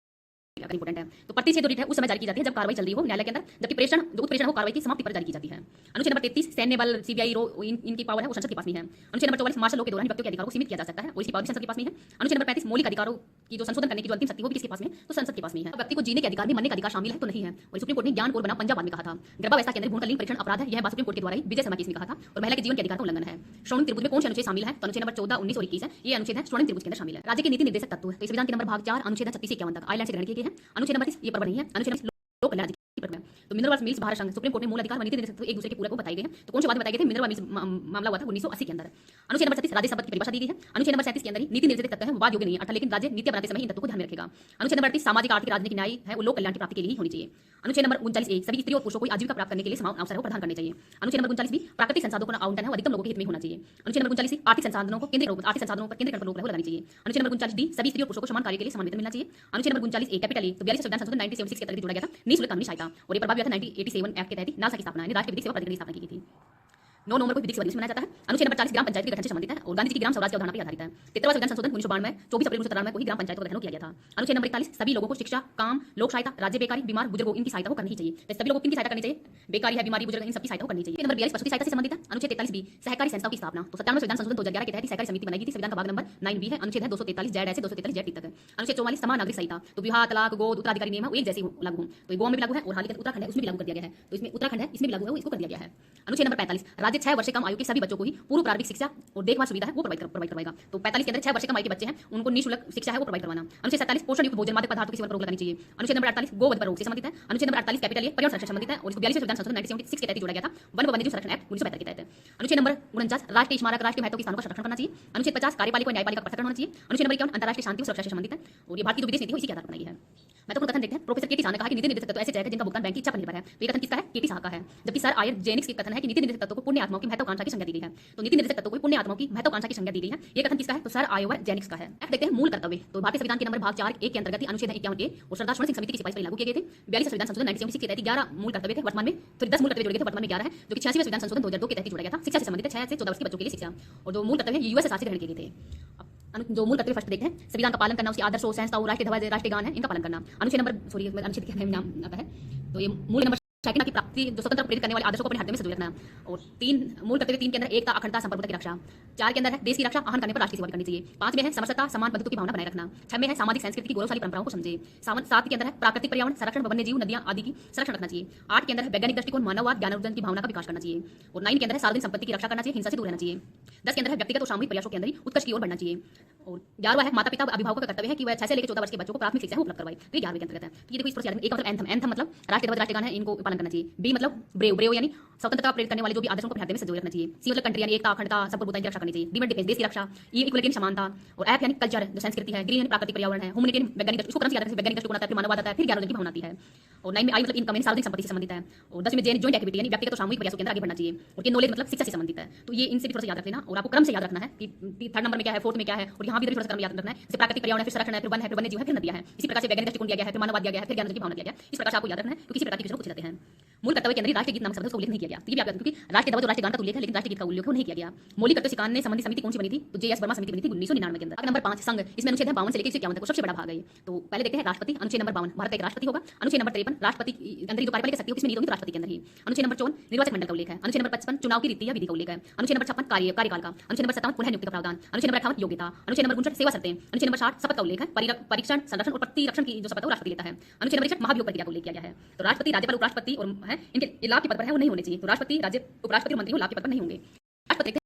A: इंपॉर्टेंट है। तो प्रतिषेध रिट है उस समय जारी की जाती है जब कार्रवाई चल रही हो न्यायालय के अंदर, जबकि प्रेषण जो उत्प्रेषण हो कार्रवाई की समाप्ति पर जारी की जाती है। अनुच्छेद नंबर 33 सैन्य बल, CBI इनकी पावर है वो संसद के पास नहीं है। अनुच्छेद नंबर 44 मार्शल लॉ के दौरान व्यक्तियों के अधिकारों को सीमित किया जा सकता है और इसकी पावर संसद के पास नहीं है। अनुच्छेद नंबर 35 मौलिक अधिकारों की जो संशोधन करने की जो अंतिम शक्ति वो भी किसके पास में है? तो संसद के पास नहीं है। व्यक्ति को जीने के अधिकार में मरने का अधिकार शामिल है तो नहीं है। और सुप्रीम कोर्ट ने ज्ञान कोर बना पंजाब में कहा था। गर्भावस्था के अंदर भ्रूण का लिंग परीक्षण अपराध है, यह सुप्रीम कोर्ट के द्वारा ही विजय शर्मा केस में कहा था और महिला के जीवन के अधिकार का उल्लंघन है। श्रोणिक त्रिभुज में कौन से अनुच्छेद शामिल है? तो अनुच्छेद नंबर 14, 19 और 21 है। ये अनुच्छेद है श्रोणिक त्रिभुज के अंदर शामिल है। राज्य के नीति निर्देशक तत्व, तो संविधान के नंबर भाग 4 अनुच्छेद 36 से 51 तक आयरलैंड से ग्रहण किए गए हैं। अनुच्छेद नंबर 30 ये पर नहीं है। अनुच्छेद लोक कल्याण तो मिनरल मिल्स भारत संघ सुप्रीम कोर्ट ने मूल अधिकार व नीति निर्देशक एक दूसरे के पूरक को बताए गए हैं। तो कौन से बाद बताए गए थे? मिनरल मिल्स मामला हुआ था 1980 के अंदर। अनुच्छेद नंबर 36 राज्य संपत्ति की परिभाषा दी गई है। अनुच्छेद नंबर 37 के अंदर नीति निर्देशक तत्व है वो वाद योग्य नहीं है, अर्थात लेकिन राज्य नीति बनाते समय इन तत्वों को ध्यान में रखेगा। अनुच्छेद नंबर 38 सामाजिक आर्थिक राजनीतिक न्याय है वो लोक कल्याण की प्राप्ति के लिए ही होनी चाहिए। अनुच्छेद नंबर 39 सभी स्त्री और पुरुषों को आजीविका प्राप्त करने के लिए समान अवसर को प्रदान करने चाहिए। अनुच्छेद नंबर 39 प्राकृतिक संसाधनों का आवंटन है वो अधिकतम लोगों के हित में होना चाहिए। अनुच्छेद नंबर 39 आर्थिक संसाधनों पर केंद्रीय रोक लगानी चाहिए। अनुच्छेद नंबर 39 सभी स्त्री और पुरुषों को समान कार्य के लिए समान वेतन मिलना चाहिए। अनुच्छेद नंबर 39 कैपिटल ए तो 42 संविधान संशोधन 1976 के तहत जोड़ा गया था निःशुल्क कानूनी सहायता और ये प्रभावी था 1987 एक्ट के तहत नासा की स्थापना यानी राष्ट्रीय विधिक सेवा प्राधिकरण की स्थापना की गई थी। 9 नवंबर को विधिक दिवस मनाया जाता है। अनुच्छेद नंबर 40 ग्राम पंचायत के गठन से संबंधित है और गांधी जी की ग्राम स्वराज की अवधारणा पर आधारित है। 73वां संविधान संशोधन 1992 में 24 अप्रैल 1993 को ही ग्राम पंचायतों का गठन किया गया था। अनुच्छेद नंबर 41 सभी लोगों को शिक्षा, काम, लोक सहायता, राज्य बेकारी, बीमार, बुजुर्गों इनकी सहायता को करनी चाहिए। तो सभी लोगों को किनकी सहायता करनी चाहिए? बेकारी है, बीमारी, बुजुर्ग, इन सबकी सहायता को करनी चाहिए। नंबर 42 पशु सहायता से संबंधित है। अनुच्छेद 43 बी सहकारी संस्थाओं की स्थापना। तो 97 संविधान संशोधन 2011 के तहत सहकारी समिति बनाई गई थी। संविधान का भाग नंबर 9 बी है। अनुच्छेद है 243 जेड से 243 जेड तक है। अनुच्छेद 44 समान नागरिक संहिता। तो विवाह, तलाक, गोद, उत्तराधिकारी नियम है एक जैसे लागू हो। तो गोवा में भी लागू है और हाल ही के उत्तराखंड है उसमें भी लागू कर दिया गया है। तो इसमें उत्तराखंड है इसमें भी लागू है, इसको कर दिया गया है। अनुच्छेद नंबर 45 राज्य 6 वर्ष से कम आयु के सभी बच्चों को ही पूर्व प्रारंभिक शिक्षा और देखभाल सुविधा है वो प्रोवाइड करवाएगा। तो 45 के अंदर 6 वर्ष से कम आयु के बच्चे हैं उनको निःशुल्क शिक्षा है वो प्रोवाइड करवाना। अनुच्छेद 47 पोषण युक्त भोजन मादक पदार्थों की सेवन पर रोक लगानी चाहिए। अनुच्छेद नंबर 48 गोवध पर रोक से संबंधित है। अनुच्छेद नंबर 48 कैपिटल ए पर्यावरण संरक्षण संबंधित है और इसको 42वें संविधान संशोधन 1976 के तहत जोड़ा गया था। वन व वन्यजीव संरक्षण एक्ट 1972 के तहत है। अनुच्छेद नंबर 49 राष्ट्रीय स्मारक राष्ट्रीय महत्व के स्थानों का संरक्षण करना चाहिए। अनुच्छेद 50 कार्यपालिका और न्यायपालिका का पृथक्करण होना चाहिए। अनुच्छेद नंबर 51 अंतर्राष्ट्रीय शांति और सुरक्षा से संबंधित है और ये भारत की जो विदेश नीति है इसी के आधार पर बनाई है। महत्वपूर्ण कथन देखते हैं। प्रोफेसर केटी शाह ने कहा कि नीति निर्देशक तत्व ऐसे चेक है जिनका भुगतान बैंक की इच्छा पर निर्भर है। तो ये कथन किसका है? केटी शाह का है। जबकि सर आयर जेनिक्स के कथन है कि नीति निर्देशक तत्व को पुण्य आत्माओं की महत्वाकांक्षा की संज्ञा दी गई है। तो नीति निर्देशक तत्व को पुण्य आत्माओं की महत्वाकांक्षा की संज्ञा दी गई है। ये कथन किसका है? तो सर आयर जेनिक्स का है। अब देखते हैं मूल कर्तव्य। तो भारतीय संविधान के नंबर भाग 4 1 के अंतर्गत अनुच्छेद 51 ए और सरदार स्वर्ण सिंह समिति की सिफारिश पर लागू किए गए थे। 42 संविधान संशोधन 1976 के तहत 11 मूल कर्तव्य थे। वर्तमान में फिर 10 मूल कर्तव्य जोड़े गए थे। वर्तमान में 11 है जो कि 86वें संविधान संशोधन 2002 के तहत जोड़ा गया था। शिक्षा से संबंधित है 6 से 14 वर्ष के बच्चों के लिए शिक्षा और जो मूल कर्तव्य है यूएस शासन से ग्रहण किए गए थे। जो मूल कर्तव्य फर्स्ट देखते हैं। संविधान का पालन करना, उसकी आदर्शों, संस्थाओं, राष्ट्रीय ध्वज, राष्ट्रीय गान है इनका पालन करना। अनुच्छेद नंबर अनुच्छेद के नाम आता है। तो ये मूल नंबर सेकंड की प्राप्ति जो स्वतंत्र प्रेरित करने वाले आदर्शों को अपने हृदय में संजोए रखना। और 3 मूल कर्तव्य 3 के अंदर एकता, अखंडता, संप्रभुता की रक्षा। 4 के अंदर है देश की रक्षा, आहन करने पर राष्ट्र की सेवा करनी चाहिए। 5 में है समरसता, समान बंधुत्व की भावना बनाए रखना। 6 में है सामाजिक संस्कृति की गौरवशाली परंपराओं को समझे। 7 के अंदर है प्राकृतिक पर्यावरण संरक्षण, वन्य जीव, नदियां आदि की संरक्षण रखना चाहिए। 8 के अंदर है वैज्ञानिक दृष्टिकोण, मानववाद, ज्ञानोर्जन की भावना का विकास करना चाहिए। और 9 के अंदर है सार्वजनिक संपत्ति की रक्षा करना चाहिए, हिंसा से दूर रहना चाहिए। 10 के अंदर है व्यक्तिगत और सामूहिक प्रयासों के अंदर ही उत्कर्ष की ओर बढ़ना चाहिए। और 11वां है माता पिता अभिभावकों का कर्तव्य है कि वह 6 से लेकर 14 वर्ष के बच्चों को प्राथमिक शिक्षा उपलब्ध करवाए। तो ये 11वें के अंतर्गत है। तो ये देखो इस पर एक मतलब एंथम, एंथम मतलब राष्ट्रीय ध्वज, राष्ट्रीय गान है इनको पालन करना चाहिए। बी मतलब ब्रेव, ब्रेव यानी स्वतंत्रता प्रेरित करने वाले जो भी आदर्शों को अपने हृदय में संजोए रखना चाहिए। सी मतलब कंट्री यानी एकता, अखंडता, संप्रभुता की रक्षा करनी चाहिए। डी मतलब डिफेंस, देश की रक्षा। ई इक्वलिटी यानी समानता और एफ यानी कल्चर जो संस्कृति है। ग्रीन यानी प्राकृतिक पर्यावरण है। ह्यूमैनिटी यानी वैज्ञानिक, इसको क्रम से याद रखना, वैज्ञानिक दृष्टिकोण आता है, फिर मानववाद आता है, फिर ज्ञानोर्जन की भावना आती है। और 9 में आई मतलब इनकम यानी सार्वजनिक संपत्ति से संबंधित है। और 10 में जे जॉइंट एक्टिविटी यानी व्यक्तिगत और सामूहिक प्रयासों के अंदर आगे बढ़ना चाहिए। और ये नॉलेज मतलब शिक्षा से संबंधित है। तो ये इनसे भी थोड़ा सा याद रख लेना और आपको क्रम से याद रखना है कि 3rd नंबर में क्या है, 4th में क्या है और यहाँ भी थोड़ा सा क्रम याद रखना है। जैसे प्राकृतिक पर्यावरण है, फिर संरक्षण है, फिर वन है, फिर वन्य जीव है, फिर नदियां है। इसी प्रकार से वैज्ञानिक दृष्टिकोण दिया गया है, फिर मानववाद दिया गया है, फिर ज्ञानोर्जन की भावना दिया गया है। इस प्रकार से आपको याद रखना है क्योंकि इसी प्रकार के क्वेश्चन पूछ लेते हैं। मूल कर्तव्य के अंदर राष्ट्रीय गीत नामक शब्द का उल्लेख नहीं किया गया। तो ये भी याद रखना क्योंकि राष्ट्रीय ध्वज और राष्ट्रीय गान का उल्लेख है लेकिन राष्ट्रीय गीत का उल्लेख नहीं किया गया। मौलिक कर्तव्य सिखाने संबंधी समिति कौन सी बनी थी? तो जेएस वर्मा समिति बनी थी 1999 के अंदर। नंबर 5 संघ, इसमें अनुच्छेद है 52 से लेकर 51 तक सबसे बड़ा भाग है। तो पहले देखते हैं राष्ट्रपति। अनुच्छेद नंबर 52 भारत का एक राष्ट्रपति होगा। अनुच्छेद नंबर 53 राष्ट्रपति अंदर जो कार्यपालिका शक्ति होगी इसमें नीति होगी तो राष्ट्रपति के अंदर ही। अनुच्छेद नंबर 54 निर्वाचन मंडल का उल्लेख है। अनुच्छेद नंबर 55 चुनाव की रीति या विधि का उल्लेख है। अनुच्छेद नंबर 56 कार्यकाल का। अनुच्छेद नंबर 57 पुनः नियुक्ति का प्रावधान। अनुच्छेद नंबर 58 योग्यता। अनुच्छेद नंबर 59 सेवा शर्तें। अनुच्छेद नंबर 60 शपथ का उल्लेख है। परीक्षण, संरक्षण और प्रतिरक्षण की जो शपथ है वो राष्ट्रपति लेता है। अनुच्छेद नंबर 61 महाभियोग प्रक्रिया का उल्लेख किया गया है। तो राष्ट्रपति, राज्यपाल, उपराष्ट्रपति और है इनके लाभ के पद पर है वो नहीं होने चाहिए। तो राष्ट्रपति, राज्य, उपराष्ट्रपति और मंत्री लाभ के पद पर नहीं होंगे। राष्ट्रपति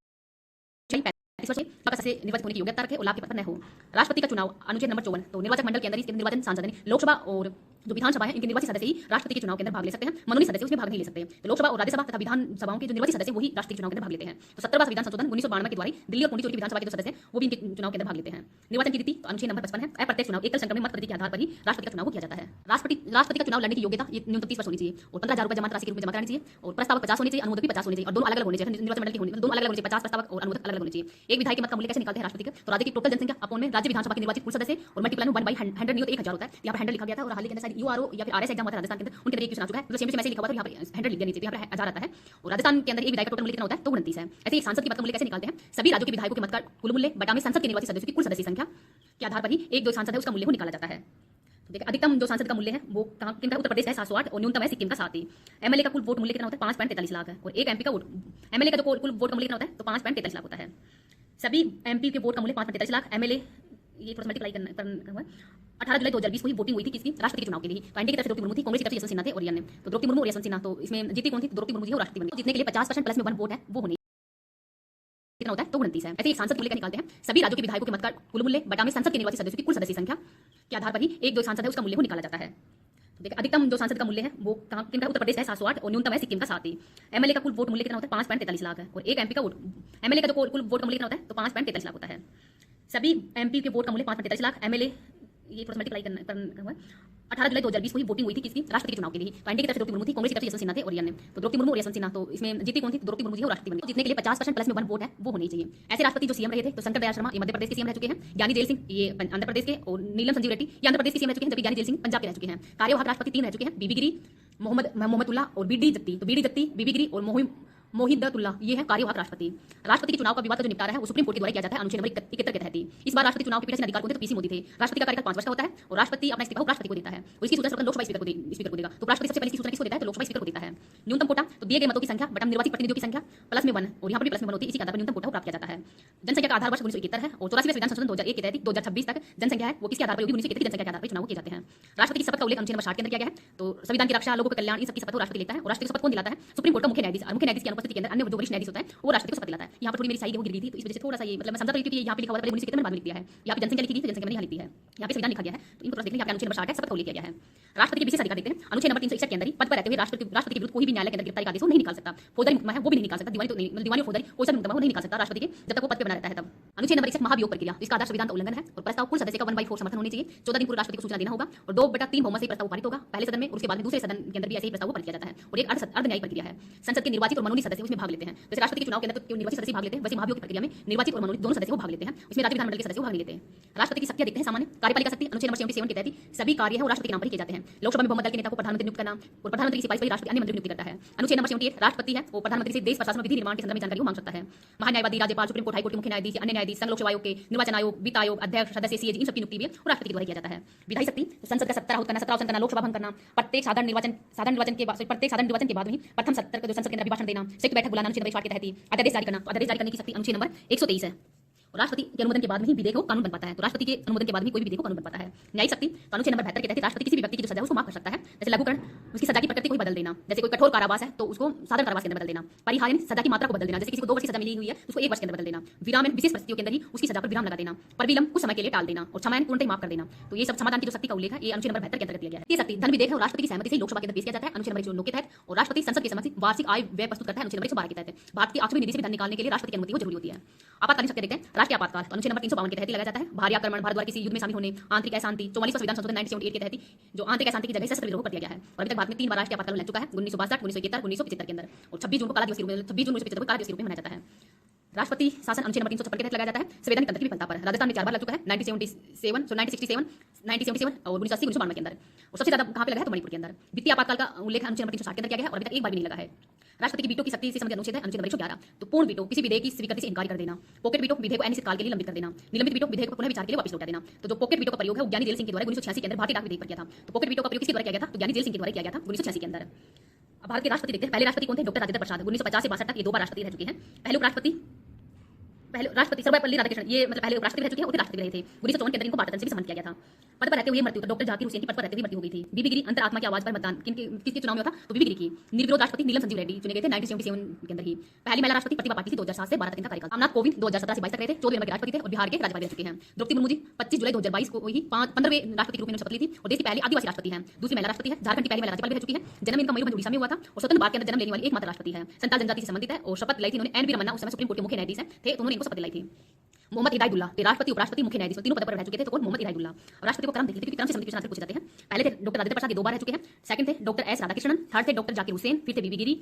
A: से निर्वाचित होने की योग्यता रखे और लाभ के पद पर न हो। राष्ट्रपति का चुनाव अनुच्छेद नंबर 54 तो निर्वाचक मंडल के अंदर इसके निर्वाचन सांसद लोकसभा और जो विधानसभा है इनके निर्वाचित सदस्य ही राष्ट्रपति के चुनाव के अंदर भाग ले सकते हैं। मनोनीत सदस्य उसमें भाग नहीं ले सकते। तो लोकसभा और राज्यसभा तथा विधानसभाओं के जो निर्वाचित सदस्य वही राष्ट्रीय चुनाव के अंदर भाग लेते हैं। तो 17वां संविधान संशोधन 1992 के द्वारा दिल्ली और पुडुचेरी की विधानसभा के जो सदस्य वो भी इनके चुनाव के अंदर भाग लेते हैं। निर्वाचन की रीति तो अनुच्छेद नंबर 55 है। अप्रत्यक्ष चुनाव एकल संक्रमण मत पद्धति के आधार पर ही राष्ट्रपति का चुनाव किया जाता है। राष्ट्रपति का चुनाव लड़ने की योग्यता न्यूनतम 30 वर्ष होनी चाहिए और 15,000 रुपये जमा राशि के रूप में जमा करानी चाहिए और प्रस्तावक 50 होने चाहिए, अनुमोदक भी 50 होने चाहिए और दोनों अलग अलग होने चाहिए। निर्वाचन मंडल के होने दोनों अलग अलग होने चाहिए। 50 प्रस्तावक और अनुमोदक अलग अलग होने चाहिए। एक विधायक के मत का मूल्य कैसे निकालते हैं राष्ट्रपति का? तो राज्य की टोटल जनसंख्या अपॉन में राज्य विधानसभा के निर्वाचित कुल सदस्य और मल्टीप्लाई में 1/100 नहीं होता 1000 होता है। यहाँ पर 100 लिखा गया था और हाल ही के अंदर यूआरओ या फिर आरएस एग्जाम हुआ था राजस्थान के अंदर उनके अंदर एक क्वेश्चन आ चुका है। मतलब सेम टू सेम ऐसे लिखा हुआ था यहाँ पर 100 लिख देना चाहिए, यहाँ पर 1000 आता है। और राजस्थान के अंदर एक विधायक का टोटल मूल्य कितना होता है? तो 29 है। ऐसे एक सांसद की मत का मूल्य कैसे निकालते हैं? सभी राज्यों के विधायकों के मत का कुल मूल्य बटा में संसद के निर्वाचित सदस्यों की कुल सदस्य संख्या के आधार पर ही एक जो सांसद है उसका मूल्य निकाला जाता है। तो देखिए अधिकतम जो सांसद का मूल्य है वो किनका? उत्तर प्रदेश है 708 और न्यूनतम है सिक्किम का 7 ही। एमएलए का कुल वोट मूल्य कितना होता है? 5.43 लाख है। और एक एमपी का वोट एमएलए का जो कुल वोट का मूल्य कितना होता है? तो 5.43 लाख होता है। सभी एमपी के वोट का मूल्य 5.43 लाख। एमएलए ये थोड़ा मल्टीप्लाई करना हुआ 18 जुलाई 2020 को ही वोटिंग हुई थी किसकी? राष्ट्रपति के चुनाव के लिए। तो एनडीए की तरफ से द्रौपदी मुर्मू थी, कांग्रेस की तरफ से यशवंत सिन्हा थे और अन्य तो द्रौपदी मुर्मू और यशवंत सिन्हा। तो इसमें जीती कौन थी? द्रौपदी मुर्मू जी और राष्ट्रपति बनी। जीतने के लिए 50% प्लस में 1 वोट है वो होनी कितना होता है? तो 29 है। ऐसे एक सांसद मूल्य का निकालते हैं सभी राज्यों के विधायकों के मत का कुल मूल्य बटा में संसद के निर्वाचित सदस्यों की कुल सदस्य संख्या के आधार पर ही एक जो सांसद है उसका मूल्य निकाला जाता है। तो देखिए अधिकतम जो सांसद का मूल्य है वो किनका? उत्तर प्रदेश है 708 और न्यूनतम है सिक्किम का 7 ही। एमएलए का कुल वोट मूल्य कितना होता है? 5.43 लाख है। और एक एमपी का वोट एमएलए का जो कुल वोट का मूल्य कितना होता है? तो 5.43 लाख होता है। सभी एमपी के वोट का मूल्य 5.43 लाख। एमएलए ये थोड़ा मल्टीप्लाई करना हुआ 18 जुलाई 2020 को ही वोटिंग हुई थी किसकी? राष्ट्रपति के चुनाव के लिए। तो एनडीए की तरफ से द्रौपदी मुर्मू थी, कांग्रेस की तरफ से यशवंत सिन्हा थे और अन्य तो द्रौपदी मुर्मू और यशवंत सिन्हा। तो इसमें जीती कौन थी? द्रौपदी मुर्मू जी और राष्ट्रपति बनी। जीतने के लिए 50% प्लस में 1 वोट है वो होनी चाहिए। ऐसे राष्ट्रपति जो सीएम रहे थे तो शंकर दयाल शर्मा ये मध्य प्रदेश के सीएम रह चुके हैं, ज्ञानी जेल सिंह ये आंध्र प्रदेश के और नीलम संजीव रेड्डी ये आंध्र प्रदेश के सीएम रह चुके हैं, जबकि ज्ञानी जेल सिंह पंजाब के रह चुके हैं। कार्यवाहक राष्ट्रपति 3 रह चुके हैं, बीबी गिरी, मोहम्मद उल्लाह और बीडी जत्ती। तो बीडी जत्ती, बीबी गिरी और मोहिद्दतुल्ला ये है कार्यवाहक राष्ट्रपति। राष्ट्रपति के चुनाव का विवाद का जो निपटारा है वो सुप्रीम कोर्ट के द्वारा किया जाता है अनुच्छेद नंबर 71 के तहत ही। इस बार राष्ट्रपति चुनाव के पीछे अधिकार कौन थे? तो पीसी मोदी थे। राष्ट्रपति का कार्यकाल 5 वर्ष का होता है और राष्ट्रपति अपना इस्तीफा राष्ट्रपति को देता है और इसकी सूचना सर्वप्रथम लोकसभा स्पीकर को देगा। तो राष्ट्रपति सबसे पहले इसकी सूचना किसको देता है? तो लोकसभा स्पीकर को देता है। न्यूनतम कोटा तो दिए गए मतों की संख्या बटा निर्वाचित प्रतिनिधियों की संख्या प्लस में 1 और यहाँ पर भी प्लस में 1 होती है। इसी के आधार पर न्यूनतम कोटा प्राप्त किया जाता है। जनसंख्या का आधार वर्ष 1971 है और 84वें संविधान संशोधन 2001 के तहत 2026 तक जनसंख्या है वो किसके आधार पर होगी? 1971 की जनसंख्या के आधार पर चुनाव किए जाते हैं। राष्ट्रपति की शपथ का उल्लेख अनुच्छेद नंबर 60 के अंदर किया गया है। तो संविधान की रक्षा, लोगों के कल्याण, इन सबकी शपथ राष्ट्रपति लेता है और राष्ट्रपति की शपथ कौन दिलाता है? सुप्रीम कोर्ट का मुख्य न्यायाधीश। और मुख्य न्यायाधीश की अनुपस्थिति के अंदर अन्य जो वरिष्ठ न्यायाधीश होता है वो राष्ट्रपति को शपथ दिलाता है। यहाँ पर थोड़ी मेरी साइड गिर गई थी तो इस वजह से थोड़ा सा ये मतलब मैं समझा तो क्योंकि यहाँ पे लिखा हुआ है 1971 में बाद में लिख दिया है। यहाँ पे जनसंख्या लिखी थी तो जनसंख्या में यहाँ लिखी है, यहाँ पे संविधान लिखा गया है। तो इनको थोड़ा देख लें। यहाँ पे अनुच्छेद नंबर 60 है, शपथ का उल्लेख किया गया है। राष्ट्रपति के विशेष अधिकार देखते हैं। अनुच्छेद नंबर 361 के अंदर ही पद पर रहते हुए राष्ट्रपति के विरुद्ध कोई भी न्यायालय के अंदर गिरफ्तारी का आदेश नहीं निकाल सकता। फौजदारी मुकदमा है वो भी नहीं निकाल सकता। दीवानी तो नहीं, मतलब दीवानी और फौजदारी कोई सा मुकदमा नहीं निकाल सकता राष्ट्रपति के जब तक वो पद पर बना रहता है तब। अनुच्छेद नंबर 61 महाभियोग प्रक्रिया, इसका आधार संविधान का उल्लंघन है और प्रस्ताव कुल सदस्य का 1/4 समर्थन होने चाहिए। 14 दिन पूर्व राष्ट्रपति को सूचना देना होगा और 2/3 बहुमत से प्रस्ताव पारित होगा पहले सदन में और उसके बाद में दूसरे सदन के अंदर भी ऐसे ही प्रस्ताव पारित किया जाता है। और एक अर्धन्यायिक प्रक्रिया है। संसद के निर्वाचित और मनोनीत सदस्य उसमें भाग लेते हैं। जैसे राष्ट्रपति के चुनाव के अंदर तो निर्वाचित सदस्य भाग लेते हैं, वैसे महाभियोग की प्रक्रिया में निर्वाचित और मनोनीत दोनों सदस्य भाग लेते हैं। इसमें राज्य विधानमंडल के सदस्य भाग लेते हैं। राष्ट्रपति की शक्तियां देखते हैं। सामान्य कार्यपालिका शक्ति अनुच्छेद नंबर 77 के तहत सभी कार्य है वो राष्ट्रपति के नाम पर ही किए जाते हैं। लोकसभा में बहुमत दल के नेता को प्रधानमंत्री नियुक्त करना और प्रधानमंत्री की सिफारिश पर राष्ट्रपति अन्य मंत्री नियुक्त करता है। अनुच्छेद नंबर 78 राष्ट्रपति है वो प्रधानमंत्री से देश प्रशासन और विधि निर्माण के संदर्भ में जानकारी मांग सकता है। महान्यायवादी, राज्यपाल, सुप्रीम कोर्ट, हाईकोर्ट के मुख्य न्यायाधीश, अन्य न्यायाधीश, संघ लोक सेवा आयोग के, निर्वाचन आयोग, वित्त आयोग, अध्यक्ष, सदस्य, सीएजी इन सबकी नियुक्ति भी राष्ट्रपति के द्वारा किया जाता है। विधायी शक्ति संसद का 17 करना, 17 करना, लोकसभा भंग करना, प्रत्येक साधारण निर्वाचन के बाद में प्रथम सत्र का जो संसद के अंदर अभिभाषण देना, संयुक्त बैठक बुलाना अनुच्छेद नंबर 60 के तहत ही अध्यादेश जारी करना। अध्यादेश जारी करने की शक्ति अनुच्छेद नंबर 123 है। और राष्ट्रपति के अनुमोदन के बाद में ही विधेयक कानून बन पाता है। तो राष्ट्रपति के अनुमोदन के बाद में कोई भी विधेयक कानून बन पाता है। न्यायिक शक्ति अनुच्छेद नंबर 72 के तहत राष्ट्रपति किसी भी व्यक्ति की जो सजा है उसको माफ कर सकता है। जैसे लघुकरण, उसकी सजा की प्रकृति को बदल देना। जैसे कोई कठोर कारावास है तो उसको साधारण कारावास के अंदर बदल देना। परिहार सजा की मात्रा को बदल देना। जैसे किसी को 2 वर्ष की सजा मिली हुई है उसको 1 वर्ष के अंदर बदल देना। विराम विशेष परिस्थितियों के अंदर ही उसकी सजा पर विराम लगा देना। परविलंब कुछ समय के लिए टाल देना और क्षमायन पूर्णतः माफ कर देना। तो ये सब समाधान की जो शक्ति का उल्लेख है ये अनुच्छेद नंबर 72 के अंतर्गत किया गया है। ये शक्ति धन विधेयक है और राष्ट्रपति की सहमति से लोकसभा के अंदर पेश किया जाता है अनुच्छेद नंबर 109 के तहत। और राष्ट्रपति संसद के समक्ष वार्षिक आय व्यय प्रस्तुत करता है अनुच्छेद नंबर 112 के तहत। भारत की आखिरी निधि से धन निकालने के लिए राष्ट्रपति की अनुमति जरूरी होती है। आपातकालीन शक्ति देखते हैं। राष्ट्रीय आपातकाल अनुच्छेद नंबर 352 के तहत लगाया जाता है। भारी आक्रमण, भारत द्वारा किसी युद्ध में शामिल होने, आंतरिक अशांति, 44वां संविधान संशोधन 1978 के तहत जो आंतरिक अशांति की जगह सशस्त्र विद्रोह कर दिया गया है। और अभी तक भारत में 3 बार राष्ट्रीय आपातकाल लग चुका है 1962, 1971, 1975 के अंदर। और 26 जून को काला दिवस के रूप में 26 जून 1975 को काला दिवस के रूप में मनाया जाता है। राष्ट्रपति शासन अनुच्छेद नंबर 356 के तहत लगाया जाता है। संवैधानिक तंत्र की विफलता पर राजस्थान में 4 बार लग चुका है 1977, 1967 और 1980, 1992 के अंदर। और सबसे ज्यादा कहां पे लगा है? तो मणिपुर के अंदर। वित्तीय आपातकाल का उल्लेख अनुच्छेद नंबर 360 के अंदर किया गया है और अभी तक एक बार भी नहीं लगा है। राष्ट्रपति की वीटो की शक्ति से संबंधित अनुच्छेद है अनुच्छेद नंबर 111। तो पूर्ण वीटो किसी विधेयक की स्वीकृति से इनकार कर देना। पॉकेट वीटो विधेयक को अनिश्चित काल के लिए लंबित कर देना। निलंबित वीटो विधेयक को पुनः विचार के लिए वापस लौटा देना। तो जो पॉकेट वीटो का प्रयोग है वो ज्ञानी जेल सिंह के द्वारा 1986 के अंदर भारतीय डाक विधेयक पर किया था। तो पॉकेट वीटो का प्रयोग किसके द्वारा किया गया था? तो ज्ञानी जेल सिंह के द्वारा किया गया था 1986 के अंदर। अब भारत के राष्ट्रपति देखते हैं। पहले राष्ट्रपति कौन थे? डॉक्टर राजेंद्र प्रसाद। 1950 से 62 तक ये 2 बार राष्ट्रपति रह चुके हैं। पहले राष्ट्रपति सर्वपल्ली राधाकृष्णन ये मतलब पहले उपराष्ट्रपति रह चुके हैं, उनके राष्ट्रपति रहे थे। 1954 के अंदर इनको भारत रत्न से भी सम्मानित किया गया था। पद पर रहते हुए मृत्यु। डॉक्टर जाकिर हुसैन की पद पर रहते हुए मृत्यु हो गई थी। बीबी गिरी अंतरात्मा की आवाज पर मतदान किसके चुनाव में हुआ था? तो बीबी गिरी की। निर्विरोध राष्ट्रपति नीलम संजीव रेड्डी चुने गए थे 1977 के अंदर ही। पहली महिला राष्ट्रपति प्रतिभा पाटिल थी 2007 से 12 तक इनका कार्यकाल। रामनाथ कोविंद 2017 से 22 तक रहे थे, 14 नंबर के राष्ट्रपति थे और बिहार के राज्यपाल रह चुके हैं। द्रौपदी मुर्मू जी 25 जुलाई 2022 को ही 15वें राष्ट्रपति के रूप में शपथ ली थी और देश की पहली आदिवासी राष्ट्रपति है। दूसरी महिला राष्ट्रपति है। झारखंड की पहली महिला राज्यपाल भी रह चुकी है। जन्म इनका मयूरभंज उड़ीसा में हुआ था और स्वतंत्र भारत के अंदर जन्म लेने वाली एकमात्र राष्ट्रपति है। संताल जनजाति से संबंधित है और शपथ लाई थी इन्होंने एन वी रमन्ना उस समय सुप्रीम कोर्ट के मुख्य न्यायाधीश थे तो उन्होंने इनको शपथ दिलाई थी। मोहम्मद हिदायतुल्लाह राष्ट्रपति, उपराष्ट्रपति, मुख्य न्यायाधीश तीनों पद पर रह चुके थे। तो कौन? मोहम्मद हिदायतुल्लाह। राष्ट्रपति को क्रम देखते क्योंकि क्रम से संबंधित क्वेश्चन पूछे जाते हैं। पहले थे डॉक्टर राजेंद्र प्रसाद, ये 2 बार रह चुके हैं। सेकंड थे डॉक्टर एस राधाकृष्णन। थर्ड थे डॉक्टर जाकिर हुसैन। फिर थे बीबी गिरी,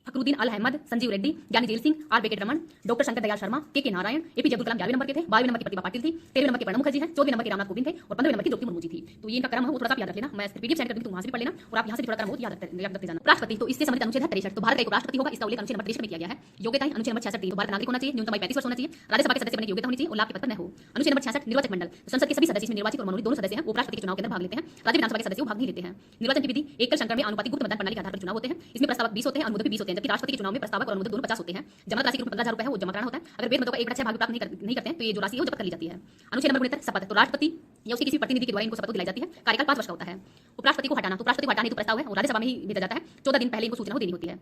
A: फखरुद्दीन अल Ahmad, Sanjiva Reddy, Giani Zail Singh, R Venkataraman, doctor Shankar Dayal Sharma, K Narayanan, APJ Abdul Kalam 11वें नंबर के थे। 12वें नंबर की प्रतिभा पाटिल थी। 13वें नंबर के प्रणब मुखर्जी है। 14वें नंबर के रामनाथ कोविंद थे और 15वें नंबर की द्रौपदी मुर्मू जी थी। तो ये इनका क्रम है वो थोड़ा सा याद रख लेना। मैं पीडीएफ सेंड कर दूंगी, तुम वहां से भी पढ़ लेना और आप यहां से भी थोड़ा क्रम याद रखते जाना। राष्ट्रपति तो इससे संबंधित अनुच्छेद है 63। तो भारत का एक राष्ट्रपति होगा, इसका उल्लेख अनुच्छेद नंबर 63 में किया गया है। योग्यता अनुच्छेद नंबर 66 तो भारत नागरिक होना चाहिए, न्यूनतम आयु 35 वर्ष होना चाहिए, राज्यसभा के सदस्य बनने की योग्यता होनी चाहिए और लाभ के पद पर न हो। अनुच्छेद नंबर 66 निर्वाचक मंडल संसद के सभी सदस्य इसमें निर्वाचित और मनोनीत दोनों सदस्य हैं वो राष्ट्रपति के चुनाव के अंदर भाग लेते हैं। राज्य विधानसभा के सदस्य भाग नहीं लेते हैं। निर्वाचन की विधि एकल संक्रमण में अनुपातिक गुप्त मतदान प्रणाली के आधार पर चुनाव होते हैं। इसमें प्रस्तावक 20 होते हैं, अनुमोदक भी 20 होते हैं, जबकि राष्ट्रपति के चुनाव में प्रस्तावक और अनुमोदक दोनों 50 होते हैं। जमा राशि के रूप में 15,000 रुपए है वो जमा कराना होता है। अगर वेद मतों का 1/6 भाग प्राप्त नहीं करते हैं तो ये जो राशि है वो जब्त कर ली जाती है। अनुच्छेद नंबर 69 शपथ। तो राष्ट्रपति या उसके किसी प्रतिनिधि के द्वारा इनको शपथ दिलाई जाती है। कार्यकाल 5 वर्ष का होता है। उपराष्ट्रपति को हटाना, तो उपराष्ट्रपति को हटाने तो प्रस्ताव है और राज्यसभा में ही भेजा जाता है। 14 दिन पहले इनको सूचना देनी होती है।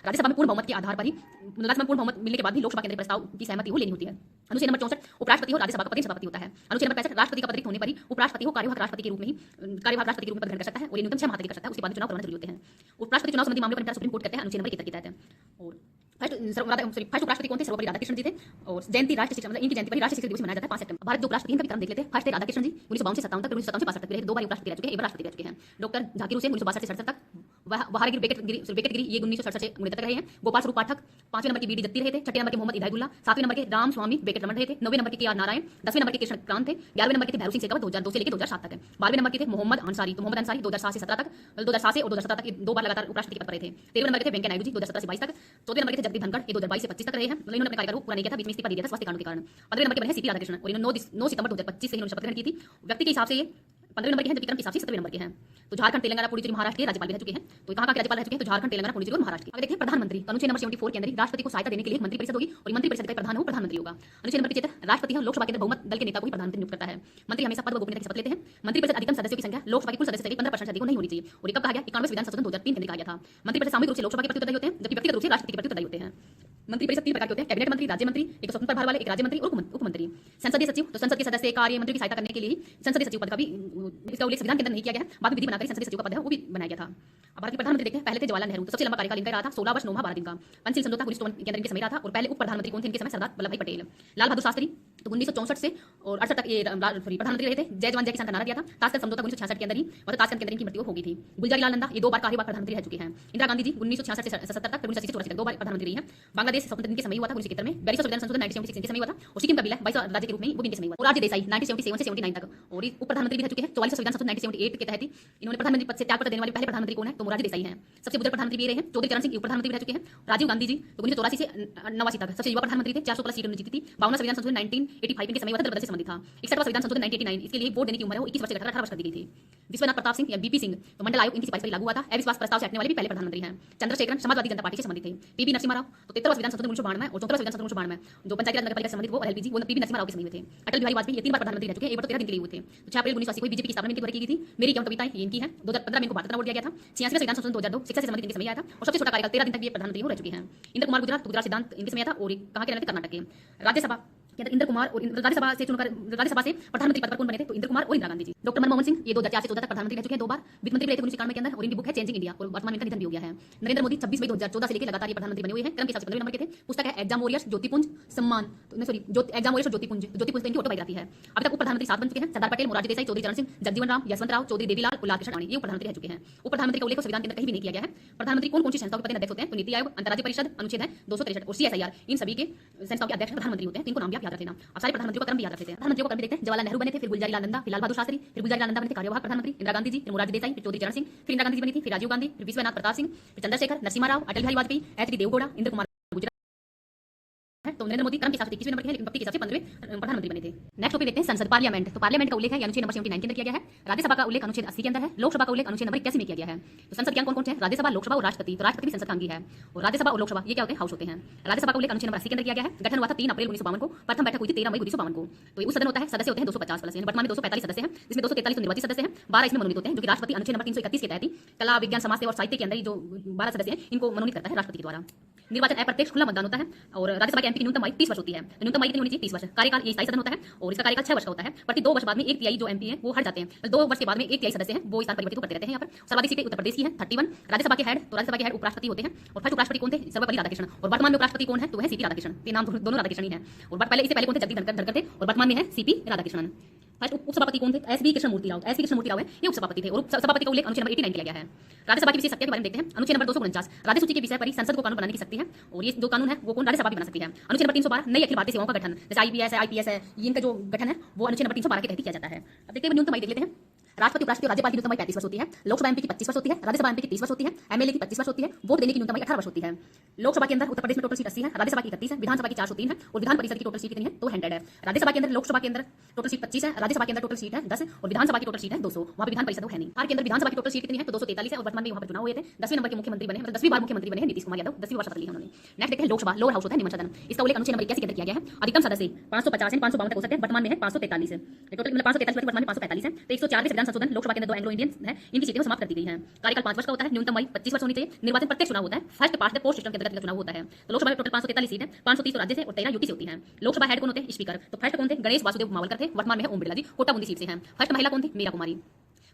A: राज्यसभा में पूर्ण बहुमत के आधार पर ही राज्यसभा में पूर्ण बहुमत मिलने के बाद ही लोकसभा के अंदर प्रस्ताव की सहमति हो लेनी होती है। अनुच्छेद नंबर 64 उपराष्ट्रपति और राज्यसभा का प्रतिनिधि सभापति होता है। अनुच्छेद नंबर 65 राष्ट्रपति का पद रिक्त होने पर ही उपराष्ट्रपति को कार्यवाहक राष्ट्रपति के रूप में पद ग्रहण कर सकता है और ये न्यूनतम 6 माह तक कर सकता है। उसके बाद चुनाव करवाना जरूरी होते हैं। उपराष्ट्रपति चुनाव संबंधी मामलों पर निपटारा सुप्रीम कोर्ट करते हैं अनुच्छेद नंबर 71 के तहत। और फर्स्ट उपराष्ट्रपति कौन थे? सर्वपल्ली राधाकृष्णन जी थे और जयंती राष्ट्रीय शिक्षक मतलब इनकी जयंती पर राष्ट्रीय शिक्षक दिवस मनाया जाता है 5 सितंबर। भारत जो उपराष्ट्रपति इनका क्रम देख लेते हैं। फर्स्ट थे राधाकृष्णन जी 1952 से 57 तक, 1957 से 62 तक रहे, 2 बार उपराष्ट्रपति रह चुके हैं, एक बार राष्ट्रपति रह चुके हैं। डॉक्टर जाकिर हुसैन 1962 से 67 तक, वहारगिरी बेकटगिरी ये 1967 से 19 तक रहे हैं। गोपाल स्वरूप पाठक 5वें नंबर के वीडी दत्ती रहे थे। 6ठे नंबर के मोहम्मद इदायतुल्ला, 7वें नंबर के राम स्वामी बेकट रमन रहे थे। 9वें नंबर के आर नारायण, 10वें नंबर के कृष्ण क्रांत थे। 11वें नंबर के थे भैरव सिंह शेखावत 2002 से लेकर 2007 तक है। 12वें नंबर के थे मोहम्मद अंसारी, तो मोहम्मद अंसारी 2007 से 17 तक, 2007 से और 2017 तक 2 बार लगातार उपराष्ट्रपति पद पर रहे थे। 13वें नंबर के थे वेंकैया नायडू जी 2017 से 22 तक। 14वें नंबर के थे जगदीप धनखड़, ये 2022 से 25 तक रहे हैं। इन्होंने अपने कार्यकाल को पूरा नहीं किया था, बीच में इस्तीफा दे दिया था स्वास्थ्य कारणों के कारण। 15वें नंबर के बने सीपी राधाकृष्णन और इन्होंने 9 सितंबर 2025 से इन्होंने शपथ ग्रहण की थी। व्यक्ति के हिसाब से ये 15वें नंबर के हैं, जबकि क्रम के हिसाब से 17वें नंबर के हैं। तो झारखंड, तेलंगाना, पुडुचेरी, महाराष्ट्र के राज्यपाल भी रह चुके हैं। तो कहां के राज्यपाल रह चुके हैं? तो झारखंड, तेलंगाना, पुडुचेरी और महाराष्ट्र के। आगे देखिए प्रधानमंत्री, अनुच्छेद नंबर 74 के अंदर ही राष्ट्रपति को सहायता देने के लिए एक मंत्री परिषद होगी और मंत्री परिषद का प्रधान हो प्रधानमंत्री होगा। अनुच्छेद नंबर 73 राष्ट्रपति है लोकसभा के अंदर बहुमत दल के नेता को ही प्रधानमंत्री नियुक्त करता है। मंत्री हमेशा पद व गोपनीयता की शपथ लेते हैं। मंत्री परिषद अधिकतम सदस्यों की संख्या लोकसभा के कुल सदस्य से 15% से अधिक नहीं होनी चाहिए। और ये कब कहा गया? 91 संविधान संशोधन 2003 के अंदर कहा गया था। मंत्री परिषद सामूहिक रूप से लोकसभा के प्रति उत्तरदायी होते हैं, जबकि व्यक्तिगत रूप से राष्ट्रपति के प्रति उत्तरदायी होते हैं। मंत्री परिषद 3 प्रकार के होते हैं: कैबिनेट मंत्री, राज्य मंत्री, एक स्वतंत्र प्रभार वाले, एक राज्य मंत्री और उप मंत्री। संसदीय सचिव, तो संसद के सदस्य कार्य मंत्री की सहायता करने के लिए संसदीय सचिव पद का भी इसका उल्लेख संविधान के अंदर नहीं किया गया है। बाद में विधि बनाकर संसदीय सचिव का पद है वो भी बनाया गया था। अब भारत के प्रधानमंत्री देखते हैं, पहले थे जवाहरलाल नेहरू, तो सबसे लंबा कार्यकाल इनका रहा था 16 वर्ष 9 माह 12 दिन का। पंचशील समझौता पुलिस के अंदर इनके समय रहा था। और पहले उप प्रधानमंत्री कौन थे इनके समय? सरदार वल्लभ भाई पटेल। लाल बहादुर शास्त्री तो 1964 से और 68 तक ये प्रधानमंत्री रहे थे। जय जवान जय किसान का नारा दिया था। ताशकंद समझौता 1966 के अंदर ही, मतलब ताशकंद के अंदर इनकी मृत्यु हो गई थी। गुलजारी लाल नंदा ये 2 बार कार्यवाहक प्रधानमंत्री रह चुके हैं। इंदिरा गांधी जी 1966 से 77 तक, फिर 1980 से 84 तक 2 बार प्रधानमंत्री रही हैं। बांग्लादेश स्वतंत्र इनके समय हुआ था 1971 में। 42 संविधान संशोधन 1976 इनके समय हुआ था। और सिक्किम का बिल है 22 राज्य के रूप में वो भी इनके समय हुआ। और राज्य देसाई 1977 से 79 तक और उप प्रधानमंत्री भी रह चुके हैं। 44 संविधान संशोधन 1978 के तहत ही इन्होंने प्रधानमंत्री पद से त्यागपत्र देने वाले पहले प्रधानमंत्री कौन है? तो मोरारजी देसाई हैं। सबसे बुजुर्ग प्रधानमंत्री भी रहे हैं। चौधरी चरण सिंह उप प्रधानमंत्री भी रह चुके हैं। राजीव गांधी जी तो 1984 से 89 तक सबसे युवा प्रधानमंत्री थे। 400 प्लस सीट उन्होंने जीती थी। 52 संविधान संशोधन 1985 इनके समय हुआ था, दल बदल से संबंधित था। 61वां संविधान संशोधन 1989 इसके लिए वोट देने की उम्र है वो 21 वर्ष से 18 वर्ष कर दी गई थी। विश्वनाथ प्रताप सिंह या बीपी सिंह तो मंडल आयोग इनकी सिफारिश पर लागू हुआ था। अविश्वास प्रस्ताव से हटने वाले भी पहले प्रधानमंत्री हैं। चंद्रशेखरन समाजवादी जनता पार्टी से संबंधित थे। पीबी नरसिम्हा राव तो 73वां संविधान संशोधन 1992 और 74वां संविधान संशोधन 1992 जो पंचायती राज नगरपालिका से संबंधित वो एलपीजी वो पीबी नरसिम्हा राव के समय हुए थे। अटल बिहारी वाजपेयी ये 3 बार प्रधानमंत्री रह चुके हैं। एक बार तो 13 दिन के लिए हुए थे। तो 6 अप्रैल 1980 को बीजेपी की स्थापना इनकी द्वारा की गई थी। मेरी क्या कविताएं ये इनकी है। 2015 में इनको भारत रत्न अवार्ड दिया गया था। 86वां संविधान संशोधन 2002 शिक्षा से संबंधित इनके समय आया था। और सबसे छोटा कार्यकाल 13 दिन तक ये प्रधानमंत्री हो रह चुके हैं। इंद्र कुमार गुजरात सिद्धांत इनके समय था। और कहां के रहने थे? कर्नाटक के। राज्यसभा के अंदर इंद्र कुमार और राज्यसभा से प्रधानमंत्री पद पर कौन बने थे? तो इंद्र कुमार और इंदिरा गांधी जी। डॉक्टर मनमोहन सिंह ये 2004 से 2014 तक प्रधानमंत्री रह चुके हैं 2 बार। वित्त मंत्री रहे थे 1991 के अंदर और इनकी बुक है चेंजिंग इंडिया और वर्तमान में इनका निधन भी हो गया है। नरेंद्र मोदी 26 मई 2014 से लेकर लगातार ये प्रधानमंत्री बने हुए हैं। क्रम के हिसाब से 15वें नंबर के थे। पुस्तक है एग्जाम वॉरियर्स ज्योतिपुंज सम्मान, एग्जाम वॉरियर्स ज्योतिपुंज इनकी ऑटोबायोग्राफी है। अभी तक उप प्रधानमंत्री 7 बन चुके हैं। सरदार पटेल, मोरारजी देसाई, चौधरी चरण सिंह, जगजीवन राम, यशवंत राव, चौधरी देवीलाल और लालकृष्ण आडवाणी ये उप प्रधानमंत्री रह चुके हैं। उप प्रधानमंत्री का उल्लेख संविधान के अंदर कहीं भी नहीं किया गया है। प्रधानमंत्री कौन सी संस्थाओं के पद अध्यक्ष होते हैं? तो नीति आयोग, अंतर्राज्यीय परिषद अनुच्छेद है 263 और CSIR इन सभी के संस्थाओं के अध्यक्ष प्रधानमंत्री होते हैं। इनको नाम भी आप याद रख लेना। अब सारे प्रधानमंत्रियों का क्रम भी याद रख लेते हैं। प्रधानमंत्रियों का क्रम देखते हैं। जवाहरलाल नेहरू बने थे, फिर गुलजारी लाल नंदा, फिर लाल बहादुर शास्त्री, फिर गुलजारी लाल नंदा बने थे कार्यवाहक प्रधानमंत्री, इंदिरा गांधी जी, फिर मोरारजी देसाई, फिर चौधरी चरण सिंह, फिर इंदिरा गांधी जी बनी थी, फिर राजीव गांधी, फिर विश्वनाथ प्रताप सिंह, फिर चंद्रशेखर, नरसिम्हा राव, अटल बिहारी वाजपेयी, HD देवगौड़ा, इंद्र कुमार तो नरेंद्र मोदी क्रम के हिसाब से 21वें नंबर के हैं, लेकिन व्यक्ति के हिसाब से 15वें प्रधानमंत्री बने थे। नेक्स्ट टॉपिक देखते हैं संसद पार्लियामेंट। तो पार्लियामेंट का उल्लेख है अनुच्छेद नंबर 79 के अंदर किया गया है। राज्यसभा का उल्लेख अनुच्छेद 80 के अंदर है। लोकसभा का उल्लेख अनुच्छेद नंबर 81 में किया गया है। तो संसद क्या कौन-कौन से हैं? राज्यसभा, लोकसभा और राष्ट्रपति। तो राष्ट्रपति भी संसद का अंग है। और राज्यसभा और लोकसभा ये क्या होते हैं? हाउस होते हैं। राज्यसभा का उल्लेख अनुच्छेद नंबर 80 के अंदर किया गया है। गठन हुआ था 3 अप्रैल 1952 को। प्रथम बैठक हुई थी 13 मई 1952 को। तो ये उस सदन होता है, सदस्य होते हैं 250 प्लस, यानी वर्तमान में 245 सदस्य हैं, जिसमें 243 निर्वाचित सदस्य हैं, 12 इसमें मनोनीत होते हैं, जो कि राष्ट्रपति अनुच्छेद नंबर 331 के तहत ही कला, विज्ञान, समाज सेवा और साहित्य के अंदर जो 12 सदस्य हैं इनको मनोनीत करता है राष्ट्रपति के द्वारा। निर्वाचन अप्रत्यक्ष खुला मतदान होता है। और राज्यसभा के एमपी की न्यूनतम आयु 30 वर्ष होती है। न्यूनतम आयु कितनी होनी चाहिए? 30 वर्ष। कार्यकाल ये स्थायी सदन होता है और इसका कार्यकाल 6 वर्ष का होता है। प्रति 2 वर्ष बाद में 1/3 जो एमपी है वो हट जाते हैं। 2 वर्ष के बाद में 1/3 सदस्य हैं वो स्थान परिवर्तित करते रहते हैं। यहाँ पर सर्वाधिक सीटें उत्तर प्रदेश की हैं 31। राज्यसभा के हेड उपराष्ट्रपति होते हैं। और फर्स्ट उपराष्ट्रपति कौन थे? सर्वपल्ली राधाकृष्णन। और वर्तमान में उपराष्ट्रपति कौन है? तो वह सीपी राधाकृष्णन। ये नाम दोनों राधाकृष्णन ही है। और पहले इससे पहले कौन थे? जगदीप धनखड़ थे और वर्तमान में है सीपी राधाकृष्णन। फर्स्ट उपसभापति कौन थे? एसबी कृष्णमूर्ति राव है, ये उपसभापति थे। और सभापति का उल्लेख अनुच्छेद नंबर 89 किया गया है। राज्यसभा की विशेष शक्तियों के बारे में देखते हैं। अनुच्छेद नंबर 249 राज्य सूची के विषय पर ही संसद को कानून बनाने की शक्ति है। और ये जो कानून है वो कौन? राज्यसभा भी बना सकती है। अनुच्छेद नंबर 312 नई अखिल भारतीय सेवाओं का गठन, जैसे IPS है, इनका जो गठन है वो अनुच्छेद नंबर 312 के तहत किया जाता है। अब देखते हैं न्यूनतम आयु देख लेते हैं। राष्ट्रपति, उपराष्ट्रपति और राज्यपाल की न्यूनतम आयु 35 वर्ष होती है। लोकसभा एमपी की 25 वर्ष होती है। राज्यसभा एमपी की 30 वर्ष होती है। एमएलए की 25 वर्ष होती है। वोट देने की न्यूनतम आयु 18 वर्ष होती है। लोकसभा के अंदर उत्तर प्रदेश में टोटल सीट 80 है, राज्यसभा की 31 है, विधानसभा की 403 है और विधान परिषद की टोटल सीट कितनी है? तो 100 है। राज्यसभा के अंदर, लोकसभा के अंदर टोटल सीट 25 है, राज्यसभा के अंदर टोटल सीट है 10 और विधानसभा की टोटल सीट है 200। वहां पर विधान परिषद है नहीं। बिहार के अंदर विधानसभा की टोटल सीट कितनी है? तो 243 है और वर्तमान में वहां पर चुनाव हुए थे। 10वें नंबर के मुख्यमंत्री बने, मतलब 10वीं बार मुख्यमंत्री बने हैं नीतीश कुमार यादव। 10वीं बार शपथ ली है उन्होंने। नेक्स्ट देखते हैं लोकसभा, लोअर हाउस होता है, निम्न सदन। इसका उल्लेख अनुच्छेद नंबर 81 के अंदर किया गया है। अधिकतम सदस्य 550 552 तक हो सकते हैं। वर्तमान में है 543 है। टोटल मतलब 543 वर्तमान में 545 है। तो 104 संविधान संशोधन लोकसभा के अंदर 2 एंग्लो इंडियन है, इनकी सीटें समाप्त कर दी गई हैं। कार्यकाल 5 वर्ष का होता है। न्यूनतम आयु 25 वर्ष होनी चाहिए। निर्वाचन प्रत्यक्ष चुनाव होता है। First past the post system के अंतर्गत चुनाव होता है। तो लोकसभा में टोटल 543 सीट है, 530 तो राज्य से और 13 यूपी से होती है। लोकसभा हेड कौन होते हैं? स्पीकर। तो फर्स्ट कौन थे? गणेश वासुदेव मावलकर थे। वर्तमान में है ओम बिरला जी, कोटा बूंदी सीट से हैं। फर्स्ट महिला कौन थी? मीरा कुमारी।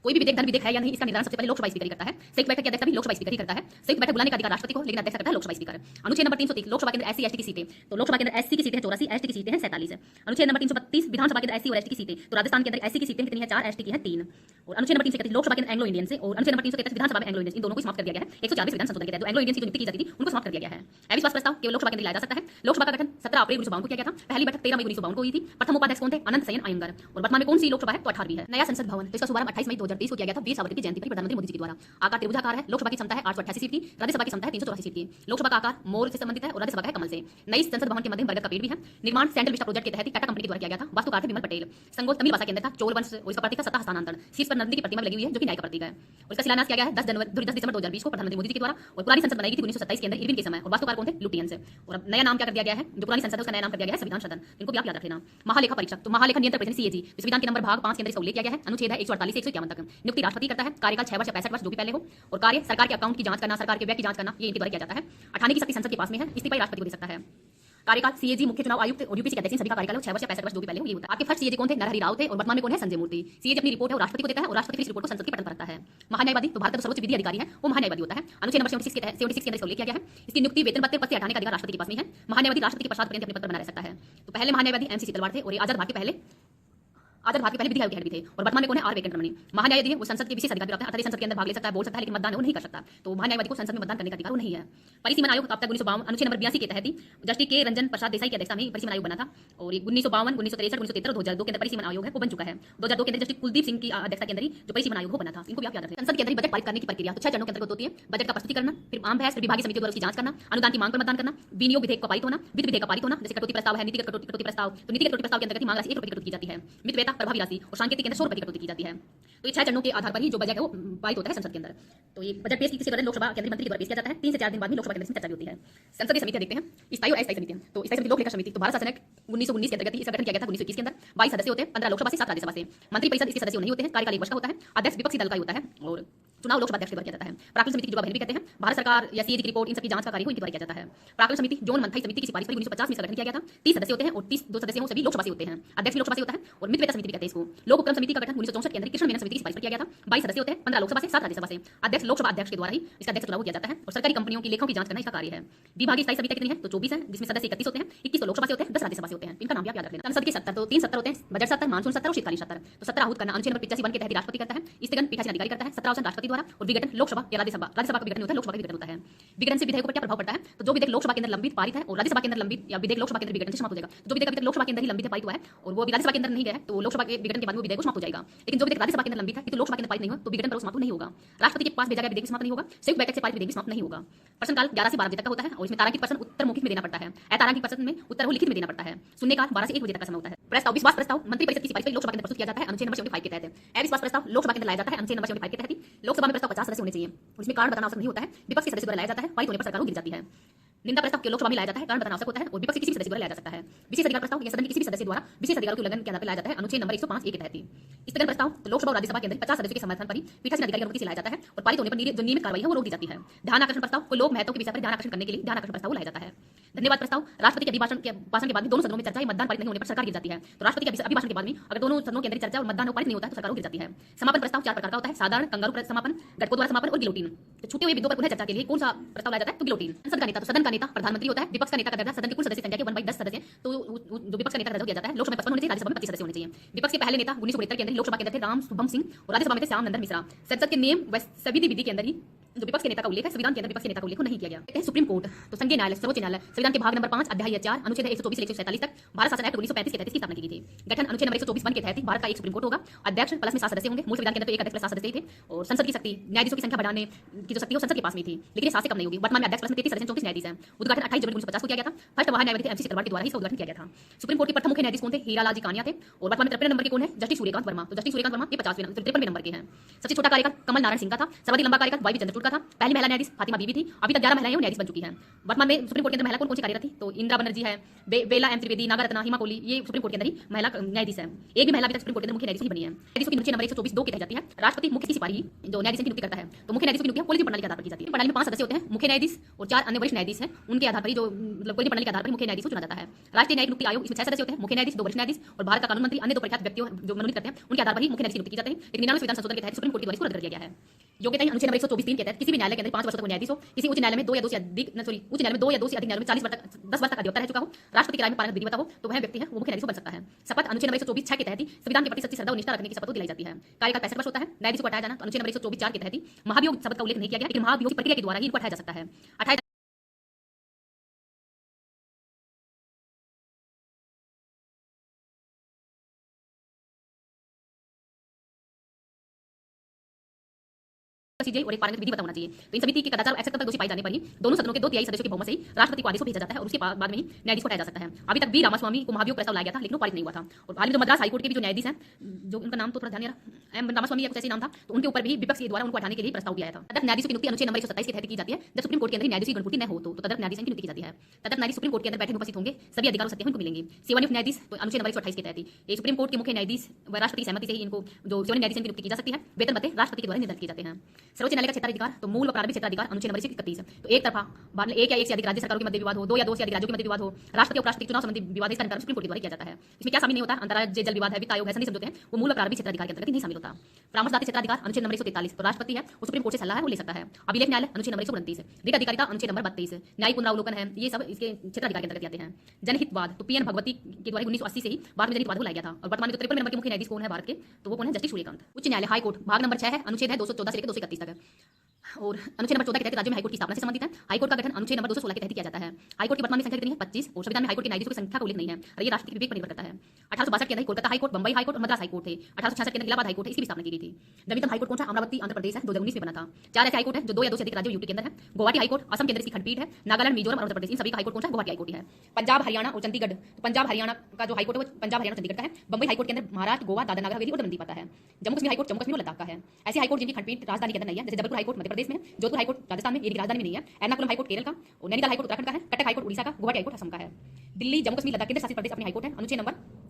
A: कोई भी विधेयक धन विधेयक है या नहीं इसका निर्धारण सबसे पहले लोकसभा स्पीकर ही करता है। संयुक्त बैठक की अध्यक्षता भी लोकसभा स्पीकर ही करता है। संयुक्त बैठक बुलाने का अधिकार राष्ट्रपति को, लेकिन अध्यक्षता करता है लोकसभा स्पीकर। अनुच्छेद नंबर 330 लोकसभा के अंदर एससी एसटी की सीटें, तो लोकसभा के अंदर एससी की सीटें 84, एसटी की सीटें हैं 47। अनुच्छेद नंबर 332 विधानसभा के अंदर एससी और एसटी की सीटें, तो राजस्थान के अंदर एससी की सीटें कितनी है 4, एसटी की है 3। और अनुच्छेद नंबर 331 लोकसभा के अंदर एंग्लो इंडियन से और अनुच्छेद नंबर 333 विधानसभा में एंग्लो इंडियन, इन दोनों को समाप्त कर दिया गया है 140 विधान संशोधन के तहत। तो एंग्लो इंडियन की जो नियुक्ति की जाती थी उनको समाप्त कर दिया गया है। अविश्वास प्रस्ताव केवल लोकसभा के अंदर लाया जा सकता है। लोकसभा का गठन 17 अप्रैल 1952 को किया गया था। पहली बैठक 13 मई 1952 को हुई थी। प्रथम उपाध्यक्ष कौन थे? अनंत सयन अयंगर। और वर्तमान में कौन सी लोकसभा है? तो 18वीं है। नया संसद भवन, तो इसका शुभारंभ 28 मई 2023 को किया गया था वीर सावरकर की जयंती पर प्रधानमंत्री मोदी जी के द्वारा। आकार त्रिभुजाकार है। लोकसभा की क्षमता है 888 सीट की, राज्यसभा की क्षमता है 384 सीट की। लोकसभा का आकार मोर से संबंधित है और राज्यसभा का है कमल से। नई संसद भवन के मध्य बरगद का पेड़ भी है। निर्माण सेंट्रल विस्टा प्रोजेक्ट के तहत टाटा कंपनी के द्वारा किया गया था। वास्तुकार थे विमल पटेल। संगोल तमिल भाषा के अंदर था। चोल वंश और इसका प्रतीक था सत्ता हस्तांतरण। शीर्ष पर नंदी की प्रतिमा लगी हुई है जो कि न्याय का प्रतीक है। और इसका शिलान्यास किया गया है 10 दिसंबर 2020 को प्रधानमंत्री मोदी जी के द्वारा। और पुरानी संसद बनाई गई थी 1927 के अंदर इरविन के समय। और वास्तुकार कौन थे? लुटियंस। और अब नया नाम क्या कर दिया गया है? जो पुरानी संसद है उसका नया नाम कर दिया गया है संविधान सदन। इनको भी आप याद रख लेना। महालेखा परीक्षक, तो महालेखा नियंत्रण परिषद सीएजी संविधान के नंबर भाग 5 के अंदर इसका उल्लेख किया गया है। अनुच्छेद है 148 से 151 तक। नियुक्ति राष्ट्रपति करता है। कार्यकाल 6 वर्ष या 65 वर्ष जो भी पहले हो। और कार्य सरकार के अकाउंट की जांच करना, सरकार के व्यय की जांच करना, ये इनके द्वारा किया जाता है। अठाने की शक्ति संसद के पास में है। इस्तीफा राष्ट्रपति को दे सकता है। कार्यकाल सीएजी मुख्य चुनाव आयुक्त और यूपीसी के अध्यक्ष सभी का कार्यकाल 6 वर्ष या 65 वर्ष जो भी पहले हो ये होता है। आपके फर्स्ट सीएजी कौन थे? नरहरि राव थे। और वर्तमान में कौन है? संजय मूर्ति। सीएजी अपनी रिपोर्ट है और राष्ट्रपति को देता है और राष्ट्रपति इस रिपोर्ट को संसद के पटल पर रखता है। महान्यायवादी, तो भारत का सर्वोच्च विधि अधिकारी है वो महान्यायवादी होता है। अनुच्छेद नंबर 76 के अंदर इसका उल्लेख किया गया है। इसकी नियुक्ति वेतन पद से हटाने का अधिकार राष्ट्रपति के पास में है। महान्यायवादी राष्ट्रपति के पश्चात पर्यंत अपने पद पर बना रह सकता है। तो पहले महान्यायवादी एमसी तलवार थे और आजाद भारत के पहले विधि आयोग के हेड भी थे। और वर्तमान में कौन है? आर वेंकटरमणि। महान्यायवादी वो संसद के विशेष अधिकार प्राप्त है, अर्थात संसद के अंदर भाग ले सकता है, बोल सकता है, लेकिन मतदान वो नहीं कर सकता। तो महान्यायवादी को संसद में मतदान करने का अधिकार नहीं है। परिसीमन आयोग तब तक 1952 अनुच्छेद नंबर 82 के तहत ही जस्टिस के रंजन प्रसाद देसाई की अध्यक्षता में परिसीमन आयोग बना था। और 1952, 1963, 1973, 2002 के अंदर परिसीमन आयोग है वो बन चुका है। 2002 के अंदर जस्टिस कुलदीप सिंह की अध्यक्षता के अंदर ही जो परिसीमन आयोग वो बना था। इनको भी आप याद रखें। संसद के अंदर बजट पारित करने की प्रक्रिया तो 6 चरणों के अंतर्गत होती है। बजट का प्रस्तुति करना, फिर आम बहस, फिर विभागीय समितियों द्वारा उसकी जांच करना, अनुदान की मांग पर मतदान करना, विनियोग विधेयक का पारित होना, वित्त विधेयक का पारित होना, जैसे कटौती प्रस्ताव है, नीतिगत कटौती प्रस्ताव, तो नीतिगत कटौती प्रस्ताव के अंतर्गत मांग राशि 1 रुपये कटौती की जाती है। मितव्ययता, प्रभावी राशि और सांकेतिक के अंदर 100 रुपये कटौती की जाती है। तो ये 6 चरणों के आधार पर ही जो बजट है वो पारित होता है संसद के अंदर। तो ये बजट पेश किसी लोकसभा केंद्रीय मंत्री के द्वारा पेश किया जाता है। 3 से 4 दिन बाद में लोकसभा के अंदर चर्चा भी होती है। संसदीय समितियां देखते हैं, स्थायी और अस्थायी समितियां। तो स्थायी समिति लोक लेखा समिति, तो भारत शासन एक्ट 1919 के अंतर्गत इसका गठन किया गया था। 1921 के अंदर 22 सदस्य होते हैं, 15 लोकसभा से 7 राज्यसभा से। मंत्रिपरिषद इसके सदस्य नहीं होते हैं। कार्यकाल 1 वर्ष का होता है। अध्यक्ष विपक्षी दल का ही होता है और चुनाव लोकसभा अध्यक्ष के द्वारा किया जाता है। प्राक्कलन समिति की जो भी कहते हैं, भारत सरकार या सीएजी की रिपोर्ट इन सबकी जांच का कार्य इनके द्वारा किया जाता है। प्राक्कलन समिति जोन मंथाई समिति की सिफारिश पर 1950 में इसका गठन किया गया था। 30 सदस्य होते हैं और 30 दो सदस्य सभी लोकसभा से होते हैं। अध्यक्ष लोकसभा से होता है। और मितव्ययता समिति भी कहते हैं इसको। लोक उपक्रम समिति का गठन 1964 के अंदर कृष्ण मेनन समिति की सिफारिश पर किया गया था। 22 सदस्य होते हैं, 15 लोकसभा से 7 राज्यसभा से। अध्यक्ष लोकसभा अध्यक्ष के द्वारा ही इसका अध्यक्ष चुनाव किया जाता है। और सरकारी कंपनियों की लेखों की जांच करना इसका कार्य है। विभागीय स्थायी समिति कितनी है? तो 24 है, जिसमें सदस्य 31 होते हैं। 21 तो लोकसभा से होते हैं, 10 राज्यसभा से होते हैं। इनका नाम भी आप याद रख लेना। संसद के 70 तो 3 सत्र होते हैं, बजट सत्र, मानसून सत्र और शीतकालीन सत्र। तो 17 आहूत करना अनुच्छेद नंबर 85 के तहत राष्ट्रपति करता है। स्थगन पीठासीन अधिकारी करता है। 17 राष्ट्रपति द्वारा। और विघटन लोकसभा या राज्यसभा का विघटन होता है, लोकसभा का विघटन होता है। विघटन से विधेयकों पर क्या प्रभाव पड़ता है? तो जो विधेयक लोकसभा के अंदर लंबित पारित है और राज्यसभा के अंदर लंबित या विधेयक लोकसभा के अंदर विघटन से समाप्त हो जाएगा। जो विधेयक लोकसभा के अंदर ही लंबित है, पारित हुआ है और वो राज्यसभा के अंदर नहीं गया है, तो लोकसभा के विघटन के बाद वो विधेयक समाप्त हो जाएगा। लेकिन जो विधेयक राज्यसभा के अंदर लंबित है तो लोकसभा के अंदर पारित नहीं हुआ तो विघटन पर समाप्त नहीं होगा। राष्ट्रपति के पास भेजा गया विधेयक समाप्त नहीं होगा। संयुक्त बैठक से पारित विधेयक समाप्त नहीं होगा। प्रश्नकाल 11 से 12 बजे तक का होता है और इसमें तारांकित प्रश्न उत्तर मौखिक में देना पड़ता है। अतारांकित प्रश्न में उत्तर वो लिखित में देना पड़ता है। शून्यकाल 12 से 1 बजे तक का समय होता है। प्रस्ताव, विश्वास प्रस्ताव मंत्रिपरिषद की सिफारिश पर लोकसभा के अंदर प्रस्तुत किया जाता है अनुच्छेद नंबर 75 के तहत। अविश्वास प्रस्ताव लोकसभा के अंदर लाया जाता है अनुच्छेद नंबर 75 के तहत ही। लोकसभा में प्रस्ताव 50 सदस्य होने चाहिए और इसमें कारण बताना आवश्यक नहीं होता है। विपक्ष के सदस्य द्वारा लाया जाता है, पारित होने पर सरकार गिर जाती है। निंदा प्रस्ताव के लोकसभा में लाया जाता है, कारण बताना आवश्यक होता है और विपक्ष के किसी भी सदस्य द्वारा लाया जा सकता है। विशेष अधिकार प्रस्ताव या सदन के किसी भी सदस्य द्वारा विशेष अधिकारों के उल्लंघन के आधार पर लाया जाता है अनुच्छेद नंबर 105 ए के तहत। स्थगन प्रस्ताव तो लोकसभा और राज्यसभा के अंदर 50 सदस्यों के समर्थन पर ही पीठासीन अधिकारी की अनुमति से लाया जाता है और पारित होने पर जो नियमित कार्रवाई है वो रोक दी जाती है। ध्यान आकर्षण प्रस्ताव को लोक महत्व के विषय पर ध्यान आकर्षण करने के लिए ध्यान आकर्षण प्रस्ताव लाया जाता है। धन्यवाद प्रस्ताव राष्ट्रपति के अभिभाषण के बाद दोनों सदनों में चर्चा या मतदान पारित नहीं होने पर सरकार गिर जाती है। तो राष्ट्रपति के अभिभाषण के बाद में अगर दोनों सदनों के अंदर चर्चा और मतदान पारित नहीं होता है तो सरकार गिर जाती है। समापन प्रस्ताव 4 प्रकार का होता है, साधारण, कंगारू समापन, घटकों द्वारा समापन और गिलोटिन। तो छूटे हुए बिंदुओं पर पुनः चर्चा के लिए कौन सा प्रस्ताव लाया जाता है? तो गिलोटिन। संसद का नेता, तो सदन का नेता प्रधानमंत्री होता है। विपक्ष का नेता का दर्जा सदन के कुल सदस्य संख्या के 1/10 सदस्य, तो जो विपक्ष का नेता का दर्जा दिया जाता है। लोकसभा में 55 होने चाहिए, राज्यसभा में 25 सदस्य होने चाहिए। विपक्ष के पहले नेता 1969 के अंदर लोकसभा के अंदर थे राम शुभम सिंह और राज्यसभा में थे श्याम नंदन मिश्रा। संसद के नियम व सविधि विधि के अंदर ही जो विपक्ष के नेता का उल्लेख है, संविधान के अंदर विपक्ष के नेता का उल्लेख नहीं किया गया। सुप्रीम कोर्ट तो संघीय न्यायालय, सर्वोच्च न्यायालय संविधान के भाग नंबर 5 अध्याय 4 अनुच्छेद 124 से 147 तक भारत शासन एक्ट 1935 के तहत इसकी स्थापना की गई थी। गठन अनुच्छेद नंबर 124 1 के तहत भारत का एक सुप्रीम कोर्ट होगा। अध्यक्ष प्लस में 7 सदस्य होंगे। मूल संविधान के अंदर तो एक अध्यक्ष प्लस 7 सदस्य ही थे और संसद की शक्ति न्यायाधीशों की संख्या बढ़ाने की जो शक्ति है संसद के पास में थी, लेकिन ये 7 से कम नहीं होगी। वर्तमान में अध्यक्ष प्लस में 33 सदस्य 34 न्यायाधीश हैं। उद्घाटन 28 जनवरी 1950 को किया गया था। फर्स्ट महान्यायवादी एमसी तलवार के द्वारा ही इसका उद्घाटन किया गया था। सुप्रीम कोर्ट के प्रथम मुख्य न्यायाधीश कौन थे? हीरालाल जी कानिया थे और वर्तमान में 53 नंबर के कौन है? जस्टिस सूर्यकांत वर्मा। तो जस्टिस सूर्यकांत वर्मा ये 53वें नंबर के हैं। सबसे छोटा कार्यकाल कमल नारायण सिंह का था। सर्वाधिक लंबा कार्यकाल वाई चंद्रचूड़ जुड़ का था। पहली महिला न्यायाधीश फातिमा बीबी थी। अभी तक 11 महिलाएं न्यायाधीश बन चुकी हैं। वर्तमान में सुप्रीम कोर्ट के अंदर महिला कौन सी कार्यरत थी? तो इंदिरा बनर्जी है, बेला एम त्रिवेदी, नागारत्ना, हिमा कोहली, ये सुप्रीम कोर्ट के अंदर ही महिला न्यायाधीश है। एक भी महिला अभी तक सुप्रीम कोर्ट के अंदर मुख्य न्यायाधीश नहीं बनी है। न्यायाधीशों की नियुक्ति नंबर 124 2 की तय जाती है। राष्ट्रपति मुख्य सिपाही जो न्यायाधीश की नियुक्ति करता है, तो मुख्य न्यायाधीश की नियुक्ति कॉलेजियम प्रणाली के आधार पर की जाती है। प्रणाली में 5 सदस्य होते हैं, मुख्य न्यायाधीश और 4 अन्य वरिष्ठ न्यायाधीश हैं, उनके आधार पर ही जो मतलब कॉलेजियम प्रणाली के आधार पर मुख्य न्यायाधीश को चुना जाता है। राष्ट्रीय न्यायिक नियुक्ति आयोग, इसमें 6 सदस्य होते हैं, मुख्य न्यायाधीश, 2 वरिष्ठ न्यायाधीश और भारत का कानून मंत्री, अन्य 2 प्रख्यात व्यक्तियों जो मनोनीत करते हैं, उनके आधार पर ही मुख्य न्यायाधीश की नियुक्ति की जाती है। लेकिन 99 संविधान संशोधन के तहत सुप्रीम कोर्ट के द्वारा इसको रद्द कर दिया गया है। योग्यता अनुच्छेद नंबर 124(3) के तहत किसी भी न्यायालय के अंदर 5 वर्षों तक न्यायाधीश हो, किसी उच्च न्यायालय में 2 या 2 से अधिक उच्च न्यायालय में 2 या 2 से अधिक न्यायालय में 40 वर्ष तक 10 वर्ष तक अधिवक्ता रह चुका हो, राष्ट्रपति की राय में पारंगत विधिवक्ता हो, तो वह व्यक्ति है वो मुख्य न्यायाधीश बन सकता है। शपथ अनुच्छेद नंबर 124(6) के तहत ही संविधान के प्रति सच्ची श्रद्धा और निष्ठा रखने की शपथ दिलाई जाती है। कार्यकाल 65 वर्ष होता है। न्यायाधीश को हटाया जाना तो अनुच्छेद नंबर 124(4) के तहत ही महाभियोग शब्द का उल्लेख नहीं किया गया, लेकिन महाभियोग की प्रक्रिया के द्वारा ही इनको हटाया जा सकता है। सीजे और एक पारंगत विधि होना चाहिए। तो इन समिति के कदाचार और एक्सेप्ट तक दोषी पाए जाने पर ही दोनों सदनों के 2/3 सदस्यों के बहुमत से ही राष्ट्रपति को आदेश भेजा जाता है और उसके बाद में ही न्यायाधीश को हटाया जा सकता है। अभी तक बी रामास्वामी को महाभियोग प्रस्ताव लाया गया था, लेकिन वो पारित नहीं हुआ था। और हाल में जो मद्रास हाईकोर्ट के भी जो न्यायाधीश हैं, जो उनका नाम तो थोड़ा ध्यान नहीं रहा, एम रामास्वामी या कुछ ऐसे नाम था, तो उनके ऊपर भी विपक्ष के द्वारा उनको हटाने के लिए प्रस्ताव भी आया था। तदर्थ न्यायाधीश की नियुक्ति अनुच्छेद नंबर 127 के तहत की जाती है। जब सुप्रीम कोर्ट के अंदर न्यायाधीश की गणपूर्ति न हो तो तदर्थ न्यायाधीश की नियुक्ति की जाती है। तदर्थ न्यायाधीश सुप्रीम कोर्ट के अंदर बैठे उपस्थित होंगे, सभी अधिकार और सत्य इनको मिलेंगे। सेवानिवृत्त न्यायाधीश तो अनुच्छेद नंबर 128 के तहत ही सुप्रीम कोर्ट के मुख्य न्यायाधीश व राष्ट्रपति की सहमति से ही इनको जो सेवानिवृत्त न्यायाधीश की नियुक्ति की जा सकती है। वेतन भत्ते राष्ट्रपति के द्वारा निर्धारित किए जाते हैं। सर्वोच्च न्यायालय का क्षेत्राधिकार तो मूल व प्रारंभिक क्षेत्राधिकार अनुच्छेद नंबर 131 है। तो एक तरफा एक या एक से अधिक राज्य सरकारों के मध्य विवाद हो, 2 या 2 से अधिक राज्यों के मध्य विवाद हो, राष्ट्रपति और उपराष्ट्रपति चुनाव संबंधी विवाद इसका निपटारा सुप्रीम कोर्ट के द्वारा किया जाता है। इसमें क्या शामिल नहीं होता? अंतर्राज्यीय जल विवाद है, वित्त आयोग है, संधि समझौते हैं, वो मूल व प्रारंभिक क्षेत्राधिकार के अंतर्गत नहीं शामिल होता। परामर्शदाता क्षेत्राधिकार अनुच्छेद नंबर 143 तो राष्ट्रपति है वो सुप्रीम कोर्ट से सलाह है वो ले सकता है। अभिलेख न्यायालय अनुच्छेद नंबर 129, रिट अधिकारिता अनुच्छेद नंबर 32, न्यायिक पुनरावलोकन है, ये सब इसके क्षेत्राधिकार के अंतर्गत आते हैं। जनहितवाद तो पीएन भगवती के द्वारा 1980 से ही भारत में जनहितवाद को लाया गया था। और वर्तमान में 53 नंबर के मुख्य न्यायाधीश कौन है भारत के? तो वो कौन है? जस्टिस सूर्यकांत। उच्च न्यायालय हाईकोर्ट भाग नंबर 6 है, अनुच्छेद है 214 से लेकर 231 तक है। और अनुच्छेद नंबर 14 के तहत राज्य में हाईकोर्ट की स्थापना से संबंधित है। हाईकोर्ट का गठन अनुच्छेद नंबर 216 के तहत किया जाता है। हाईकोर्ट की वर्तमान में संख्या कितनी है? 25 और संविधान में हाईकोर्ट के न्यायाधीशों की संख्या का उल्लेख नहीं है और ये राष्ट्रपति के विवेक पर निर्भर करता है। 1862 के अंदर कोलकाता हाईकोर्ट, बंबई हाईकोर्ट और मद्रास हाईकोर्ट थे। 1866 के अंदर इलाहाबाद हाईकोर्ट है, इसकी भी स्थापना की गई थी। नवीनतम हाईकोर्ट कौन सा? अमरावती आंध्र प्रदेश है, 2019 में बना था। 4 ऐसे हाईकोर्ट है जो 2 या 2 से अधिक राज्यों यूटी के अंदर है। गुवाहाटी हाईकोर्ट असम के अंदर इसकी खंडपीठ है। नागालैंड, मिजोरम और आंध्र प्रदेश इन सभी का हाईकोर्ट कौन सा? गुवाहाटी हाईकोर्ट है। पंजाब, हरियाणा और चंडीगढ़, पंजाब हरियाणा का जो हाईकोर्ट है वो पंजाब हरियाणा चंडीगढ़ का है। बंबई हाईकोर्ट के अंदर महाराष्ट्र, गोवा, दादरा नगर हवेली और दमन दीव आता है। जम्मू कश्मीर हाईकोर्ट जम्मू कश्मीर और लद्दाख का है। ऐसे हाईकोर्ट जिनकी खंडपीठ राजधानी के अंदर नहीं है, जैसे जबलपुर हाईकोर्ट मध्य प्रदेश में है, जोधपुर हाईकोर्ट राजस्थान में, ये राजधानी में नहीं है। एर्नाकुलम हाईकोर्ट केरल का और नैनीताल हाईकोर्ट उत्तराखंड का है। कटक हाईकोर्ट उड़ीसा का, गुवाहाटी हाईकोर्ट असम का है। दिल्ली, जम्मू कश्मीर, लद्दाख केंद्र शासित प्रदेश अपनी हाईकोर्ट है। अनुच्छेद नंबर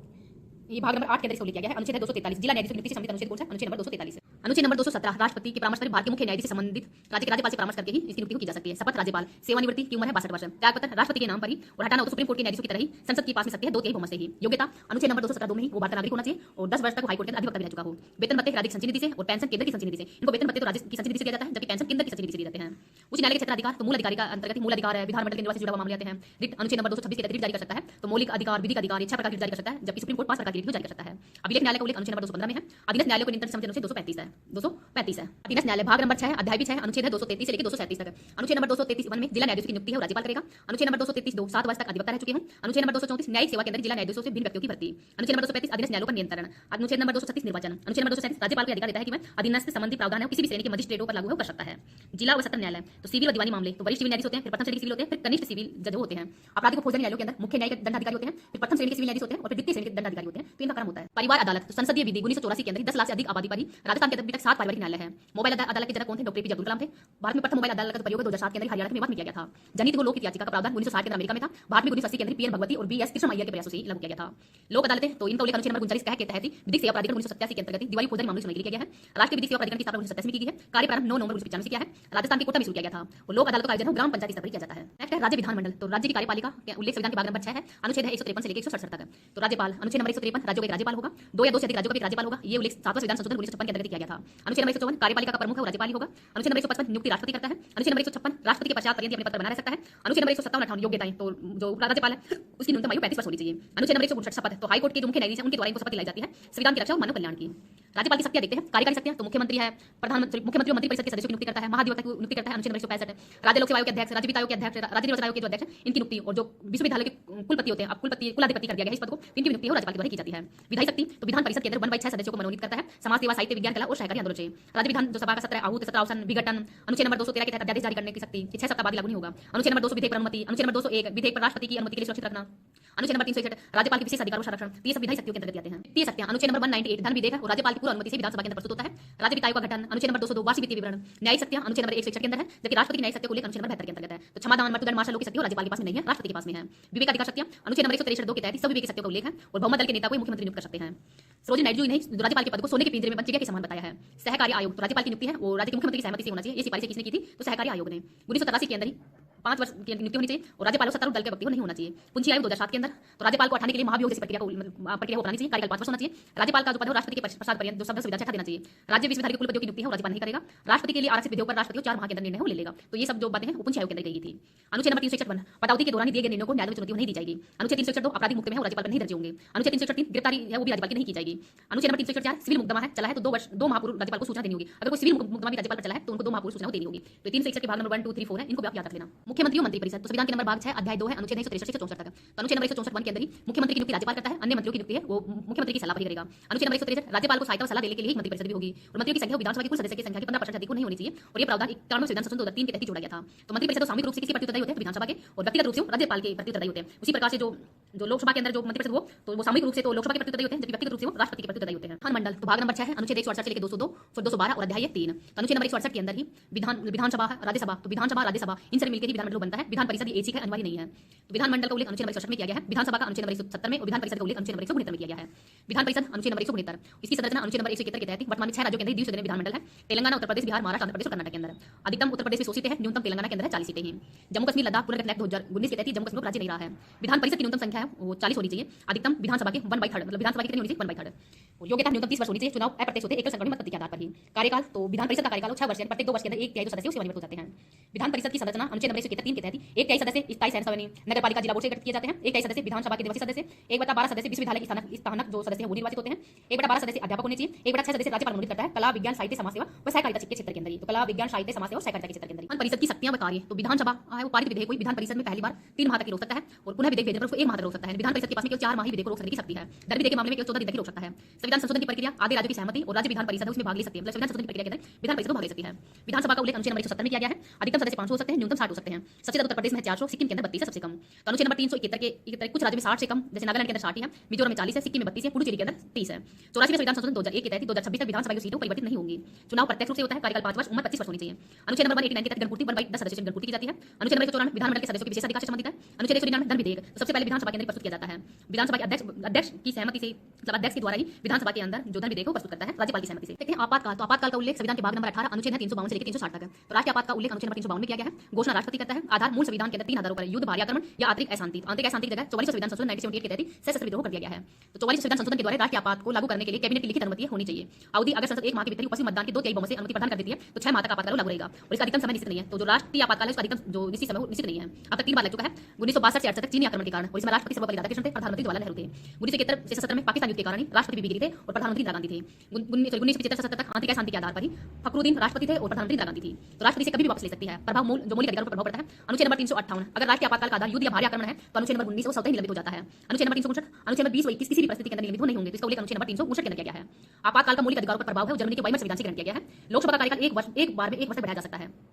A: ये भाग नंबर 8 के अंदर इसको लिखा गया है। अनुच्छेद 243 जिला न्यायाधीश की नियुक्ति से संबंधित अनुच्छेद कौन सा? अनुच्छेद नंबर 243 है। अनुच्छेद नंबर 217 राष्ट्रपति के परामर्श पर भारत के मुख्य न्यायाधीश से संबंधित राज्य के राज्यपाल से परामर्श करके ही इसकी नियुक्ति की जा सकती है। शपथ राज्यपाल, सेवानिवृत्ति की उम्र है 62 वर्ष। त्यागपत्र राष्ट्रपति के नाम पर ही और हटाना हो तो सुप्रीम कोर्ट के न्यायाधीशों की तरह ही संसद के पास में सकती है 2/3 बहुमत से ही। योग्यता अनुच्छेद नंबर 217 में ही वो भारत का नागरिक होना चाहिए और 10 वर्ष तक हाईकोर्ट के अंदर अधिवक्ता भी रह चुका हो। वेतन भत्ते राज्य की संचित निधि से और पेंशन केंद्र की संचित निधि से। इनको वेतन भत्ते तो राज्य की संचित निधि से दिया जाता है, जबकि पेंशन केंद्र की संचित निधि से दिए जाते हैं। उच्च न्यायालय के क्षेत्राधिकार तो मूल अधिकारी का अंतर्गत मूल अधिकार है, विधानमंडल के निर्वाचन से जुड़ा हुआ मामले आते हैं। रिट अनुच्छेद नंबर 226 के तहत जारी कर सकता है, तो मौलिक अधिकार, विधिक अधिकार 6 प्रकार की जारी कर सकता है, जबकि सुप्रीम कोर्ट 5 प्रकार की जारी कर सकता है। अभिलेख न्यायालय का उल्लेख अनुच्छेद नंबर 215 में है। अधीनस्थ न्यायालय को नियंत्रण संबंधी अनुच्छेद 235 है, 235 है। अधीनस्थ न्यायालय भाग नंबर 6 अध्याय भी 6 अनुच्छेद है 233 से लेकर 237 तक है। अनुच्छेद नंबर 233 में जिला न्यायाधीश की नियुक्ति है, राज्यपाल करेगा। अनुच्छेद नंबर 233 7 वर्ष तक अधिवक्ता रह चुके हैं। अनुच्छेद नंबर 234 न्यायिक सेवा के अंदर जिला न्यायाधीशों से भिन्न व्यक्तियों की भर्ती। अनुच्छेद नंबर 235 अधीनस्थ न्यायालयों पर नियंत्रण। अनुच्छेद नंबर 236 निर्वाचन। अनुच्छेद नंबर 237 राज्यपाल को अधिकार देता है कि वह अधीनस्थ संबंधी प्रावधान है किसी भी श्रेणी के मजिस्ट्रेटों पर लागू है कर सकता है। जिला व सत्र न्यायालय तो सिविल और दीवानी मामले तो वरिष्ठ सिविल न्यायाधीश होते हैं, फिर प्रथम श्रेणी के सिविल होते हैं, फिर कनिष्ठ सिविल जज होते हैं। अपराधी को फौजदारी न्यायालयों के अंदर मुख्य न्यायिक दंडाधिकारी होते हैं, फिर प्रथम श्रेणी के सिविल न्यायाधीश होते हैं और फिर द्वितीय श्रेणी के दंडाधिकारी होते हैं। तो इनका काम होता है। परिवार अदालत तो संसदीय विधि 1984 के अंदर 10 लाख से अधिक आबादी पर ही राजस्थान के अंदर अभी तक 7 पारिवारिक न्यायालय है। मोबाइल अदालत के जनक कौन थे? डॉक्टर एपीजे अब्दुल कलाम थे। भारत में प्रथम मोबाइल अदालत का प्रयोग 2007 के अंदर हरियाणा के मेवात में किया गया था। जनहित को लोक याचिका का प्रावधान 1960 के अंदर अमेरिका में था। भारत में 1980 के अंदर पीएन भगवती और बीएस कृष्ण अय्यर के प्रयासों से लागू किया गया था। लोक अदालतें तो इनका उल्लेख अनुच्छेद नंबर 39 के तहत विधिक सेवा प्राधिकरण 1987 के अंतर्गत दिवाली फौजदारी मामले सुनवाई के लिए किया गया है। राष्ट्रीय विधिक सेवा प्राधिकरण की स्थापना 1987 में की गई है। कार्य प्रारंभ 9 नवंबर 1995 से किया है। राजस्थान के कोटा में शुरू किया गया था और लोक अदालत का आयोजन ग्राम पंचायत स्तर पर किया जाता है। नेक्स्ट है राज्य विधानमंडल तो राज्य की कार्यपालिका के उल्लेख संविधान के भाग नंबर 6 है। अनुच्छेद है 153 से लेकर 167 तक। तो राज्यपाल अनुच्छेद नंबर 153 राज्यों का एक राज्यपाल होगा, 2 या 2 से अधिक राज्यों का एक राज्यपाल होगा। ये उल्लेख 7वां संविधान संशोधन 1956 के अंतर्गत किया गया था। अनुच्छेद नंबर 154 कार्यपालिका का प्रमुख है वो राज्यपाल ही होगा। अनुच्छेद नंबर 155 नियुक्ति राष्ट्रपति करता है। अनुच्छेद नंबर 156 राष्ट्रपति के पश्चात पर्यंत अपने पद पर बना रह सकता है। अनुच्छेद नंबर 157 योग्यताएं तो जो राज्यपाल है उसकी न्यूनतम आयु 35 वर्ष होनी चाहिए। अनुच्छेद नंबर 159 शपथ तो हाईकोर्ट के जो मुख्य न्यायाधीश हैं उनके द्वारा इनको शपथ दिलाई जाती है संविधान की रक्षा और मानव कल्याण की। राज्यपाल की शक्तियां देखते हैं। कार्यकारी शक्तियां तो मुख्यमंत्री है, प्रधानमंत्री मुख्यमंत्री और मंत्री परिषद के सदस्यों की नियुक्ति करता है, महाधिवक्ता की नियुक्ति करता है। अनुच्छेद नंबर 165 राज्य लोक सेवा आयोग के अध्यक्ष, राज्य वित्त आयोग के अध्यक्ष, राज्य निर्वाचन आयोग के जो अध्यक्ष इनकी नियुक्ति और जो विश्वविद्यालय के कुलपति होते हैं, अब कुलाधिपति कर दिया गया है इस पद को, इनकी नियुक्ति राज्यपाल के द्वारा की जाती है। विधायी शक्ति तो विधान परिषद के अंदर 1/6 सदस्यों को मनोनीत करता है। समाज सेवा, साहित्य, विज्ञान, कला और सहकारी आंदोलन से राज्य विधान जो सभा का सत्र आहूत, सत्र अवसान, विघटन। अनुच्छेद नंबर 213 के तहत अध्यादेश जारी करने की शक्ति 6 सप्ताह बाद लागू नहीं होगा। अनुच्छेद नंबर 200 विधेयक पर अनुमति। अनुच्छेद नंबर 201 विधेयक पर राष्ट्रपति की अनुमति के लिए सुरक्षित रखना। अनुच्छेद नंबर 361 राज्यपाल के विशेष अधिकारों का संरक्षण, ये सब विधायी शक्तियों के अंतर्गत आते हैं। वित्तीय शक्तियां अनुच्छेद नंबर 198 धन विधेयक और राज्यपाल की पूर्व अनुमति से विधानसभा के अंदर प्रस्तुत होता है। राज्य वित्त आयोग का गठन अनुच्छेद नंबर 202 वार्षिक वित्तीय विवरण। न्यायिक शक्तियां अनुच्छेद नंबर 161 के अंदर है, जबकि राष्ट्रपति की न्यायिक शक्तियों को लेकर अनुच्छेद नंबर 72 के अंतर्गत है। तो क्षमा दान मृत्युदंड मार्शल लॉ की शक्तियां राज्यपाल के पास में नहीं है, राष्ट्रपति के पास में है। विवेक अधिकार शक्तियां अनुच्छेद नंबर 163 के तहत सभी विवेक शक्तियों का उल्लेख है और बहुमत दल के नेता को मुख्यमंत्री नियुक्त कर सकते हैं। सरोजिनी नायडू ने राज्यपाल के पद को सोने के पिंजरे में बंद चिड़िया के समान बताया है। सहकारी आयोग तो राज्यपाल की नियुक्ति है और राज्य के मुख्यमंत्री की सहमति से होना चाहिए। ये सिफारिश किसने की थी? तो सहकारी आयोग ने। 1983 के अंदर ही 5 वर्ष की नियुक्ति होनी चाहिए और राज्यपाल को सत्तारूढ़ दल के व्यक्ति को नहीं होना चाहिए। पूंजी आयोग 2007 के अंदर तो राज्यपाल को हटाने के लिए महाभियोग जैसी प्रक्रिया को अपनानी चाहिए। कार्यकाल 5 वर्ष होना चाहिए। राज्यपाल का जो पद है राष्ट्रपति के प्रसाद पर्यंत जो शब्द संविधान देना चाहिए। राज्य विश्वविद्यालय के कुलपतियों की नियुक्ति है वो राज्यपाल नहीं करेगा। राष्ट्रपति के लिए आरक्षित विधेयक पर राष्ट्रपति 4 माह के अंदर निर्णय ले लेगा। तो ये सब जो बातें हैं वो पूंजी आयोग के अंदर गई थी। अनुच्छेद नंबर 361 पदावधि के दौरान दिए गए निर्णयों को न्यायालय में चुनौती नहीं दी जाएगी। अनुच्छेद 362 आपराधिक मुकदमे हैं वो राज्यपाल पर नहीं दर्ज होंगे। अनुच्छेद 363 गिरफ्तारी है वो भी राज्यपाल की नहीं की जाएगी। अनुच्छेद नंबर 364 सिविल मुकदमा है चला है तो 2 माह पूर्व राज्यपाल को सूचना देनी होगी। अगर कोई सिविल मुकदमा भी राज्यपाल पर चला है तो उनको 2 माह पूर्व सूचना देनी होगी। तो 361 के भाग नंबर 1 2 3 4 है, इनको भी आप याद रख लेना। मुख्यमंत्री और मंत्री परिषद तो संविधान के नंबर भाग 6 अध्याय 2 है, अनुच्छेद 163 से 64 तक। तो अनुच्छेद नंबर 164 के अंदर ही मुख्यमंत्री की नियुक्ति राज्यपाल करता है, अन्य मंत्रियों की नियुक्ति है वो मुख्यमंत्री की सलाह पर ही करेगा। अनुच्छेद नंबर 163 राज्यपाल को सहायता और सलाह देने के लिए मंत्री परिषद भी होगी और मंत्रियों की संख्या विधानसभा के कुल सदस्य की संख्या के 15% अधिक नहीं होनी चाहिए और ये प्रावधान 91 संविधान संशोधन 2003 के तहत जोड़ा गया था। तो मंत्री परिषद सामूहिक रूप से किसी प्रति उत्तरदायी होते हैं विधानसभा के और व्यक्तिगत रूप से राज्यपाल के प्रति उत्तरदायी होते हैं। उसी प्रकार से जो लोकसभा के अंदर जो मंत्री परिषद वो सामूहिक रूप से तो लोकसभा के प्रति उत्तरदायी होते हैं, जबकि व्यक्तिगत रूप से वो राष्ट्रपति के प्रति उत्तरदायी होते हैं। विधानमंडल तो भाग नंबर 6 है, अनुच्छेद 168 से लेकर 202 फिर 212 और अध्याय 3। तो अनुच्छेद नंबर 168 के अंदर ही विधानसभा राज्यसभा तो विधानसभा राज्यसभा इन सभी मिलकर ही विधानमंडल बनता है। विधान परिषद ये ऐच्छिक है, अनिवार्य नहीं है। तो विधानमंडल का उल्लेख अनुच्छेद नंबर 168 में किया गया है, विधानसभा का अनुच्छेद नंबर 170 में और विधान परिषद का उल्लेख अनुच्छेद नंबर 169 में किया गया है। विधान परिषद अनुच्छेद नंबर 169 इसकी संरचना अनुच्छेद नंबर 171 के तहत वर्तमान में 6 राज्यों के अंदर द्विसदनीय विधानमंडल है। तेलंगाना, उत्तर प्रदेश, बिहार, महाराष्ट्र, आंध्र प्रदेश और कर्नाटक के अंदर अधिकतम उत्तर प्रदेश में 100 सीटें हैं, न्यूनतम तेलंगाना के अंदर है 40 सीटें हैं। जम्मू कश्मीर लद्दाख पुनर्गठन एक्ट 2019 के तहत जम्मू कश्मीर राज्य नहीं रहा है। विधान परिषद की न्यूनतम संख्या है वो 40 होनी चाहिए। अधिकतम विधानसभा के 1/3 मतलब विधानसभा की कितनी होनी चाहिए 1/3 और योग्यता न्यूनतम 30 वर्ष होनी चाहिए। चुनाव अप्रत्यक्ष होते हैं, एकल संगठन मत पद्धति के आधार पर ही। कार्यकाल तो विधान परिषद का कार्यकाल 6 वर्ष यानी प्रत्येक 2 वर्ष के अंदर 1/3 जो सदस्य सेवानिवृत्त हो जाते हैं। विधान परिषद की संरचना अनुच्छेद नंबर 173 के तहत 1/3 सदस्य स्थायी सदस्य नगरपालिका जिला बोर्ड से गठित किए जाते हैं। 1/3 सदस्य विधानसभा के निवासी सदस्य, 1/12 सदस्य विश्वविद्यालय के स्थानक जो सदस्य हैं वो निर्वाचित होते हैं। 1/12 सदस्य अध्यापक होने चाहिए। 1/6 सदस्य राज्यपाल मनोनीत करता है। कला विज्ञान साहित्य समाज सेवा व सहकारिता के क्षेत्र के अंदर ही। तो कला विज्ञान साहित्य समाज सेवा और सहकारिता के क्षेत्र के अंदर ही परिषद की शक्तियां व कार्य तो विधानसभा है वो पारित विधेयक कोई विधान परिषद में पहली बार 3 माह तक ही रोक सकता है और पुनः विधेयक भेजने पर उसको 1 माह तक रोक सकता है। विधान परिषद के पास में केवल 4 माह ही विधेयक को रोक सकने की शक्ति है। दर विधेयक के मामले में केवल 14 दिन तक ही रोक सकता है। संविधान संशोधन की प्रक्रिया आधे राज्यों की सहमति और राज्य विधान परिषद है उसमें भाग ले सकती है। मतलब संविधान संशोधन की प्रक्रिया के अंदर विधान परिषद भाग ले सकती है। विधानसभा का उल्लेख अनुच्छेद नंबर 170 में किया गया है। अधिकतम सदस्य 500 हो सकते हैं, न्यूनतम 60 हो सकते हैं। सबसे ज्यादा उत्तर प्रदेश में 400, सिक्किम के अंदर 32 है सबसे कम। तो अनुच्छेद नंबर 371 के कुछ राज्यों में 60 से कम जैसे नागालैंड के अंदर 60 है, मिजोरम में 40 है, सिक्किम में 32 है, पुडुचेरी के अंदर 30 है। 84वें संविधान संशोधन 2001 के तहत 2026 तक विधानसभा की सीटों परिवर्तित नहीं होंगी। चुनाव प्रत्यक्ष रूप से होता है। कार्यकाल 5 वर्ष, उम्र 25 वर्ष होनी चाहिए। अनुच्छेद नंबर 189 के तहत गणपूर्ति 1/10 सदस्यों की गणपूर्ति की जाती है। अनुच्छेद नंबर 194 विधानमंडल के सदस्यों के विशेषाधिकार से संबंधित है। अनुच्छेद 199 धन विधेयक तो सबसे पहले विधानसभा के अंदर प्रस्तुत किया जाता है। विधानसभा के अध्यक्ष की सहमति से मतलब अध्यक्ष के द्वारा ही विधानसभा के अंदर जो धन विधेयक को प्रस्तुत करता है राज्यपाल की सहमति से। देखते हैं आपातकाल तो आपातकाल का उल्लेख संविधान के भाग नंबर 18 अनुच्छेद 352 से लेकर 360 तक है। तो राष्ट्रीय आपात का उल्लेख अनुच्छेद नंबर 352 में किया गया है। घोषणा राष्ट्रपति करता है। आधार मूल संविधान के अंदर 3 आधारों पर युद्ध, भारी आक्रमण या आंतरिक अशांति। आंतरिक अशांति की जगह 44 संविधान संशोधन 1978 के तहत सशस्त्र विद्रोह कर दिया गया है। तो 44 संविधान संशोधन के द्वारा राष्ट्रीय आपात को लागू करने के लिए कैबिनेट की लिखित अनुमति होनी चाहिए। अवधि अगर संसद 1 माह के भीतर उपस्थित मतदान के 2/3 बहुमत से अनुमति प्रदान कर देती है तो 6 माह तक आपातकाल लागू रहेगा और इसका अधिकतम समय निश्चित नहीं है। तो जो राष्ट्रीय आपातकाल है उसका अधिकतम जो निश्चित समय निश्चित नहीं है। अब तक 3 बार लग चुका है 1962 से 68 तक चीनी आक्रमण के कारण और इसमें राष्ट्रपति सर्वपल्ली राधाकृष्णन थे, प्रधानमंत्री जवाहरलाल नेहरू थे। 1971 से 77 में पाकिस्तान युद्ध के कारण राष्ट्रपति बीबी गिरी थे और प्रधानमंत्री इंदिरा गांधी थे। 1975 से 77 तक आंतरिक शांति के आधार पर ही फखरुद्दीन राष्ट्रपति थे और प्रधानमंत्री इंदिरा गांधी थी। तो राष्ट्रपति से कभी भी वापस ले सकती है। प्रभाव मूल जो मौलिक अधिकारों पर प्रभाव पड़ता है। अनुच्छेद नंबर 358 अगर राष्ट्रीय आपातकाल का आधार युद्ध या भारी आक्रमण है तो अनुच्छेद नंबर 19 वो स्वतः ही निलंबित हो जाता है। अनुच्छेद नंबर 359 अनुच्छेद नंबर 20 व 21 किसी भी परिस्थिति के अंदर निलंबित नहीं होंगे। तो इसका उल्लेख अनुच्छेद नंबर 359 के अंदर किया गया है। आपातकाल का मौलिक अधिकारों पर प्रभाव है जर्मनी के वाइमर संविधान से ग्रहण किया गया है। लोकसभा का कार्यकाल एक बार में 1 वर्ष तक बढ़ाया जा सकता है।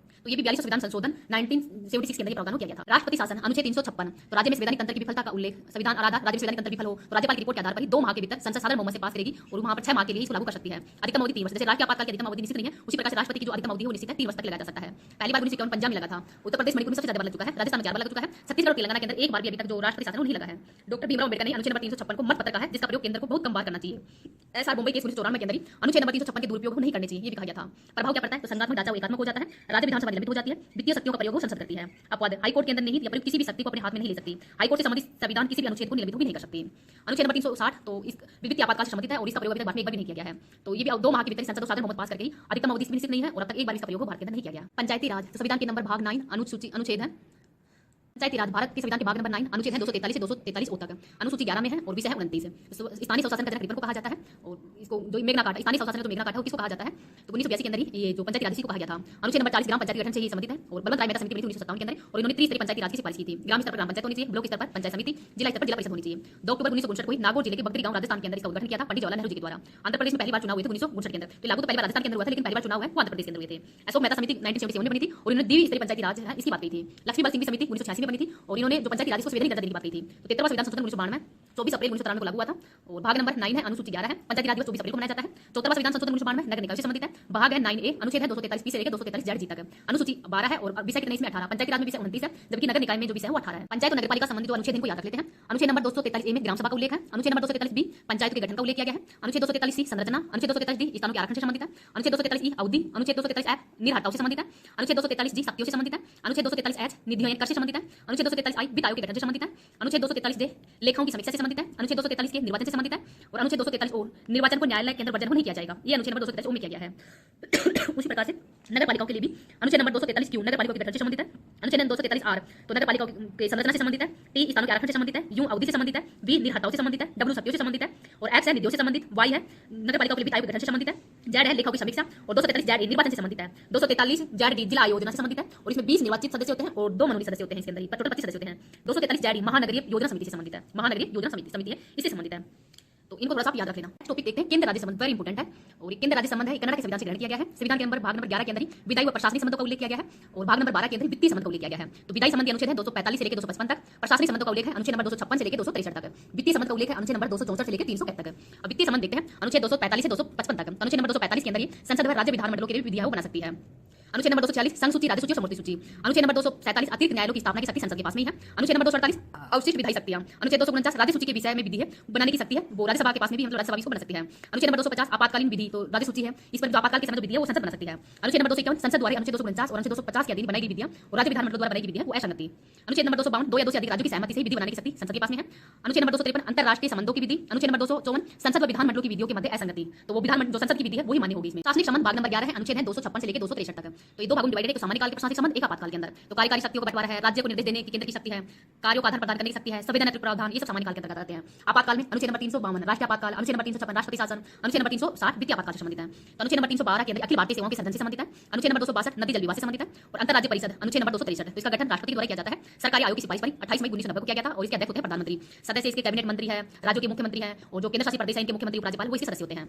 A: तो ये भी 42 संविधान संशोधन 1976 के अंदर प्रावधान किया गया था। राष्ट्रपति शासन अनुच्छेद 356 तो राज्य में संवैधानिक तंत्र की विफलता का उल्लेख संविधान आधार राज्य में संवैधानिक तंत्र विफल हो तो राज्यपाल की रिपोर्ट के आधार पर ही 2 माह के भीतर संसद साधारण बहुमत से पास करेगी और वहां पर 6 माह के लिए इसको लागू कर सकती है। अधिकतम अवधि 3 वर्ष। जैसे राष्ट्रीय आपातकाल की अधिकतम अवधि निश्चित नहीं है उसी प्रकार से राष्ट्रपति की जो अधिकतम अवधि है वो निश्चित है 3 वर्ष तक लगाया जा सकता है। पहली बार 1951 पंजाब में लगा था। उत्तर प्रदेश मणिपुर में सबसे ज्यादा लग चुका है। राजस्थान में 4 बार लग चुका है। छत्तीसगढ़ और तेलंगाना के अंदर 1 बार भी अभी तक जो राष्ट्रपति शासन नहीं लगा है। डॉक्टर भीमराव अम्बेडकर ने अनुच्छेद नंबर 356 को मत पत्र कहा है जिसका प्रयोग केंद्र को बहुत कम बार करना चाहिए। एसआर मुंबई केस 1994 के अंदर ही अनुच्छेद नंबर 356 के दुरुपयोग नहीं करने चाहिए ये भी कहा गया था। प्रभाव क्या पड़ता है तो संघात्मक ढांचा एकात्मक हो जाता है। राज्य विधानसभा निलंबित हो जाती है। वित्तीय शक्तियों का प्रयोग वो संसद करती है। अपवाद हाईकोर्ट के अंदर निहित या प्रयुक्त किसी भी शक्ति को अपने हाथ में नहीं ले सकती। हाईकोर्ट से संबंधित संविधान किसी भी अनुच्छेद को निलंबित भी नहीं कर सकती। अनुच्छेद नंबर 360 तो इस वित्तीय आपातकाल से संबंधित है और इसका प्रयोग अभी तक भारत में एक बार भी नहीं किया गया है। तो ये भी 2 माह के भीतर संसद साधारण बहुमत पास करके अधिकतम अवधि निश्चित नहीं है और अब तक एक बार इसका प्रयोग भारत के अंदर नहीं किया गया। पंचायती राज तो संविधान के नंबर भाग 9 अनुच्छेद है। पंचायती राज भारत के संविधान के भाग नंबर 9 अनुच्छेद है 243 से 243 ओ तक। अनुसूची 11 में है और विषय है 29 है। स्थानीय स्वशासन का जनक रिबन को कहा जाता है और इसको जो मेघना काटा स्थानीय स्वशासन जो मेघना काटा है किसको कहा जाता है तो 1982 के अंदर ही ये जो पंचायती राज को कहा गया था। अनुच्छेद नंबर 40 ग्राम पंचायती गठन से ही संबंधित है और बलवंत राय मेहता समिति बनी थी 1957 के अंदर और इन्होंने त्रिस्तरीय पंचायती राज की सिफारिश की थी। ग्राम स्तर पर ग्राम पंचायत होनी चाहिए, ब्लॉक स्तर पर पंचायत समिति, जिला स्तर पर जिला परिषद होनी चाहिए। 2 अक्टूबर 1959 को नागौर जिले के बकरी गांव राजस्थान के अंदर इसका उद्घाटन किया था पंडित जवाहरलाल नेहरू जी के द्वारा। आंध्र प्रदेश में पहली बार चुनाव हुए थे 1959 के अंदर। तो लागू तो पहली बार राजस्थान के अंदर हुआ था लेकिन पहली बार चुनाव है वो आंध्र प्रदेश के अंदर हुए थे। अशोक मेहता समिति 1977 में बनी थी और इन्होंने द्विस्तरीय पंचायती राज है इसकी बात की थी। लक्ष्मीबाई सिंह समिति 1986 में में बनी थी और इन्होंने जो पंचायती राज को संवैधानिक दर्जा देने की बात की थी। तो 73वां संविधान संशोधन 1992 24 अप्रैल 1993 को लागू हुआ था और भाग नंबर 9 है अनुसूची 11 है पंचायती राज दिवस 24 अप्रैल को मनाया जाता है। 74वां संविधान संशोधन 1992 नगर निकाय से संबंधित है। भाग है 9A अनुच्छेद है 243 से लेकर 243 जेड तक। अनुसूची 12 है और विषय कितने इसमें 18, पंचायती राज में विषय 29 है जबकि नगर निकाय में जो विषय है वो 18 है। पंचायत और नगरपालिका संबंधित जो अनुच्छेद इनको याद रख लेते हैं। अनुच्छेद नंबर 243A में ग्राम सभा का उल्लेख है। अनुच्छेद नंबर 243B पंचायत के गठन का उल्लेख किया गया है। अनुच्छेद 243C संरचना, अनुच्छेद 243D स्थानों के आरक्षण से संबंधित है। अनुच्छेद 243E अवधि, अनुच्छेद 243F निर्हरताओं से संबंधित है। अनुच्छेद 243G शक्तियों से संबंधित है। अनुच्छेद 243H निधियों कर से संबंधित है। अनुच्छेद 243I वित्त आयोग के गठन से संबंधित है। अनुच्छेद 243J लेखाओं की समीक्षा से संबंधित है। अनुच्छेद 243 के निर्वाचन से संबंधित है और अनुच्छेद 243 और निर्वाचन को न्यायालय के अंदर वर्जन नहीं किया जाएगा, ये अनुच्छेद नंबर 243 में किया गया है। उसी प्रकार से नगरपालिकाओं के लिए भी अनुच्छेद नंबर 243 क्यू नगरपालिकाओं के गठन से संबंधित है। अनुच्छेद नंबर 243 आर तो नगरपालिकाओं के संरचना से संबंधित है। टी स्थानों के आरक्षण से संबंधित है। यू अवधि से संबंधित है। वी निर्हरताओं से संबंधित है। डब्ल्यू शक्तियों से संबंधित है और एक्स है निधियों से संबंधित। वाई है नगरपालिकाओं के लिए वित्त आयोग के गठन से संबंधित है। जेड है लेखाओं की समीक्षा और 243 जेड निर्वाचन से संबंधित है। 243 जेड जिला योजना से संबंधित है और इसमें 20 निर्वाचित सदस्य होते हैं और 2 मनोनीत सदस्य होते हैं। इसके अंदर टोटल 25 सदस्य होते हैं। 243 जेड महानगरीय योजना समिति से संबंधित है। महानगरीय योजना समिति है, इससे संबंधित है, तो इनको थोड़ा सा याद रख लेना। टॉपिक देखते हैं केंद्र राज्य संबंध, वेरी इंपॉर्टेंट है और केंद्र राज्य संबंध है कनाडा के संविधान से ग्रहण किया गया है। संविधान के नंबर भाग नंबर 11 के अंदर ही विधायी व प्रशासनिक संबंधों का उल्लेख किया गया है और भाग नंबर 12 के अंदर वित्तीय संबंध का उल्लेख किया गया है। तो विधायी संबंध अनुच्छेद है 245 से लेकर 255 तक। प्रशासनिक संबंधों का उल्लेख है अनुच्छेद नंबर 256 से लेकर 263 तक। वित्तीय संबंध का उल्लेख है अनुच्छेद नंबर 264 से लेकर 361 तक। अब वित्तीय संबंध देखते हैं अनुच्छेद 245 से 255 तक। अनुच्छेद नंबर 245 के अंदर ही संसद व राज्य विधानमंडलों के लिए विधियां बना सकती है। अनुच्छेद नंबर 246 संघ सूची, राज्य सूची और समवर्ती सूची। अनुच्छेद नंबर 247 अतिरिक्त न्यायालयों की स्थापना की शक्ति संसद के पास में ही है। अनुच्छेद नंबर 248 अवशिष्ट विधायी शक्तियां। अनुच्छेद 249 राज्य सूची के विषय में विधि है बनाने की शक्ति है, वो राज्यसभा के पास में भी, मतलब राज्यसभा इसको बना सकती है। अनुच्छेद नंबर 250 आपातकालीन विधि, तो राज्य सूची है, इस पर जो आपातकाल के समय जो विधि है वो संसद बना सकती है। अनुच्छेद नंबर 251 संसद द्वारा अनुच्छेद 249 और अनुच्छेद 250 के अधीन बनाई गई विधियां और राज्य विधानमंडल द्वारा बनाई गई विधियां वो असंगति। अनुच्छेद नंबर 252 दो या दो से अधिक राज्यों की सहमति से विधि बनाने की शक्ति संसद के पास में है। अनुच्छेद नंबर 253 अंतरराष्ट्रीय संबंधों की विधि। अनुच्छेद नंबर 254 संसद व विधानमंडलों की विधियों के मध्य असंगति, तो वो विधान जो संसद की विधि है वही मान्य होगी इसमें। प्रशासनिक संबंध भाग नंबर 11 है, अनुच्छेद है 256 से लेकर 263 तक। तो ये दो भागों में डिवाइडेड है, एक सामान्य काल के प्रशासनिक संबंध, एक आपातकाल के अंदर। तो कार्यकारी शक्तियों का बंटवारा है, राज्य को निर्देश देने की केंद्र की शक्ति है, कार्यों का आदान प्रदान करने की शक्ति है, संवैधानिक प्रावधान, ये सब सामान्य काल के अंतर्गत आते हैं। आपातकाल में अनुच्छेद नंबर 352 राष्ट्रीय आपातकाल, अनुच्छेद नंबर 356 राष्ट्रपति शासन, अनुच्छेद नंबर 360 वित्तीय आपातकाल से संबंधित है। तो अनुच्छेद नंबर 312 के अंदर अखिल भारतीय सेवाओं के संगठन से संबंधित है। अनुच्छेद नंबर 262 नदी जल विवाद से संबंधित है और अंतरराज्य परिषद अनुच्छेद नंबर 263, तो इसका गठन राष्ट्रपति द्वारा किया जाता है। सरकारी आयोग की सिफारिश पर 28 मई 1990 को किया गया था और इसके अध्यक्ष होते हैं प्रधानमंत्री। सदस्य इसके कैबिनेट मंत्री है, राज्यों के मुख्यमंत्री हैं और जो केंद्र शासित प्रदेश है इनके मुख्यमंत्री उपराज्यपाल वो इसके सदस्य होते हैं।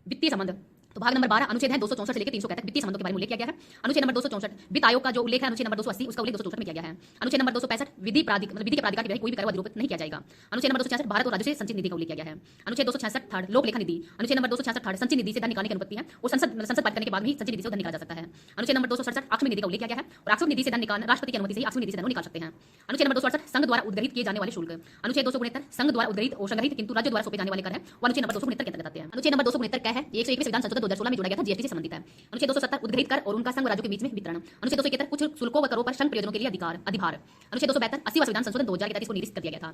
A: वित्तीय संबंध तो भाग नंबर 12 अनुच्छेद है 264 से लेकर 300 तक वित्तीय संबंधों के बारे में उल्लेख किया गया है। अनुच्छेद नंबर 264 वित्त आयोग का जो उल्लेख है अनुच्छेद नंबर 280 उसका उल्लेख 264 में किया गया है। अनुच्छेद नंबर 265 विधि प्राधिकार विधि के प्राधिकार के कोई भी कर व अधिरोपित नहीं किया जाएगा। अनुच्छेद नंबर 266 भारत और राज्यों से संचित निधि का उल्लेख किया गया है। अनुच्छेद 266 थर्ड लोक लेखा निधि। अनुच्छेद नंबर 266 थर्ड संचित निधि से धन निकालने की अनुमति है और संसद पारित करने के बाद ही संचित निधि से धन निकाला जा सकता है। अनुच्छेद नंबर 267 आकस्मिक निधि का उल्लेख किया गया है और आकस्मिक निधि से धन निकालना राष्ट्रपति की अनुमति से ही आकस्मिक निधि से धन निकाल सकते हैं। अनुच्छेद नंबर 268 संघ द्वारा उद्गृहित किए जाने वाले शुल्क। अनुच्छेद 269 संघ द्वारा उद्गृहित और संग्रहित किंतु राज्य द्वारा सौंपे जाने वाले कर है वो अनुच्छेद नंबर 269 के अंतर्गत आते हैं। अनुच्छेद नंबर 269 क्या है, 101 संविधान संशोधन 2016 में जोड़ा गया था, जीएसटी से संबंधित है। अनुच्छेद 270 उद्गृहित कर और उनका संघ राज्यों के बीच में वितरण। अनुच्छेद 271 कुछ शुल्कों व करों पर संघ प्रयोजनों के लिए अधिभार। अनुच्छेद 272 80वां संविधान संशोधन 2000 के तहत इसको निरस्त कर दिया गया था।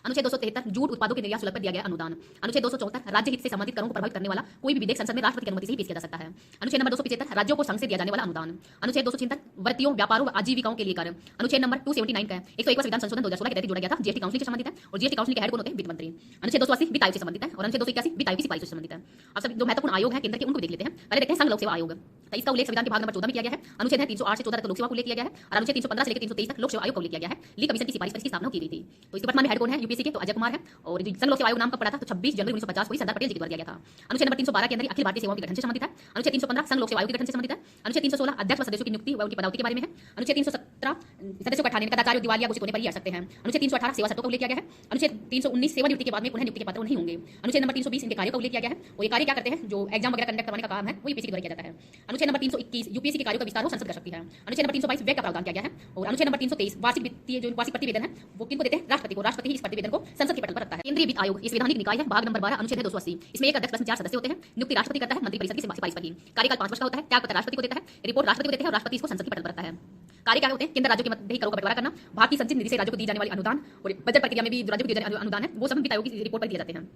A: अनुच्छेद 273 जूट उत्पादों के निर्यात शुल्क पर दिया गया अनुदान। अनुच्छेद 274 राज्य हित से संबंधित करों को प्रभावित करने वाला कोई भी विधेयक संसद में राष्ट्रपति की अनुमति से ही पेश किया जा सकता है। अनुच्छेद नंबर 275 राज्यों को संघ से दिया जाने वाला अनुदान। अनुच्छेद 276 वृत्तियों व्यापारों व आजीविकाओं के लिए कर। अनुच्छेद नंबर 279 का 101वां संविधान संशोधन 2016 के तहत जोड़ा गया था, जीएसटी काउंसिल से संबंधित है और जीएसटी काउंसिल के हेड कौन होते हैं, वित्त मंत्री। अनुच्छेद 280 वित्त आयोग से संबंधित है और अनुच्छेद 281 वित्त आयोग की सिफारिशों से संबंधित है। अब सब जो महत्वपूर्ण आयोग है केंद्र के उनको भी देख लेते हैं। पहले देखते हैं संघ लोक सेवा आयोग, तो इसका उल्लेख संविधान के भाग नंबर 14 में किया गया है। अनुच्छेद है 308 से 14 तक लोक सेवा को उल्लेख किया गया है और अनुच्छेद 315 से लेकर 323 तक लोक सेवा आयोग का उल्लेख किया गया है। ली कमीशन की सिफारिश पर इसकी स्थापना की गई थी। तो इसके वर्तमान में हेड कौन है, यूपीएससी के, तो अजय कुमार है और संघ लोक सेवा आयोग नाम कब पड़ा था, तो 26 जनवरी 1950 को ही सरदार पटेल जी के द्वारा किया गया था। अनुच्छेद नंबर 312 के अंदर अखिल भारतीय सेवाओं के गठन से संबंधित है। अनुच्छेद 315 संघ लोक सेवा आयोग के गठन से संबंधित है। अनुच्छेद 316 अध्यक्ष व सदस्यों की नियुक्ति व उनकी पदावती के बारे में है। अनुच्छेद 317 सदस्यों का हटाने कदाचार और दिवालिया घोषित होने पर ही हट सकते हैं। अनुच्छेद 318 सेवा शर्तों का उल्लेख किया गया है। अनुच्छेद 319 सेवा नियुक्ति के बाद में पुनः नियुक्ति के पात्र नहीं होंगे। अनुच्छेद नंबर 320 इनके कार्य का उल्लेख किया गया है और ये कार्य क्या करते हैं, जो एग्जाम वगैरह कंडक्ट करवाने का काम है वो यूपीएससी के द्वारा किया जाता है। अनुच्छेद नंबर 321 यूपीएससी के कार्यों का विस्तार हो संसद कर सकती है। अनुच्छेद नंबर 322 व्यय का प्रावधान किया गया है और अनुच्छेद नंबर 323 वार्षिक वित्तीय जो वार्षिक प्रतिवेदन है वो किनको देते हैं, राष्ट्रपति को। राष्ट्रपति ही इस प्रतिवेदन को संसद के पटल पर रखता है। केंद्रीय वित्त आयोग इस संवैधानिक निकाय है, भाग नंबर 12 अनुच्छेद है 280। इसमें एक अध्यक्ष 4 सदस्य होते हैं। नियुक्ति राष्ट्रपति करता है मंत्रिपरिषद की सिफारिश पर ही। कार्यकाल 5 वर्ष का होता है। त्यागपत्र राष्ट्रपति को देता है, रिपोर्ट राष्ट्रपति को देते हैं और राष्ट्रपति इसको संसद के पटल पर रखता है। कार्य क्या होते हैं, केंद्र राज्यों के मध्य करों का बंटवारा करना, भारतीय संचित निधि से राज्यों को दी जाने वाली अनुदान और बजट प्रक्रिया में भी राज्यों को दिए जाने अनुदान है वो सब वित्त आयोग की रिपोर्ट पर दिए जाते हैं।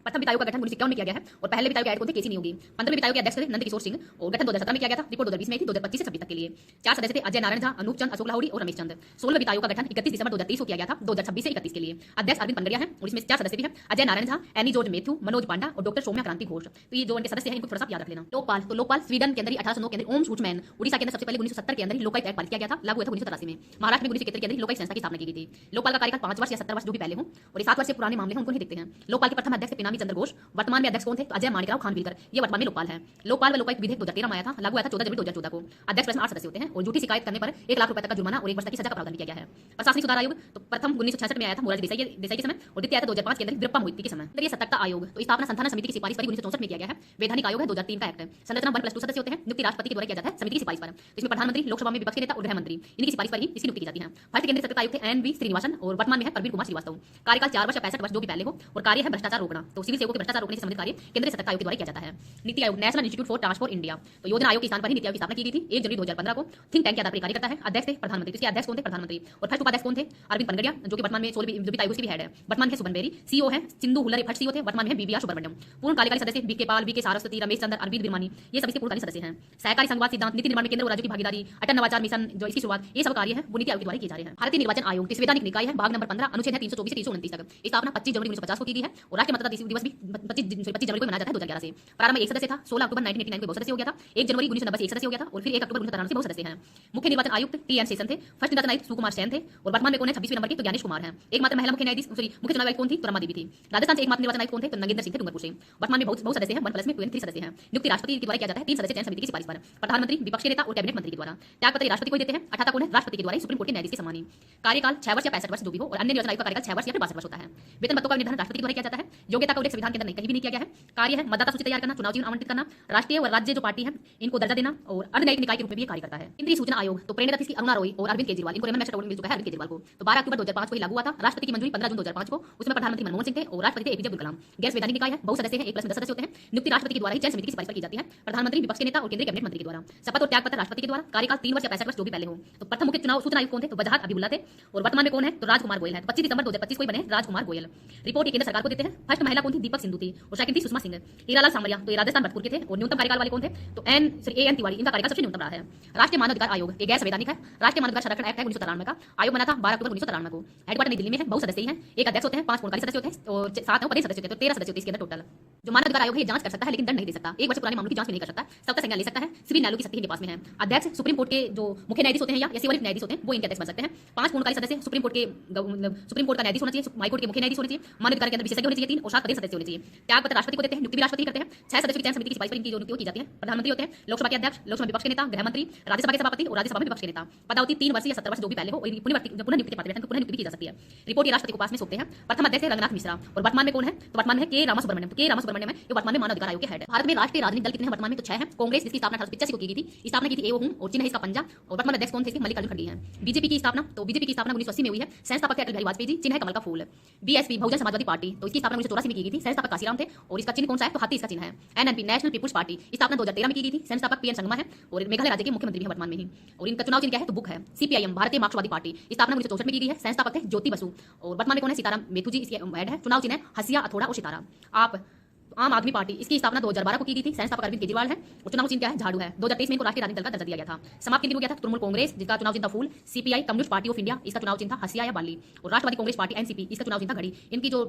A: प्रथम वित्त आयोग का गठन 1951 में किया गया है और पहले वित्त आयोग के हेड कौन थे, केसी नियोगी। 15वें वित्त आयोग के अध्यक्ष थे नंद किशोर सिंह और गठन 2017 में किया गया था। रिपोर्ट 2020 में थी, 2025 से 26 तक के लिए 4 सदस्य थे, अजय नारायण झा, अनूप चंद, अशोक लाहोरी और रमेश चंद। 16वें वित्त आयोग का गठन 31 दिसंबर 2023 को किया गया था, 2026 से 31 के लिए। अध्यक्ष अरविंद पंडरिया है और इसमें 4 सदस्य भी हैं, अजय नारायण झा, एनी जॉर्ज मैथ्यू, मनोज पांडा और डॉक्टर सौम्या क्रांति घोष। तो ये जो इनके सदस्य हैं इनको थोड़ा सा याद रख लेना। लोकपाल तो लोकपाल स्वीडन के अंदर 1809 के अंदर ओम शूटमैन, उड़ीसा के अंदर सबसे पहले 1970 के अंदर ही लोकायुक्त एक्ट पारित किया गया था, लागू हुआ था 1983 में। महाराष्ट्र में 1971 के अंदर लोकायुक्त संस्था की स्थापना की गई थी। लोकपाल का कार्यकाल 5 वर्ष या 17 वर्ष जो भी पहले हो और 7 वर्ष से पुराने मामले हैं उनको नहीं देखते हैं। लोकपाल के प्रथम अध्यक्ष पिनाकी इनामी चंद्र घोष। वर्तमान में अध्यक्ष कौन थे? तो अजय माणिकराव खानविलकर, ये वर्तमान में लोकपाल है। लोकपाल व लोकायुक्त विधेयक 2013 में आया था, लागू आया था 14 जनवरी 2014 को। अध्यक्ष प्लस में 8 सदस्य होते हैं और झूठी शिकायत करने पर 1 लाख रुपए तक का जुर्माना और 1 वर्ष तक की सजा का प्रावधान किया गया है। प्रशासनिक सुधार आयोग तो प्रथम 1966 में आया था मोरारजी देसाई के समय, और द्वितीय आया था 2005 के अंदर वीरप्पा मोहिते के समय। ये सतर्कता आयोग तो स्थापना संस्थान समिति की सिफारिश पर 1964 में किया गया है। वैधानिक आयोग है 2003 का एक्ट है। संरचना 1+2 सदस्य होते हैं, नियुक्ति राष्ट्रपति के द्वारा किया जाता है समिति की सिफारिश पर। तो इसमें प्रधानमंत्री, लोकसभा में विपक्ष के नेता और गृह मंत्री, इनकी सिफारिश पर ही इसकी नियुक्ति की जाती है। फर्स्ट केंद्रीय सतर्कता आयुक्त एन.वी. श्रीनिवासन और वर्तमान में है प्रवीण कुमार श्रीवास्तव। कार्यकाल 4 वर्ष या 65 वर्ष जो भी पहले हो, और कार्य है भ्रष्टाचार रोकना। तो सिविल सेवकों के भ्रष्टाचार रोकने से संबंधित कार्य केंद्रीय सतर्कता आयोग के द्वारा किया जाता है। NITI Aayog national institute for transport India तो योजना आयोग के स्थान पर ही नीति आयोग की स्थापना की गई थी 1 जनवरी 2015 को। थिंक टैंक के आधार पर कार्य करता है। अध्यक्ष थे प्रधानमंत्री, इसके अध्यक्ष कौन थे? प्रधानमंत्री। और फर्स्ट उपाध्यक्ष कौन थे? अरविंद पनगड़िया, जो कि वर्तमान में 16वीं वित्त आयोग की भी हेड है। वर्तमान में सुबन बेरी सीईओ है। सिंधु हुल्लर फर्स्ट सीईओ थे, वर्तमान में बीबीआर सुब्रमण्यम। पूर्ण कार्यकारी सदस्य बीके पाल, बीके सारस्वती, रमेश चंद्र, अरविंद बिरमानी, ये सभी पूर्णकालीन सदस्य हैं। सहकारी संघवाद सिद्धांत, नीति निर्माण में केंद्र और राज्यों की भागीदारी, अटल नवाचार मिशन जो इसकी शुरुआत, ये सब कार्य है वो नीति आयोग के द्वारा किए जा रहे हैं। भारतीय निर्वाचन आयोग संवैधानिक निकाय है, भाग नंबर 15, अनुच्छेद है 324 से 329 तक। स्थापना 25 जनवरी 1950 को की गई है और राष्ट्रीय मतदाता दिवस भी 25 जनवरी को मनाया जाता है 2011 से। प्रारंभ में 1 सदस्य था, 16 अक्टूबर 1989 को 2 सदस्य हो गया था, 1 जनवरी 1990 से 1 सदस्य हो गया था, और फिर 1 अक्टूबर 1993 से 2 सदस्य हैं। मुख्य निर्वाचन आयुक्त टी.एन. शेषन थे। फर्स्ट निर्वाचन आयुक्त सुकुमार सेन थे, और वर्तमान में कौन है? 26वें नंबर के तो ज्ञानेश कुमार हैं। एकमात्र महिला मुख्य न्यायाधीश मुख्य चुनाव आयुक्त कौन थी? तो रमा देवी थी। राजस्थान से एकमात्र निर्वाचन आयुक्त कौन थे? तो नगेंद्र सिंह थे डूंगरपुर से। वर्तमान में बहुत सदस्य हैं, 1+ में 23 सदस्य हैं। नियुक्ति राष्ट्रपति के द्वारा किया जाता है 3 सदस्य चयन समिति की सिफारिश पर। प्रधानमंत्री, विपक्ष के नेता और कैबिनेट मंत्री के द्वारा। त्यागपत्र राष्ट्रपति को देते हैं। 18 कौन है? राष्ट्रपति के द्वारा सुप्रीम कोर्ट के न्यायाधीश के सम्मानी। कार्यकाल 6 वर्ष या 65 वर्ष जो भी हो, और अन्य निर्वाचन आयोग का कार्यकाल 6 वर्ष या फिर 62 वर्ष होता है। वेतन भत्तों का निर्धारण राष्ट्रपति के द्वारा किया जाता है। योग्यता का उल्लेख संविधान के अंदर कहीं भी नहीं किया गया है। कार्य है मतदाता सूची तैयार करना, चुनाव चिन्ह आवंटित करना, राष्ट्रीय और राज्य जो पार्टी है इनको दर्जा देना, और अर्धन्यायिक निकाय के रूप में भी कार्य करता है। केंद्रीय सूचना आयोग तो प्रेरणा थी अरुणा रॉय और अरविंद केजरीवाल, इनको रेमन मिल चुका है अरविंद केजरीवाल को। तो 12 अक्टूबर 2005 को ही लागू हुआ था। राष्ट्रपति की मंजूरी 15 जून 2005 को। उसमें प्रधानमंत्री मनमोहन सिंह थे और राष्ट्रपति थे एपीजे अब्दुल कलाम। गैर संवैधानिक निकाय है, बहुत सदस्य हैं, 1+ में 10 सदस्य होते हैं। नियुक्ति राष्ट्रपति के द्वारा ही चयन समिति की सिफारिश पर की जाती है। प्रधानमंत्री, विपक्ष के नेता और केंद्रीय कैबिनेट मंत्री के द्वारा। शपथ और त्यागपत्र राष्ट्रपति के द्वारा। कार्यकाल 3 वर्ष या 65 वर्ष जो भी पहले हो। तो प्रथम मुख्य चुनाव सूचना आयुक्त कौन थे? तो वजाहत अबीबुल्ला थे, और वर्तमान में कौन है? तो राजकुमार गोयल है। 25 दिसंबर 2025 को ही बने राजकुमार गोयल। रिपोर्ट ये केंद्र सरकार को देते हैं। फर्स्ट महिला कौन थी? दीपक सिंधु थी, और सेकंड थी सुषमा सिंह। हीरालाल सामरिया तो ये राजस्थान भरतपुर के थे, और न्यूनतम कार्यकाल वाले कौन थे? तो एन तिवारी, इनका कार्यकाल सबसे न्यूनतम रहा है। राष्ट्रीय मानव अधिकार आयोग ये गैर संवैधानिक है। राष्ट्रीय मानव अधिकार संरक्षण एक्ट है 1993 का। आयोग बना था 12 अक्टूबर 1993 को। हेडक्वार्टर नई दिल्ली में है, बहुत सदस्य हैं। एक अध्यक्ष होते हैं, 5 पूर्णकालीन सदस्य होते हैं, और 7 प्रदेश सदस्य होते हैं, तो 13 सदस्य होते हैं इसके अंदर टोटल। जो मानव अधिकार आयोग है जांच कर सकता है, लेकिन दंड नहीं दे सकता। 1 वर्ष पुराने मामलों की जांच भी नहीं कर सकता, सबका संज्ञान ले सकता है। सिविल न्यायालयों की शक्ति इनके पास में है। अध्यक्ष सुप्रीम कोर्ट के जो मुख्य न्यायाधीश होते हैं या सेवानिवृत्त न्यायाधीश होते हैं, वो इनके अध्यक्ष बन सकते हैं। 5 पूर्णकालीन सदस्य सुप्रीम कोर्ट का न्यायाधीश होना चाहिए, हाई कोर्ट के मुख्य न्यायाधीश होने चाहिए, मानव अधिकार के अंदर विशेषज्ञ होने चाहिए 3, और 7 प्रदेश सदस्य होने चाहिए। त्यागपत्र राष्ट्रपति को देते हैं, नियुक्ति भी राष्ट्रपति करते हैं। 6 सदस्यों की चयन समिति की सिफारिश पर इनकी जो नियुक्ति की जाती है। प्रधानमंत्री होते हैं, लोकसभा के अध्यक्ष, लोकसभा विपक्ष के नेता, गृह मंत्री, राज्यसभा के सभापति और राज्यसभा में विपक्ष के नेता। पदावधि 3 वर्ष या 17 वर्ष जो भी पहले हो, और पुनः नियुक्ति पात्र पुनः नियुक्ति की जा सकती है। रिपोर्ट ये राष्ट्रपति को पास में सौंपते हैं। प्रथम अध्यक्ष है रंगनाथ मिश्रा, और वर्तमान में कौन है? तो वर्तमान में के रामासुब्रमण्यम। के रामासुब्रमण्यम है, ये वर्तमान में मानव अधिकार आयोग के हेड है। भारत में राष्ट्रीय राजनीतिक दल कितने हैं वर्तमान में? तो 6 हैं। कांग्रेस, जिसकी स्थापना 1885 को की गई थी, स्थापना की थी एओ हूं, और चिन्ह है इसका पंजा, और वर्तमान अध्यक्ष कौन थे? मल्लिकार्जुन खड़गे हैं। बीजेपी की स्थापना तो बीजेपी की स्थापना 1980 में हुई है। संस्थापक थे अटल बिहारी वाजपेयी जी, चिन्ह है कमल का फूल। बीएसपी बहुजन समाजवादी पार्टी तो इसकी स्थापना 1984 में की गई थी। संस्थापक काशीराम थे, और इसका चिन्ह कौन सा है? तो हाथी इसका चिन्ह है। एनएनपी नेशनल पीपुल्स पार्टी स्थापना 2013 में की गई थी। संस्थापक पीएन संगमा है, और मेघालय राज्य के मुख्यमंत्री हैं वर्तमान में ही, और इनका चुनाव चिन्ह क्या है? तो बुक है। सीपीआईएम भारतीय मार्क्सवादी पार्टी स्थापना 1964 में की गई है। संस्थापक थे ज्योति बसु, और वर्तमान में कौन है? सीताराम मेथू जी इसके हेड है। चुनाव चिन्ह है हसिया, अथोड़ा और सितारा। आप आम आदमी पार्टी इसकी स्थापना 2012 को की गई थी। संस्थापक अरविंद केजरीवाल है, और चुनाव चिन्ह क्या है? झाड़ू है। 2023 में इनको राष्ट्रीय राजनीतिक दल का दर्जा दिया गया था। समाप्त किन हो गया था? तृणमूल कांग्रेस, जिसका चुनाव चिन्ह था फूल। CPI communist party of India, इसका चुनाव चिन्ह था हसिया या बाली, और राष्ट्रवादी कांग्रेस पार्टी एनसीपी, इसका चुनाव चिन्ह था घड़ी। इनकी जो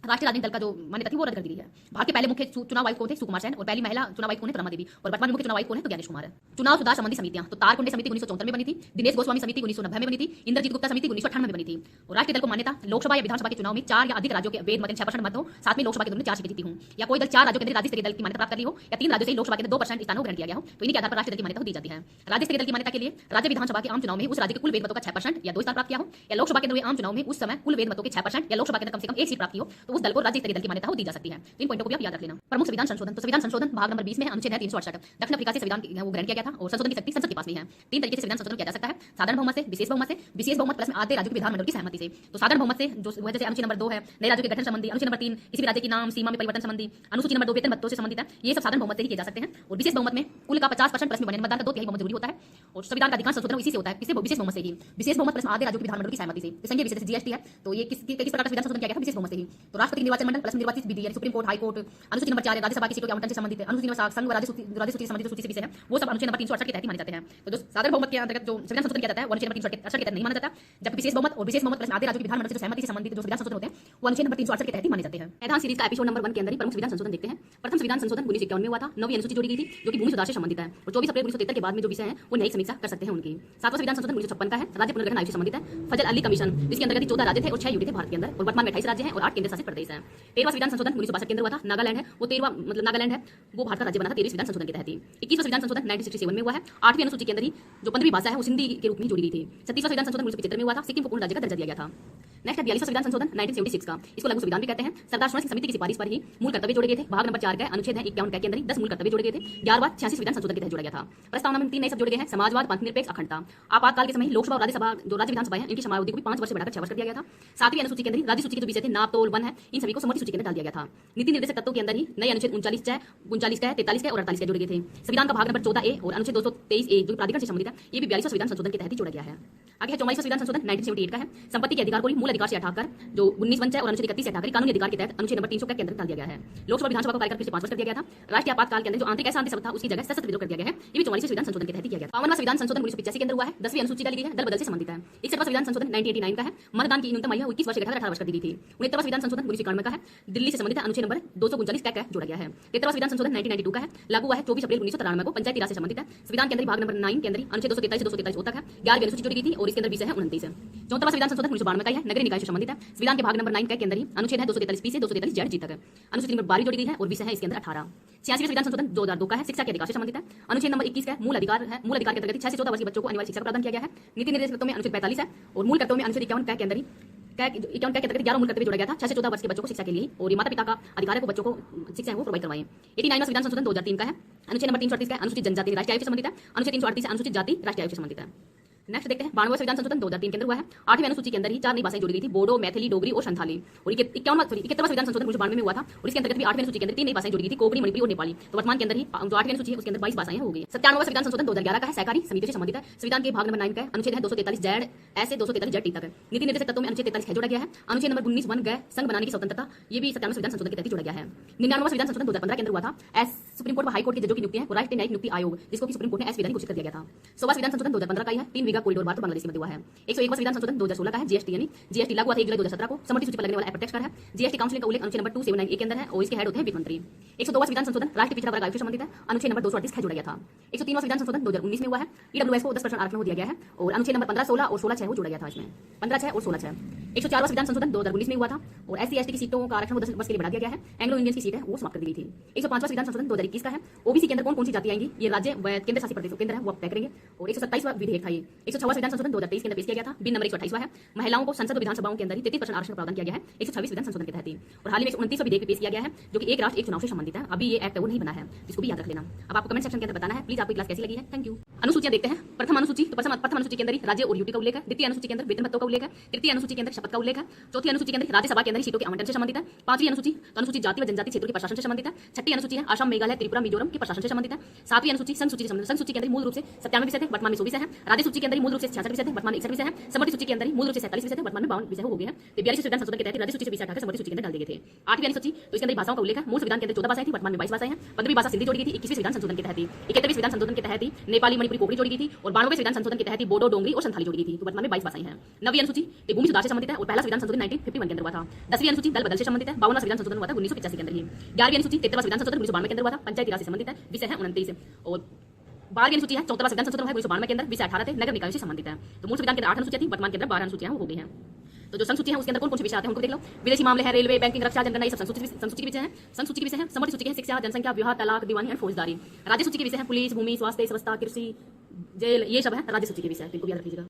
A: राष्ट्रीय राजनीतिक दल का जो मान्यता थी वो रद्द कर दी है। भारत के पहले मुख्य चुनाव आयुक्त कौन थे? सुकुमार सेन, और पहली महिला चुनाव आयुक्त कौन है? रमा देवी, और वर्तमान मुख्य चुनाव आयुक्त कौन है? तो ज्ञानेश कुमार है। चुनाव सुधार संबंधी समितियां तो तारकुंडे समिति 1974 में बनी थी। दिनेश गोस्वामी समिति 1990 में बनी थी। इंद्रजीत गुप्ता समिति 1998 में बनी थी। और राष्ट्रीय दल को मान्यता लोकसभा या विधानसभा के चुनाव में 4 या अधिक राज्यों के वेद मत 6% मत हो, साथ में लोकसभा के अंदर 4 सीटें जीती हूं, या कोई दल 4 राज्यों के अंदर राज्य स्तरीय दल की मान्यता प्राप्त कर ली हो, या 3 राज्यों से लोकसभा के अंदर 2% स्थानों को ग्रहण किया गया हो, तो इन्हीं के आधार पर राष्ट्रीय दल की मान्यता दी जाती है। राज्य स्तरीय दल की मान्यता के लिए राज्य विधानसभा के आम चुनाव में उस राज्य के कुल वेद मतों का 6% या 2 स्थान प्राप्त किया हो, या लोकसभा के अंदर आम चुनाव में उस समय कुल वेद मतों के 6% या लोकसभा के अंदर कम से कम 1 सीट प्राप्त की हो, तो उस दल को राज्य स्तरीय दल की मान्यता दी जा सकती है। तो इन पॉइंटों को भी आप याद रख लेना। प्रमुख संविधान संशोधन तो संविधान संशोधन भाग नंबर 20 में है, अनुच्छेद है 368। दक्षिण अफ्रीका से संविधान वो ग्रहण किया गया था, और संशोधन की शक्ति संसद के पास में है। 3 तरीके से संविधान संशोधन किया जा सकता है: साधारण बहुमत से, विशेष बहुमत से, विशेष बहुमत प्लस में आधे राज्यों के विधानमंडल की सहमति से। तो साधारण बहुमत से जो जैसे अनुच्छेद नंबर 2 है नए राज्यों के गठन संबंधी, अनुच्छेद नंबर 3 किसी भी राज्य के नाम सीमा में परिवर्तन संबंधी, अनुसूची नंबर 2 वेतन भत्तों से संबंधित है, ये सब साधारण बहुमत से ही किए जा सकते हैं। और विशेष बहुमत में कुल का 50% प्लस में बने मतदान का 2/3 बहुमत जरूरी होता है, और संविधान का अधिकांश संशोधन इसी से होता है, किसी विशेष बहुमत से ही। विशेष बहुमत प्लस आधे राज्यों के विधानमंडल की सहमति से। संघीय विशेष जीएसटी है, तो ये किस प्रकार का संविधान संशोधन किया गया है? विशेष बहुमत से ही। तो राष्ट्रपति निर्वाचन मंडल प्लस निर्वाचित विधि यानी सुप्रीम कोर्ट, हाई कोर्ट, अनुसूची नंबर 4 राज्यसभा की सीटों के आवंटन से संबंधित है, अनुसूची नंबर 7 संघ राज्य सूची से संबंधित सूची से विषय है, वो सब अनुच्छेद नंबर 368 के तहत माने जाते हैं। तो जो साधारण बहुमत के अंतर्गत जो संविधान संशोधन किया जाता है वो अनुच्छेद नंबर 368 के तहत नहीं माना जाता, जबकि विशेष बहुमत और विशेष बहुमत प्लस आधे राज्यों के विधानमंडल से सहमति से संबंधित जो संविधान संशोधन होते हैं वो अनुच्छेद नंबर 368 के तहत ही माने जाते हैं। संविधान सीरीज का एपिसोड नंबर 1 के अंदर ही प्रमुख संविधान संशोधन देखते हैं। प्रथम संविधान संशोधन 1951 में हुआ था। 9वीं अनुसूची जोड़ी गई थी जो कि भूमि सुधार से संबंधित है, और 24 अप्रैल 1973 के बाद में जो विषय है वो न्यायिक समीक्षा कर सकते हैं उनकी। 7वां संविधान संशोधन 1956 का है, राज्य पुनर्गठन आयोग से संबंधित है। फजल अली कमिशन जिसके अंतर्गत 14 राज्य थे और 6 यूटी थे भारत के अंदर, और वर्तमान में 28 राज्य हैं और 8 केंद्र शासित प्रदेश है। 13वां संविधान संशोधन 1962 के अंदर हुआ था। नागालैंड है वो 13वां मतलब नागालैंड है वो भारत का राज्य बना था 13वें संविधान संशोधन के तहत ही। 21वां संविधान संशोधन 1967 में हुआ है। 8वीं अनुसूची के अंदर ही जो 15वीं भाषा है वो हिंदी के रूप में जोड़ी गई थी। 37वां संविधान संशोधन 1975 में हुआ था। सिक्किम को पूर्ण राज्य का दर्जा दिया गया था। नेक्स्ट 42वां संविधान संशोधन 1976 का, इसको लघु संविधान भी कहते हैं। सरदार सुरक्षा समिति की सिफारिश पर ही मूल कर्तव्य जोड़े गए थे। भाग नंबर 4 का अनुच्छेद है 51 के अंदर ही 10 मूल कर्तव्य जोड़े गए थे। 11वां 86 संविधान संशोधन के तहत जोड़ा गया था। प्रस्तावना में 3 नए शब्द जोड़े गए हैं, समाजवाद, पंथ निरपेक्ष, अखंडता। आपातकाल के समय लोकसभा और राज्यसभा जो राज्य विधानसभा है इनकी समायावधि को भी 5 वर्ष से बढ़ाकर 6 वर्ष कर दिया गया था। 7वीं अनुसूची के अंदर राज्य सूची के जो विषय थे नाप तोल वन है इन सभी को समवर्ती सूची के अंदर डाल दिया गया था। नीति निर्देशक तत्वों के अंदर ही नए अनुच्छेद 39 का, 43 का और 48 का जोड़े गए थे। संविधान का भाग नंबर 14A और अनुच्छेद 223A जो प्राधिकरण से संबंधित है ये भी 42वां संविधान संशोधन के तहत ही जोड़ा गया है। आगे है 44वां संविधान संशोधन 1978 का है। संपत्ति के अधिकार को मूल अधिकार से हटाकर जो 19 बन जाए और अनुच्छेद 31 से हटाकर कानूनी अधिकार के तहत अनुच्छेद नंबर 300 के अंदर डाल दिया गया है। लोकसभा विधानसभा को कार्यकाल फिर से 5 वर्ष कर दिया गया था। राष्ट्रीय आपातकाल के अंदर जो आंतरिक अशांति शब्द था उसकी जगह सशस्त्र विद्रोह कर दिया गया है। ये भी 44वें संविधान संशोधन के तहत किया गया। 52वां संविधान संशोधन 1985 के अंदर हुआ है। 10वीं अनुसूची डाली गई है, दल बदल से संबंधित है। 61वां संविधान संशोधन 1989 का है। मतदान की न्यूनतम आयु 21 वर्ष से घटाकर 18 वर्ष कर दी गई थी। 69वां संविधान संशोधन 1991 का है। दिल्ली से संबंधित है, अनुच्छेद नंबर 239 का जोड़ा गया है। 73वां संविधान संशोधन 1992 का है, लागू हुआ है 24 अप्रैल 1993 को। पंचायती राज से संबंधित है। संविधान के अंदर भाग नंबर 9 के अंदर अनुच्छेद 243 से 243 तक है। 11वीं अनुसूची जोड़ी गई थी और इसके अंदर विषय है 29 है। 34वां संविधान संशोधन 1992 का है, नगरीय निकाय से संबंधित है। संविधान के भाग नंबर 9 के अंदर ही अनुच्छेद है 243 से 243 तक है। अनुसूची नंबर 12 जोड़ी गई है और विषय है इसके अंदर 18। 86वां संविधान संशोधन 2002 का है, शिक्षा के अधिकार से संबंधित है। अनुच्छेद नंबर 21 का मूल अधिकार है। मूल अधिकार के अंतर्गत 6 से 14 वर्ष के बच्चों को अनिवार्य शिक्षा प्रदान किया गया है। नीति निर्देशक तत्वों में अनुच्छेद 45 है और मूल कर्तव्यों में अनुच्छेद 51 के अंदर ही 51 के अंतर्गत 11 मूल कर्तव्य जोड़ा गया था। 6 से 14 वर्ष के बच्चों को शिक्षा के लिए और ये माता पिता का अधिकार है को बच्चों को शिक्षा वो प्रोवाइड करवाएं। 89वां संविधान संशोधन 2003 का है। अनुच्छेद नंबर 338 का अनुसूचित जनजाति राष्ट्रीय आयोग से संबंधित है। अनुच्छेद 338 अनुसूचित जाति राष्ट्रीय आयोग से संबंधित है। नेक्स्ट देखते हैं 92वां संविधान संशोधन 2003 के अंदर हुआ है। 8वीं अनुसूची के अंदर ही 4 नई भाषाएं जोड़ी गई थी, बोडो, मैथिली, डोगरी और संथाली। और 71वां संविधान संशोधन 1992 में हुआ था और इसके अंतर्गत भी 8वीं अनुसूची के अंदर 3 नई भाषाएं जोड़ी गई थी, कोंकणी, मणिपुरी और नेपाली। तो वर्तमान के अंदर ही जो 8वीं अनुसूची है उसके अंदर 22 भाषाएं हो गई। 97वां संविधान संशोधन 2011 का है, सहकारी समितियों से संबंधित है। संविधान के भाग नंबर 9 का है, अनुच्छेद है 243 जेड ऐसे 243 जेड टी तक है। नीति निर्देशक तत्वों में अनुच्छेद 43 जोड़ा गया है। अनुच्छेद नंबर 19 वन गए संघ बनाने की स्वतंत्रता, ये भी 97वां संविधान संशोधन के तहत जोड़ा गया है। 99वां संविधान संशोधन 2015 के अंदर हुआ था। सुप्रीम कोर्ट व हाई कोर्ट के जजों की नियुक्ति है और राष्ट्रीय न्यायिक नियुक्ति आयोग जिसको कि सुप्रीम कोर्ट ने असंवैधानिक घोषित कर दिया गया था। 100वां संविधान संशोधन 2015 का ही है। 3 बीघा कॉरिडोर भारत और बांग्लादेश के मध्य हुआ है। 101वां संविधान संशोधन 2016 का है। जीएसटी यानी जीएसटी लागू हुआ था 1 जुलाई 2017 को। समवर्ती सूची पर लगने वाला अप्रत्यक्ष कर है। जीएसटी काउंसिल का उल्लेख अनुच्छेद नंबर 279A के अंदर है और इसके हेड होते हैं वित्त मंत्री। 102वां संविधान संशोधन राष्ट्रीय पिछड़ा वर्ग आयोग से संबंधित है। अनुच्छेद नंबर 238 जोड़ा गया था। 103वां संविधान संशोधन 2019 में हुआ है। ईडब्ल्यूएस को 10% आरक्षण दिया गया है और अनुच्छेद नंबर 15, 16 और 16(6) जोड़ा गया था। इसमें 15(6) और 16(6). 104वां संविधान संशोधन 2019 में हुआ था और SC/ST की सीटों का आरक्षण 10 वर्ष के लिए बढ़ा दिया गया है। एंग्लो इंडियन की सीट है वो समाप्त कर दी गई थी। 105वां संविधान संशोधन 2021 का है। ओबीसी के अंदर कौन कौन सी जाति आएंगी ये राज्य व केंद्र शासित प्रदेशों केंद्र है वो तय करेंगे। और 127वां विधेयक था ये। 106वां संविधान संशोधन 2023 के अंदर पेश किया गया था। बिल नंबर 128वां है। महिलाओं को संसद और विधानसभाओं के अंदर ही 33% आरक्षण प्रदान किया गया है 126 विधान संशोधन के तहत ही। और हाल ही में 129वां विधेयक पेश किया गया है जो कि एक राष्ट्र एक चुनाव से संबंधित है। अभी ये एक्ट वो नहीं बना है, इसको भी याद रख लेना। अब आपको कमेंट सेक्शन के अंदर बताना है प्लीज आपको क्लास कैसी लगी है। Thank you. अनुसूचियां देखते हैं। प्रथम अनुसूची तो प्रथम अनुसूची के अंदर राज्य और यूटी का उल्लेख है। द्वितीय अनुसूची के अंदर वेतन भत्तों का उल्लेख है। तृतीय अनुसूची के अंदर शपथ का उल्लेख है। चौथी अनुसूची के अंदर राज्यसभा के अंदर सीटों के आवंटन से संबंधित है। 5वीं अनुसूची तो अनुसूचित जाति व जनजाति क्षेत्रों के प्रशासन से संबंधित है। 6ठी अनुसूची है असम, मेघालय, त्रिपुरा, मिजोरम के प्रशासन से संबंधित है। 7वीं अनुसूची संघ सूची से संबंधित। संघ सूची के अंदर मूल रूप से 97 विषय थे, वर्तमान में 100 विषय है। राज्य सूची के अंदर मूल रूप से 66 विषय थे, वर्तमान में 61 विषय है। समवर्ती सूची के अंदर मूल रूप से 47 विषय थे, वर्तमान में 52 विषय हो गए हैं। तो 42वें संविधान संशोधन के तहत राज्य सूची से विषय हटाकर समवर्ती सूची के अंदर डाल दिए गए थे। 8वीं अनुसूची तो इसके अंदर भाषाओं का उल्लेख है। मूल संविधान के अंदर 14 भाषाएं थी, वर्तमान में 22 भाषाएं हैं। 15वीं भाषा सिंधी जोड़ी गई थी 21वें संविधान संशोधन के तहत ही। 71वें संविधान संशोधन के तहत ही नेपाली, मणिपुरी, कोंकणी जोड़ी गई थी और 92वें संविधान संशोधन के तहत ही बोडो, डोंगरी और संथाली जोड़ी गई थी। तो वर्तमान में 22 भाषाएं हैं। 9वीं अनुसूची तो भूमि सुधार से संबंधित है और पहला संविधान संशोधन 1951 के अंदर हुआ था। 10वीं अनुसूची दल बदल से संबंधित है। 52वां संविधान संशोधन हुआ था 1985 के अंदर ही। 11वीं अनुसूची 73वां संविधान संशोधन 1992 के अंदर हुआ था। पंचायती राज से संबंधित है, विषय है 29 और 12वीं अनुसूची है 14वां संविधान संशोधन है 1992 के अंदर, विषय 18 थे, नगर निकायों से संबंधित है। तो मूल संविधान के अंदर 8 अनुसूचियां थी, वर्तमान के अंदर 12 अनुसूचियां हो गई हैं। तो जो संसूची है उसके अंदर कौन कौन से विषय आते हैं उनको देख लो। विदेशी मामले है, रेलवे, बैंकिंग, रक्षा, जनगणना, ये सब संसूची के विषय है। संसूची के विषय है। समवर्ती सूची के शिक्षा, जनसंख्या, विवाह, तलाक, दीवानी और फौजदारी। राज्य सूची के विषय है पुलिस, भूमि, स्वास्थ्य, स्वच्छता, कृषि, जेल, ये सब है राज्य सूची के विषय। इनको भी याद रखिएगा।